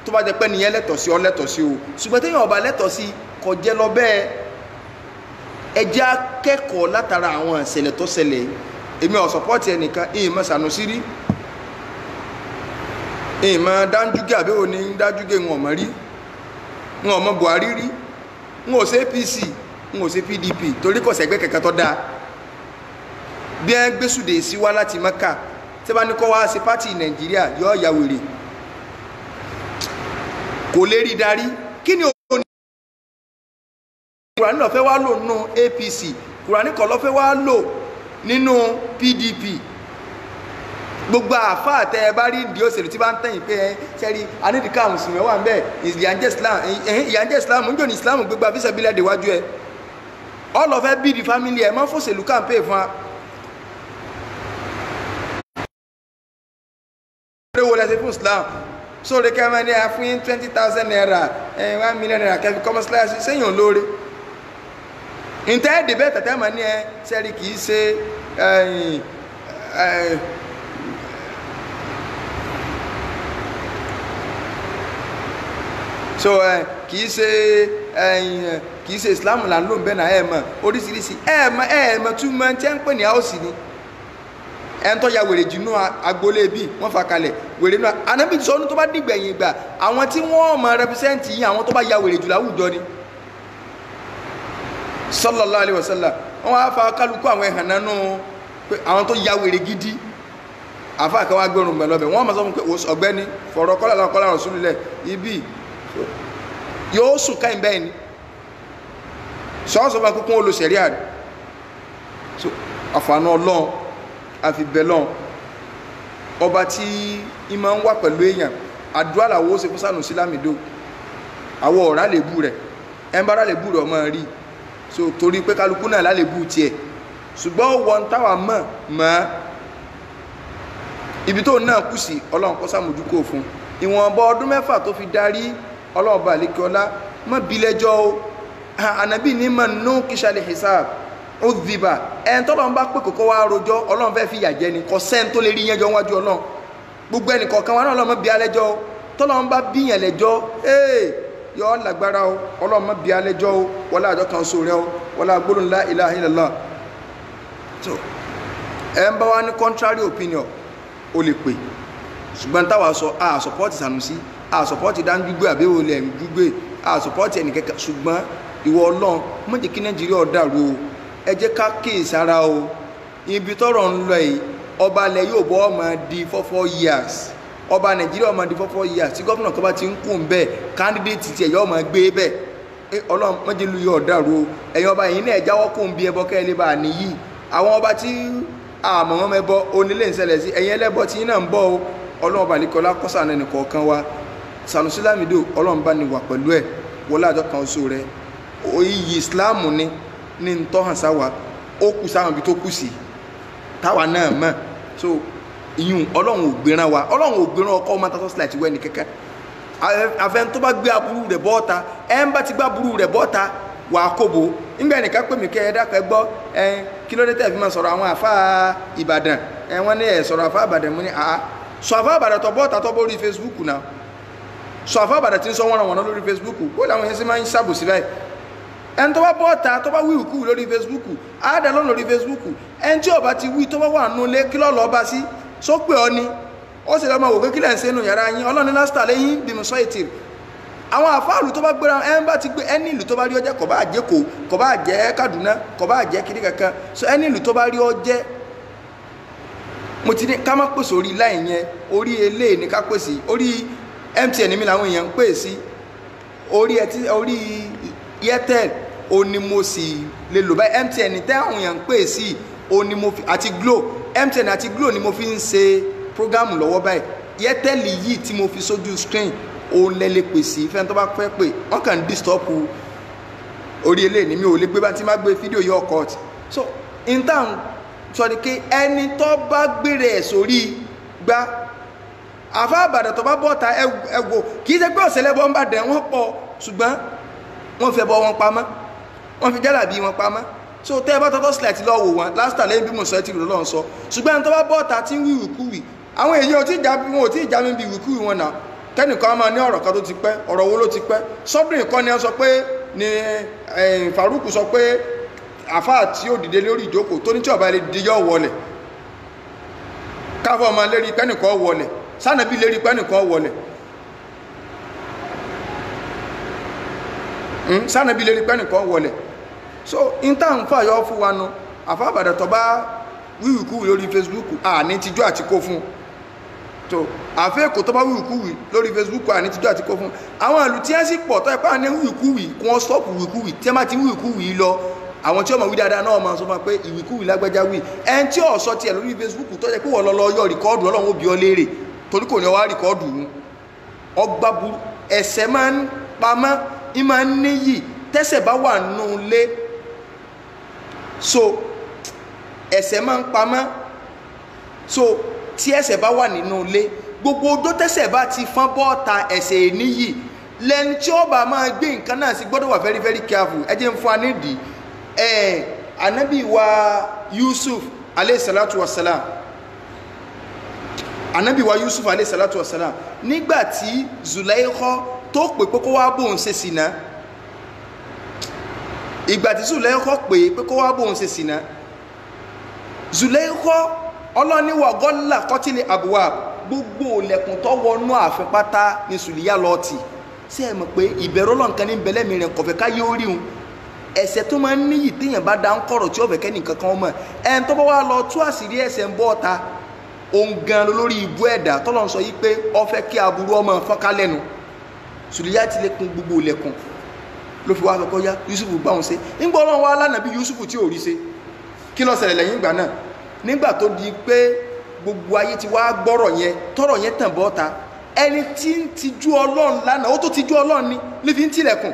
tó bá jẹ́ pé nìyẹn lẹ́tọ̀ọ́ sí ọ lẹ́tọ̀ọ́ sí o ṣùgbọ́n téèyàn ọba lẹ́tọ̀ọ́ sí kò jẹ́ lọ bẹ́ẹ̀ ẹ jẹ́ akẹ́kọ̀ọ́ látara àwọn ìṣẹ̀lẹ̀ tó ṣẹlẹ̀ èmi ò sọpọ́ọ̀tì ẹnìkan ìmọ̀ Sànúsí rí ìmọ̀ Dáńjúgé àbẹ́wò ní Dáńjúgé ń ọmọ rí ń ọmọ Buhari rí ń ò ṣe APC ń ò ṣe PDP torí kò sẹ́gbẹ́ kẹ̀kẹ́ tó dáa bí ẹ gbésùdè sí wá láti Mẹ́kà tí bá ní kọ́ wá sí pátì Nàìjíríà yọ ya wèrè kò lè rí darí kí ni òun ní Kùránì ló fẹ́ wá lò nínú APC Kùránì kọ́ ló fẹ́ wá lò nínú PDP gbogbo àfáà tẹ ẹ bá rí ìdí òṣèlú tí bá ń tẹ̀yìn pé ẹ sẹ́rí anídìíká àwọn mùsùlùmí wà ń bẹ̀ ìyànjẹ́ Islam ń jò ní Islam gbégbá fíṣẹ̀bílẹ̀ déwájú ẹ ọlọ́fẹ́ bí di family ẹ má fòṣèlú campaign fún wa. wo lẹ́sẹ̀ fún Islam sóòrè kẹ́mẹ́ ní a fún yín 20,000 naira 1 million naira kẹfì kọ́mọ́síláṣí sẹ́yìn olóore ǹtẹ́ ẹ̀dẹ̀ bẹ́ẹ̀ tẹ̀tẹ́ mọ̀ ní ẹ sẹ́rí kìí ṣe so kìí ṣe Islam là ń lò ń bẹ́ náà ẹ̀ mọ̀ oríṣiríṣi ẹ̀ mọ̀ túmọ̀ tí ẹ ń pè ní áòsì ni ẹ̀ńtọ́ ya wèrè jù nú agboolé bí wọ́n fa kalẹ̀ wèrè náà Ànábì sọ ọ́nù tó bá dìgbẹ̀yìn ìgbà àwọn tí wọ́n mọ̀ rẹpísẹ́ǹtì yìí àwọn tó bá ya wèrè jù láwùjọ ni sallallahu alaihi wasallam wọ́n wá fa kálukú àwọn ẹ̀hàn nánú pé àwọn tó ya wèrè gidi àfa àkàwà gbẹ̀rùn gbẹ̀ lọ́bẹ̀ wọ́n mọ̀ sọ fún pé ọ̀gbẹ́ni fọ̀rọ̀ kọ́lá Rasulullah ibi yóò sùn káyìn bẹ́ẹ̀ ni sọ́ọ́sọ́ bá kúkún olo sẹ̀ríà rẹ̀ so àfààní ọlọ́run àfi bẹ́lọ́n ọba tí ìmọ̀ ń wà pẹ̀lú èèyàn àdúrà làwọ́ ó ṣe fún Sanusi Lamido àwọ̀ ọ̀rá lè bú rẹ̀ ẹnbára lè bú rẹ̀ ọmọ rí so torí pé kálukú náà lálẹ́ bú tiẹ̀ ṣùgbọ́n wọn táwa mọ̀ ibi tó náà kù sí ọlọ́run kó sàmójúkò fún ìwọ̀nba ọdún 6 tó fi darí ọlọ́run bá àlékọ́lá mọ́ bí lẹ́jọ́ o ànábì ní mọ̀ nù kíṣàlẹ̀ hisab ó dìbà ẹn tọ́lọ́run bá pè kókó wá rojọ́ ọlọ́run fẹ́ fi yàjẹ́ ni kò sẹ́ni tó lè rí yẹn jọ wájú ọlọ́run gbogbo ẹnì kọ̀ọ̀kan wa náà ọlọ́run mọ́ bí alẹ́jọ́ o tọ́lọ́run bá bí yẹn lẹ́jọ́ yọ lágbára o ọlọ́run mọ́ bí alẹ́jọ́ o wọlé àjọ kan sóore o wọlé agbólóhùn la ilaha illallah so ẹ ń bá wa ní contrary opinion o lè pè ṣùgbọ́n táwa sọ a support Sanusi a support Danjugbe àbẹ́wò lẹ̀ ń dúgbé a support ẹnìkẹ́kẹ́ ṣùgbọ́n ìwọ ọlọ́run má jẹ́ kí Nàìjíríà dàrú o ẹ jẹ́ ká kíyèsára o ibi tọ́rọ̀ ń lọ yìí ọba alẹ́ yóò bọ́ ọmọ di 4 years ọba Nàìjíríà ọmọ di 4 years tí gọ́fìnà kan bá ti ń kún bẹ́ẹ̀ candidate tiẹ̀ yọ ọmọ gbé bẹ́ẹ̀ ọlọ́run má jẹ́ lu yóò dàrú o ẹ̀yin ọba yìí náà jáwọ́ kún bí ẹbọ kẹ́ ẹ lè bá a níyì àwọn ọba tí àmọ́ wọn mẹ́bọ onílé ń ṣẹlẹ̀ sí ẹ̀yin ẹlẹ́bọ tí náà ń bọ̀ o ọlọ́run balikọ́lá kọ́sà náà nìkọ̀ọ̀kan wa Sanusi Lamido ọlọ́run bá ní wà pẹ̀lú ẹ̀ wọlé àjọ kan oṣù rẹ̀ oyè Islam ní ntọ́hàn sáwà ó kù sáwọn ibi tó kù sí táwa náà mọ̀ so ìyún ọlọ́run ò gbéran wa ọlọ́run ò gbéran ọkọ̀ ọmọ tátọ́ sílẹ̀ àti wẹ́ni kẹ́kẹ́ àfẹn tó bá gbé aburú rẹ̀ bọ́ọ̀ta ẹ̀ ń bá ti gbé aburú rẹ̀ bọ́ọ̀ta wà á kóbo nígbà ẹnìkan pè mí kẹ́ ẹ dákẹ́ gbọ́ kí ló dé tẹ̀ fi máa sọ̀rọ̀ àwọn àfa Ìbàdàn wọ́n ní ẹ̀ sọ̀rọ̀ àfa Ìbàdàn mú ní àá sọ àfa Ìbàdàn tó bọ́ọ̀ta tó bórí Facebook náà sọ àfa Ìbàdàn tí ń sọ wọ́n lórí Facebook kó làwọn yẹn sì máa ń ṣàbòsí báyìí ẹni tó bá bọ́ọ̀ta tó bá wíwù kú lórí Facebook àádá lọ́nà lórí Facebook ẹni tí ọba ti wí tó bá wà nù lé kí lọ́ọ́ lọ́ọ́ bá sí sópè ọ ni ó sì lọ́ọ́ máa wò pé kílẹ̀ ń sẹ́nu yàrá yín ọlọ́ni lásìtà lẹ́yìn bímọ sọ ètì àwọn àfáàlù tó bá gbéra ẹni bá ti gbé ẹni ìlú tó bá rí ọjẹ́ kò bá jẹ́ kò kò bá jẹ́ Kaduna kò bá jẹ́ kiri kankan so ẹni ìlú tó bá rí ọjẹ́ mo ti ní ká má pèsè orí láì yẹn orí eléyìí ní ká pèsè orí MTN mi làwọn èèyàn ń pè sí orí Airtel ó ní mo sì lè lò báyìí MTN tẹ́ àwọn èèyàn ń pè sí ó ní mo fi àti Glo MTN àti Glo ni mo fi ń ṣe program lọ́wọ́ báyìí Airtel yìí tí mo fi sójú screen ó lẹ́lẹ́ pè sí fẹ́ni tó bá fẹ́ pè wọ́n kàn ń disturb orí eléyìí ni mi ò lè gbé bá tí má gbé fídíò yọ cut so in town sọ ni pé ẹni tó bá gbére ẹ̀ sórí gbá àfa Ìbàdàn tó bá bọ́ta ẹ̀wò kì í ṣe pé ọ̀sẹ̀ lẹ́bọ̀ ń bà dẹ̀ wọ́n pọ̀ ṣùgbọ́n wọ́n fẹ́ bọ́ wọn pamọ́ wọ́n fi jálàbí wọn pamọ́ so tẹ́ ẹ bá tọ́tọ́ sílẹ̀ tí lọ́ọ́ wò wọn lásìtà lẹ́yìn bí mo sọ ẹ́ tí lọ́ọ́ sọ ṣùgbọ́n ẹni tó bá bọ́ta tí ń wí ìwìkúwì àwọn èèyàn ò tí ì já mi bí ìwìkúwì wọn náà kẹ́nìkan máa ní ọ̀rọ̀ kan tó ti pẹ́ ọ̀rọ̀ wo ló ti pẹ́ sọ́bìnrin kan ni wọ́n sọ pé ni Faruku sọ pé àfáà tí ó dìde lórí ìjókòó tó ní tí ọba lè di yọ wọlẹ̀ káfọ́ ọmọ lérí pẹ́nìkan wọlẹ̀ sànàbí lérí pẹ́nìkan wọlẹ̀ sànàbí lérí pẹ́nìkan wọlẹ̀ so intan fàyọ fún wa nu àfáà Ìbàdàn tó bá wíwìkú lórí Facebook ní tijú àti kó fún tó àfẹ́kò tó bá wíwìkúwì lórí Facebook àní tíjọ́ àti kó fún àwọn ìlú tí ẹ́ sì pọ̀ tó ẹ̀pá ní wíwìkúwì kí wọ́n stọ́pù wíwìkúwì tí ẹ má ti wíwìkúwì lọ àwọn tí ó mọ̀ wí dáadáa náà máa sọ máa pé ìwìkúwì lágbájá wí ẹn tí ó sọ tiẹ̀ lórí Facebook tó jẹ́ pé wọ́n lọ yọ rìkọ́ọ̀dù Ọlọ́run ó bi ọ́ léèrè torí kò ní wá rìkọ́ọ̀dù ọgbà burú ẹ̀ṣẹ̀ máa ń pamọ́ ì máa ń níyì tẹ́ṣẹ̀ bá wà nù lé so ẹ̀ṣẹ̀ máa ń pamọ́ so tí ẹ̀ṣẹ̀ bá wà nínú ilé gbogbo ọjọ́ tẹ́ṣẹ̀ bá ti fọ́n bọ́ọ̀ta ẹ̀ṣẹ̀ níyì lẹ́ni tí ó bá máa gbé nǹkan náà sí gbọ́dọ̀ wà very very careful ẹ jẹ́ ń fún anídìí anabi wa Yusuf alayhi salatu wassalam anabi wa Yusuf alayhi salatu wassalam nígbà tí Zulaikha tó pè pé kó wá bóun ṣe sìnà ìgbà tí Zulaikha pè pé kó wá bóun ṣe sìnà Zulaikha ọlọ́niwọ̀ gọ́lá kọ́tílẹ̀ àbúwà gbogbo olẹ̀kùn tó wọnú ààfin pátá ní sùlìyà lọ́ọ̀tì sí ẹ mọ̀ pé ìbẹ̀rù ọlọ́nkan ní bẹ̀lẹ́mì rẹ̀ kọ̀fẹ́ káyé orí hun ẹ̀ṣẹ̀ tó máa ń níyì téèyàn bá dá ń kọ̀rọ̀ tí ó fẹ́ kẹ́ni kankan mọ̀ ẹn tó bá wá lọ tú àṣírí ẹ̀ṣẹ̀ ń bọ́ ọ̀ta òun gan lórí ibú ẹ̀dá tọ́lọ́ ń sọ yí pé ó fẹ́ kí aburú ọmọ fọ́nká lẹ́nu sùlìyà ti lẹ́kùn gbogbo olẹ̀kùn ló fi wá sọ pé yá Yusuf gbà wọn ṣe nígbà Ọlọ́run wá lánàbí Yusuf tí ò rí ṣe kí ló ṣẹlẹ̀ lẹ́yìn ìgbà náà nígbà tó di pé gbogbo ayé ti wá gbọ́rọ̀ yẹn tọ́rọ̀ yẹn tàn bọ́ta ẹni tí ń tijú Ọlọ́run lánàá ó tó tijú Ọlọ́run ní nífi ń tilẹ̀kùn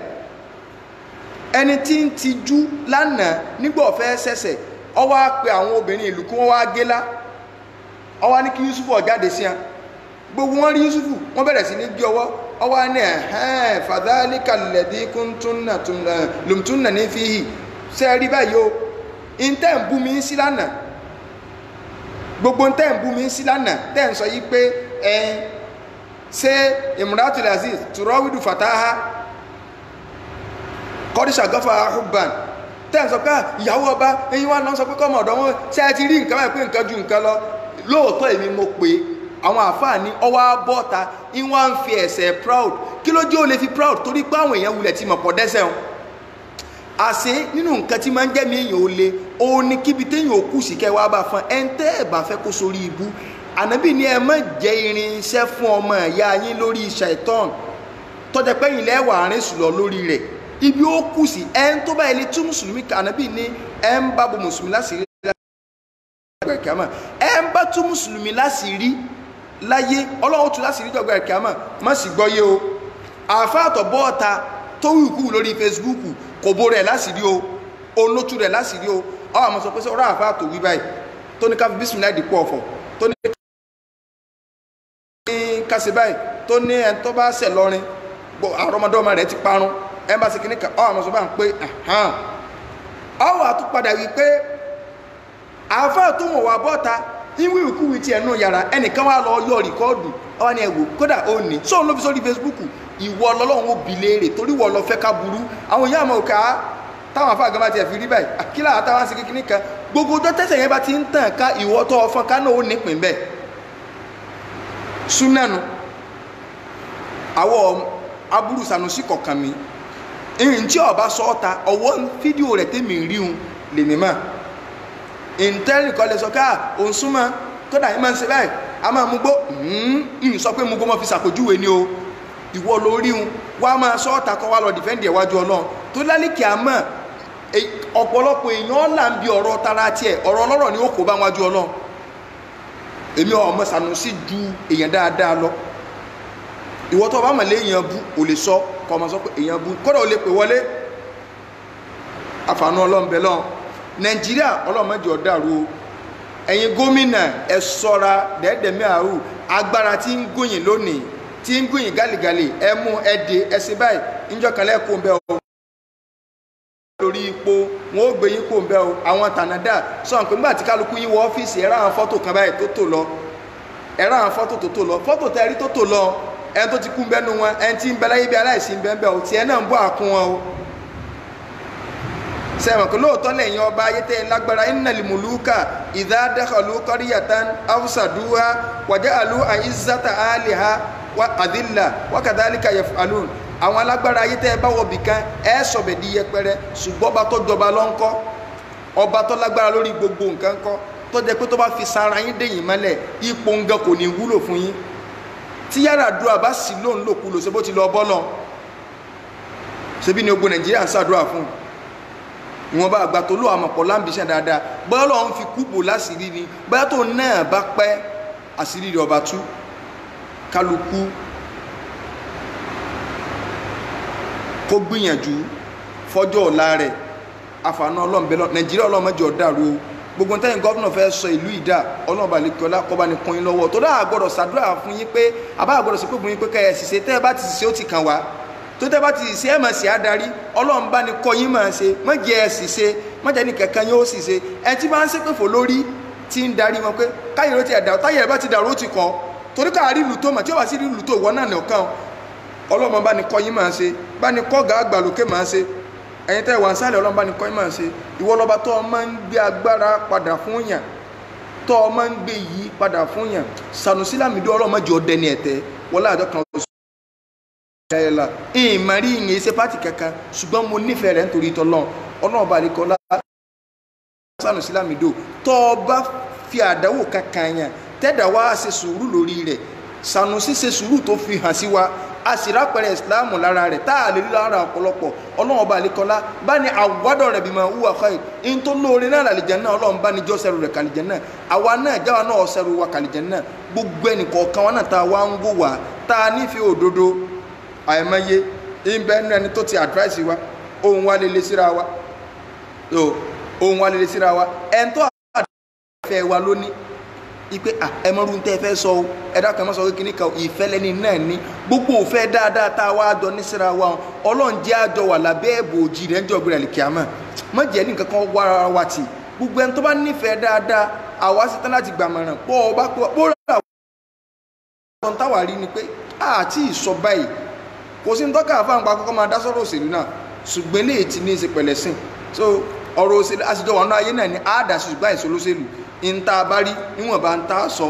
ẹni tí ń tijú lánàá nígbà ọ̀fẹ́ ṣẹ̀ṣẹ̀ ó wá pe àwọn obìnrin ìlú kí wọ́n wá gélá ó wá ní kí Yusuf ó jáde sí wọn gbogbo wọn rí Yusuf wọ́n bẹ̀rẹ̀ sí ní gbé ọwọ́ ó wá ní fadhalika alladhi kuntunna lumtunna ní fihi ṣe rí báyìí o ìntẹ́ ń bú mi sí lánàá gbogbo ìntẹ́ ń bú mi sí lánàá tẹ́ ń sọ yí pé ṣé Imratul Aziz turawidu fataha kọ́díṣà gọ́fà hubban tẹ́ ń sọ pé ìyàwó ọba ẹ̀yin wá náà sọ pé kọ́mọ ọ̀dọ́ wọn ṣe ti rí nǹkan báyìí pé nǹkan ju nǹkan lọ lóòótọ́ èmi mo pè àwọn àfáà ní ọwọ́ abọ́ta ìwọ́n ń fi ẹ̀sẹ̀ proud kí ló jẹ́ ó lè fi proud torí pé àwọn èèyàn wulẹ̀ ti mọ̀ pọ̀ dẹ́sẹ̀ wọn àṣé nínú nǹkan tí máa ń jẹ́ mi èèyàn ó le òun ni kíbi téèyàn ó kù sí kẹwàá bá fún ẹ ń tẹ́ ẹ̀ bá fẹ́ kó sórí ibú ànábì ní ẹ má jẹ́ irinṣẹ́ fún ọmọ ìyá yín lórí ṣàìtọ́n tọ́jà pẹ́yìn lẹ́wà àárín sùlọ lórí rẹ̀ ibi ó kù sí ẹ ń tó báyìí lè tún mùsùlùmí ànábì ní ẹ ń bá bo mùsùlùmí láṣìírí ẹ ń bá tún mùsùlùmí láṣìírí láyé ọlọ́run tún láṣìírí jọ̀gbẹ́ kíámà má sì gbọ́ yé o àfáàtọ̀ bọ́ọ̀ta tó wùkú lórí Facebook kò bó rẹ̀ láṣìírí o olótú rẹ̀ láṣìírí o àwọn àmọ́ sọ pé ọ̀rọ̀ àfáàtọ̀ wí báyìí tó ní ká fi bísí láì dìpọ̀ ọ̀fọ̀ tó ní kásì báyìí tó ní ẹni tó bá ṣẹ̀ lọ́rin àrọ́mọdọ́mọ rẹ̀ ti parun ẹ bá ṣe kíní kan àwọn àmọ́ sọ bá ń pé àwọn àtúpadà wí pé àfáàtọ̀ wọn wà bọ́ọ̀ta ìwé ìkúwì tí ẹnu yàrá ẹnìkan wá lọ yọ rìkọ́ọ̀dù ọwọ́ ni ẹ̀wò kódà ó ní sóun ló fi sórí Facebook ìwọ lọ́lọ́run ó bi léèrè torí wọ́n lọ fẹ́ ká burú àwọn ìyá àmọ́ òkà táwọn afá àgbà ti ẹ̀fì rí báyìí àkílà àtàwọn sí kékeré kan gbogbo ọjọ́ tẹ̀sẹ̀ yẹn bá ti ń tàn ká ìwọ tó ọfọn ká náà ó nípìn bẹ́ẹ̀ súnánù àwọ̀ aburú Sanusi kọ̀ọ̀kan mi ìrìn tí ọba sọ́ọ̀ta ọwọ́ fídíò rẹ̀ tẹ́mi ríhun lèmi mọ́ ìntẹ́rì kọ́ lè sọ ká òun súnmọ́ kódà yín máa ń ṣe báyìí a máa mú gbó ìyìn sọ pé mú gbó mọ́ fi ṣàpèjúwe ni o ìwọ lórí wọn wá máa sọ ọ́ta kan wá lọ dìfẹ́ǹdì ẹ̀wájú Ọlọ́run tó lálẹ́kì àmọ́ ọ̀pọ̀lọpọ̀ èèyàn là ń bi ọ̀rọ̀ tara tiẹ̀ ọ̀rọ̀ ọlọ́rọ̀ ni ó kó bá wájú Ọlọ́run èmi ọmọ Sanusi ju èèyàn dáadáa lọ ìwọ tó bá mọ̀ lé èèyàn bú ò lè sọ kọ́ ọmọ sọ pé èèyàn bú kódà ò lè pè wọlé àfààní Ọlọ́run bẹ̀ lọ́n Nàìjíríà ọlọ́mọdé ọ̀dàrú ẹ̀yin gómìnà ẹ ṣọ́ra dẹ́ẹ̀dẹ̀mí àrù agbára tí ń gòyìn lónìí tí ń gòyìn gálígálí ẹ mú ẹdẹ ẹsẹ báyìí níjọ́ kan lẹ́kọ̀ọ́ bẹ́ẹ̀ o lórí ipò wọn ó gbé yín kó bẹ́ẹ̀ o àwọn tànádà sọ̀rọ̀ pé nígbà tí kálukú yín wọ ọ́fíìsì ẹ̀rọ àwọn fọ́tò kan báyìí tó tò lọ ẹ̀rọ àwọn fọ́tò tó tò lọ fọ́tò tẹ́ rí tó tò lọ ẹni tó ti kú bẹ́ẹ̀ nu wọn ẹni tí ń bẹ láyé bí aláìsí bẹ́ẹ̀ bẹ́ẹ̀ o tiẹ̀ náà ń bọ́ àkún wọn o sẹ́wọ̀n kò lóòótọ́ lẹ́yìn ọba ayé tẹ́ lágbára innal muluka idha dakhalu qaryatan afsaduha wa ja'alu a'izzata ahliha wa adilla wa kadhalika yaf'alun àwọn alágbára ayé tẹ́ bá wọ̀ bìkan ẹ̀ sọ̀bẹ̀ di yẹpẹrẹ ṣùgbọ́n ọba tó jọba ló ń kọ́ ọba tó lágbára lórí gbogbo nǹkan kọ́ tó jẹ́ pé tó bá fi sara yín dẹ̀yìn mọ́lẹ̀ ipò nǹkan kò ní wúlò fún yín tí Yar'Adua bá sì lóun lòkulò ṣe bó ti lọ bọ́ lọ ṣebí ni ogun Nàìjíríà ń ṣàdúrà fún wọn bá àgbà tó lò àmọ̀pọ̀ láǹbíṣẹ́ dáadáa bọ́yá lọ́wọ́ fi kúbò láṣìírí ni bọ́yá tó náà bá pẹ́ àṣírí rẹ̀ ọba tú kálukú kó gbìyànjú fọjọ́ ọ̀la rẹ̀ àfààní ọlọ́mọbẹ́lọ́ Nàìjíríà ọlọ́mọdé ọ̀dàrú gbogbo tẹ́yìn gọ́fìnà fẹ́ sọ ìlú ìdá ọlọ́ọ̀bà lẹ́kọ̀ọ́lá kọ́ba ní kún yín lọ́wọ́ tó dáa gbọ́dọ̀ ṣàdúrà fún yín pé àbá gbọ́dọ̀ sí pé fún yín pé kẹ́ ẹ ṣiṣẹ́ tẹ́ ẹ bá ti ṣiṣẹ́ ó ti kàn wá tó tẹ́ bá ti ṣe ẹ̀ máa ṣe adarí ọlọ́run bá ní kọ́ yín máa ṣe má jẹ́ ẹ̀ sì ṣe má jẹ́ ní kankan yóò sì ṣe ẹ tí bá ń ṣe pé fò lórí tí ń darí wọn pé káyọ̀ ló ti ẹ̀dá táyẹ̀ bá ti dàrú ó ti kàn torí ká rí ìlú tó mà tí ó wá sí ìlú tó ìwọ náà nìkan ọlọ́run bá ní kọ́ yín máa ṣe bá ní kọ́ gà àgbà lókè máa ṣe ẹ̀yin tẹ́ ìwà ń sálẹ̀ ọlọ́run bá ní kọ́ yín máa ṣe ìwọ lọ́ba tó máa ń gbé agbára padà fún yàn tó máa ń gbé yìí padà fún yàn Sanusi Lamido ọlọ́run má jẹ́ ọdẹ ní ẹ̀tẹ́ wọlé àjọ kan ẹ̀la ìmọ̀rí ìyẹn ṣe pàtì kankan ṣùgbọ́n mo nífẹ̀ẹ́ rẹ̀ nítorí tọ́lọ́n ọlọ́run bá rí kọ́lá Sanusi Lamido tó bá fi àdáwò kankan yàn tẹ́dà wá ṣe sùúrù lórí rẹ̀ Sanusi ṣe sùúrù tó fi hàn sí wa a sì rápẹ̀rẹ̀ ìsìláàmù lára rẹ̀ tá a lè rí lára ọ̀pọ̀lọpọ̀ ọlọ́run ọba àlekọ́lá bá ní àwọ̀dọ̀ rẹ̀ bí máa wúwa kọ́ ẹ̀ ń tó lóore náà làlìjẹ́ náà ọlọ́run bá ní jọ́ sẹ́rù rẹ̀ kàlìjẹ́ náà àwa náà jáwa náà sẹ́rù wa kàlìjẹ́ náà gbogbo ẹnì kọ̀ọ̀kan wa náà tá a wá ń wò wá tá a nífẹ̀ẹ́ òdodo àìmọye ìbẹ́ nínú ẹni tó ti advice wa ohun wa lele síra wa ohun wa lele síra wa ẹni tó àfẹ́ wa lónìí ipe ẹmọrú tẹ́ fẹ́ sọ ẹ̀dá kan mọ́ sọ pé kíní kan ìfẹ́ lẹ́ni náà ní gbogbo òfẹ́ dáadáa tá a wá jọ ní síra wa ọlọ́run jẹ́ àjọ wà lábẹ́ ẹ̀bù òjì rẹ̀ ń jọ gbéra kíámà má jẹ́ ní nǹkan kan wá ara wa tì gbogbo ẹni tó bá nífẹ̀ẹ́ dáadáa àwa sì tán láti gbàmọ̀ràn pọ̀ ọba pọ̀ rà wọ́n táwa rí ni pé àti ìsọ báyìí kò sí ní tọ́ka àfáàǹpa kọ́kọ́ máa dá sọ́rọ̀ òṣèlú náà ṣùgbọ́n eléyìí ti ní í ṣe pẹ̀lẹ́ sìn so ọ̀rọ̀ òṣèlú àṣìjọ wà náà ayé náà ni àádá ṣùgbọ́n àìsàn olóṣèlú ìta bá rí níwọ̀nba ń tá a sọ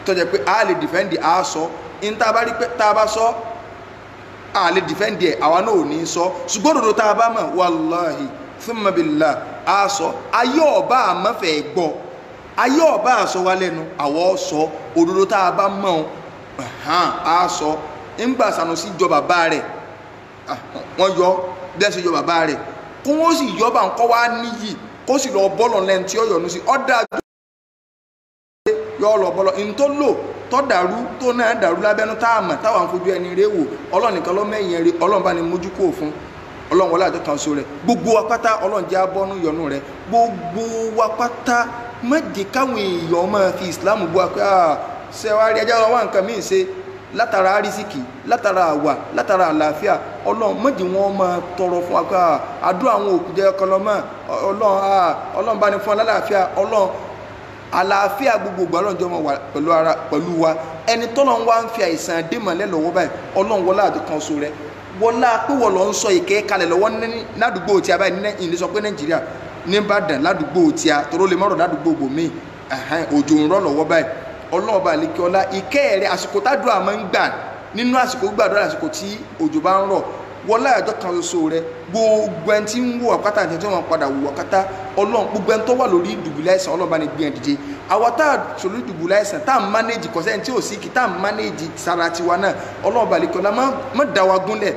tó jẹ́ pé a lè dìfẹ́ǹdì a sọ ìta bá rí pé tá a bá sọ a lè dìfẹ́ǹdì ẹ̀ àwa náà ò ní sọ ṣùgbọ́n òdodo tá a bá mọ̀ wàláhì thumma billah a sọ ayé ọba àmọ́fẹ́ gbọ́ ayé ọba àsọ wa lẹ́nu àwọ̀ sọ òdodo tá a bá mọ̀ a sọ ńgbà Sanusi jọ bàbá rẹ̀ wọ́n yọ bí ẹ ṣe yọ bàbá rẹ̀ kó wọ́n sì yọ bá ń kọ́ wá níyì kó sì lọ bọ́lọ̀ lẹ́nu tí ó yọ̀nù sí ọ̀dà yọ lọ bọ́lọ̀ ní tó lò tó dàrú tó náà dàrú lábẹ́nú tá a mọ̀ táwọn àfojú ẹni rẹ̀ wò ọlọ́run nìkan ló mẹ́yìn rẹ̀ ọlọ́run bá ní mójú kó fún ọlọ́run wọlé àjọ kan so rẹ̀ gbogbo wa pátá ọlọ́run jẹ́ abọ́nú yọ̀nù rẹ̀ gbogbo wa pátá má jẹ́ káwọn èèyàn máa fi ìsìláàmù bú wa pé ṣe wá rí ẹjọ́ wa nǹkan míì ṣe látara arísìkì látara àwà látara àlàáfíà ọlọ́run má jẹ́ wọn máa tọrọ fún wa pé àdúrà àwọn òkú jẹ́ ọkọlọ́mọ ọlọ́run bá ní fún aláàfíà ọlọ́run àlàáfíà gbogbo ọlọ́run jọ mọ̀ wà pẹ̀lú wa ẹni tọ́lọ́run wá ń fi àìsàn àdèmọ̀lẹ́ lọ́wọ́ báyìí ọlọ́run wọlé àjọ kan so rẹ̀ wọlá pé wọ́n lọ ń sọ ìkẹ́ kalẹ̀ lọ́wọ́ ládùúgbò tí a báyìí ní ìlú sọ pé Nàìjíríà ní Ìbàdàn ládùúgbò tí a tọrọ lè mọ̀rọ̀ ládùúgbò bòmíì òjò ń rọ̀ lọ́wọ́ báyìí ọlọ́run bá lè kí ọlá ìkẹ́ rẹ̀ àsìkò tádùá máa ń gbà nínú àsìkò gbàdúrà àsìkò tí òjò bá ń rọ̀ wọlá àjọ kan ṣoṣo rẹ̀ gbogbo ẹni tí ń wò àkátà àti tí wọ́n padà wò àkátà ọlọ́run gbogbo ẹni tó wà lórí ìdùbúlẹ̀ àìsàn ọlọ́run bá ní gbìyànjú dìde àwọn tá a sọ̀rọ̀ ìdùbúlẹ̀ àìsàn tá a mánéjì kọ́sẹ́ tí ò sí kí tá a mánéjì sara tiwa náà ọlọ́run bá lè kí ọlá má dá wa gúnlẹ̀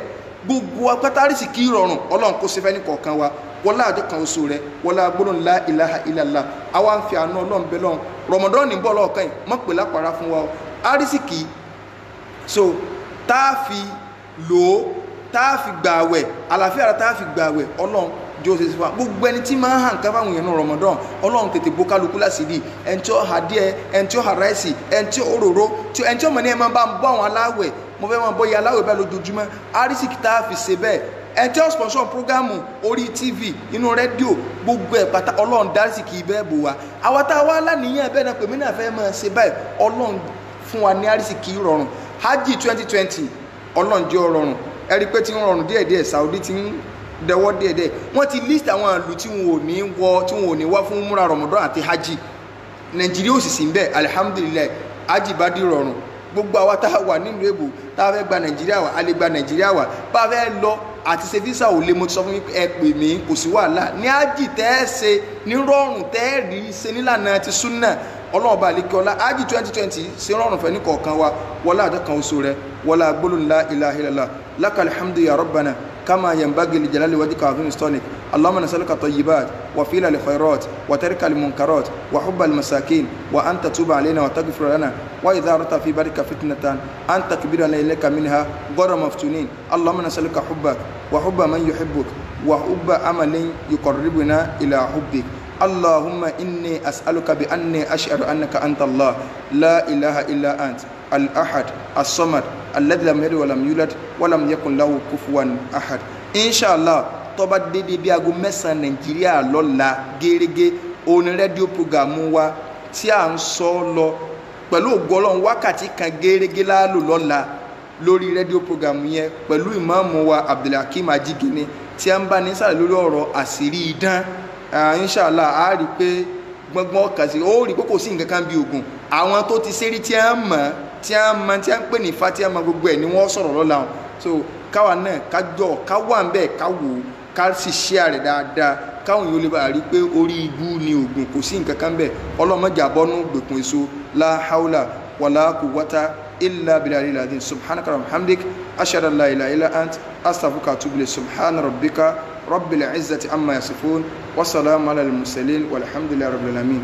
gbogbo apátárìsì kí rọrùn ọlọ́run kó ṣe fẹ́ ní kọ̀ọ̀kan wa wọlá àjọ kan oṣù rẹ wọlá gbólóhùn la ilaha illallah àwa ń fi àánú ọlọ́run bẹ lọ́run rọmọdọ́ọ̀nì bọ́ lọ́ọ̀kan yìí mọ̀ pé lápára fún wa àrísìkì so tá a fi lò ó tá a fi gbà àwẹ̀ àlàáfíà rẹ tá a fi gbà àwẹ̀ ọlọ́run jọ ṣe sí wa gbogbo ẹni tí máa ń hàn ká fáwọn èèyàn náà rọmọdọ́ọ̀n ọlọ́run tètè bó kálukú láṣìírí ẹni tí ó hà díẹ̀ ẹni tí ó hà ráìsì ẹni tí ó òróró ẹni tí ó mọ̀ ní ẹ máa bá ń bọ́ àwọn aláwẹ̀ mo fẹ́ máa bọ́ iye aláwẹ̀ bẹ́ẹ̀ lójoojúmọ́ àrísìkì tá a fi ṣe bẹ́ẹ̀ ẹni tí ó sponsor programu orí TV inú rédíò gbogbo ẹ̀ pátá ọlọ́run dárísìkì bẹ́ẹ̀ bò wá àwa tá a wá láníyàn bẹ́ẹ̀ náà pèmí náà fẹ́ máa ṣe báyìí ọlọ́run fún wa ní àrísìkì rọrùn hajj 2020 ọlọ́run jẹ́ rọrùn ẹ rí pé tí ń rọrùn díẹ̀díẹ̀ Saudi ti ń dẹwọ́ díẹ̀díẹ̀ wọ́n ti list àwọn ìlú tí wọn ò ní wá fún múra Ramadan àti hajj Nàìjíríà ò sì sí bẹ́ẹ̀ alihamudulilayi hajj bá di rọrùn gbogbo àwa tá a wà nílùú èbò tá a fẹ́ gba Nàìjíríà wà a lè gba Nàìjíríà wà bá a fẹ́ lọ àti ṣe visa ò lè mo ti sọ fún mi ẹ pè mí kò sí wàhálà ní hajj tẹ́ ẹ ṣe ní rọrùn tẹ́ ẹ rí ṣe nílànà ti súnà ọlọ́run bá àlekè ọlá hajj 2020 ṣe rọrùn fẹ́ ní kọ̀ọ̀kan wa wọlá àjọ kan oṣù rẹ wọlá gbólóhùn la ilaha illallah lakal hamdu ya rabbana كما ينبغي لجلال وجهك وعظيم سلطانك اللهم نسألك الطيبات وفعل الخيرات وترك المنكرات وحب المساكين وأن تتوب علينا وتغفر لنا وإذا أردت في بارك فتنة أن تكبرنا إليك منها غير مفتونين اللهم نسألك حبك وحب من يحبك وحب عمل يقربنا إلى حبك اللهم إني أسألك بأني أشهد أنك أنت الله لا إله إلا أنت الأحد الصمد الذي لم يلد ولم يولد ولم يكن له كفوا أحد إن شاء الله tó bá dédé bí aago 9 Nàìjíríà lọ́la gẹ́gẹ́ òní rédíò programu wa tí à ń sọ lọ pẹ̀lú ògo Ọlọ́run wákàtí kan gẹ́gẹ́ láàlò lọ́la lórí rédíò programu yẹn pẹ̀lú ìmáàmù wa Abdulhakeem Ajigini tí a ń bá ní sàlẹ̀ lórí ọ̀rọ̀ àṣírí idán inshallah a rí pé gbọ́ngbọ́n kà sí ó rí pé kò sí nǹkan kan bí ogun àwọn tó ti ṣeré tí a ń pè ní ifá tí a mọ̀ gbogbo ẹ̀ ni wọ́n sọ̀rọ̀ lọ́la wọn so káwa náà ká wà ń bẹ́ẹ̀ ká wò ó ká sì share rẹ̀ dáadáa káwọn yóò lè bá rí pé orí ibú ni ogun kò sí nǹkan kan bẹ́ẹ̀ ọlọ́mọdé àbọ́nú gbèkùn èso la haula wala quwwata إلا بالعلي العظيم سبحانك اللهم وبحمدك أشهد أن لا إله إلا أنت أستغفرك وأتوب إليك سبحان ربك رب العزة عما يصفون وسلام على المرسلين والحمد لله رب العالمين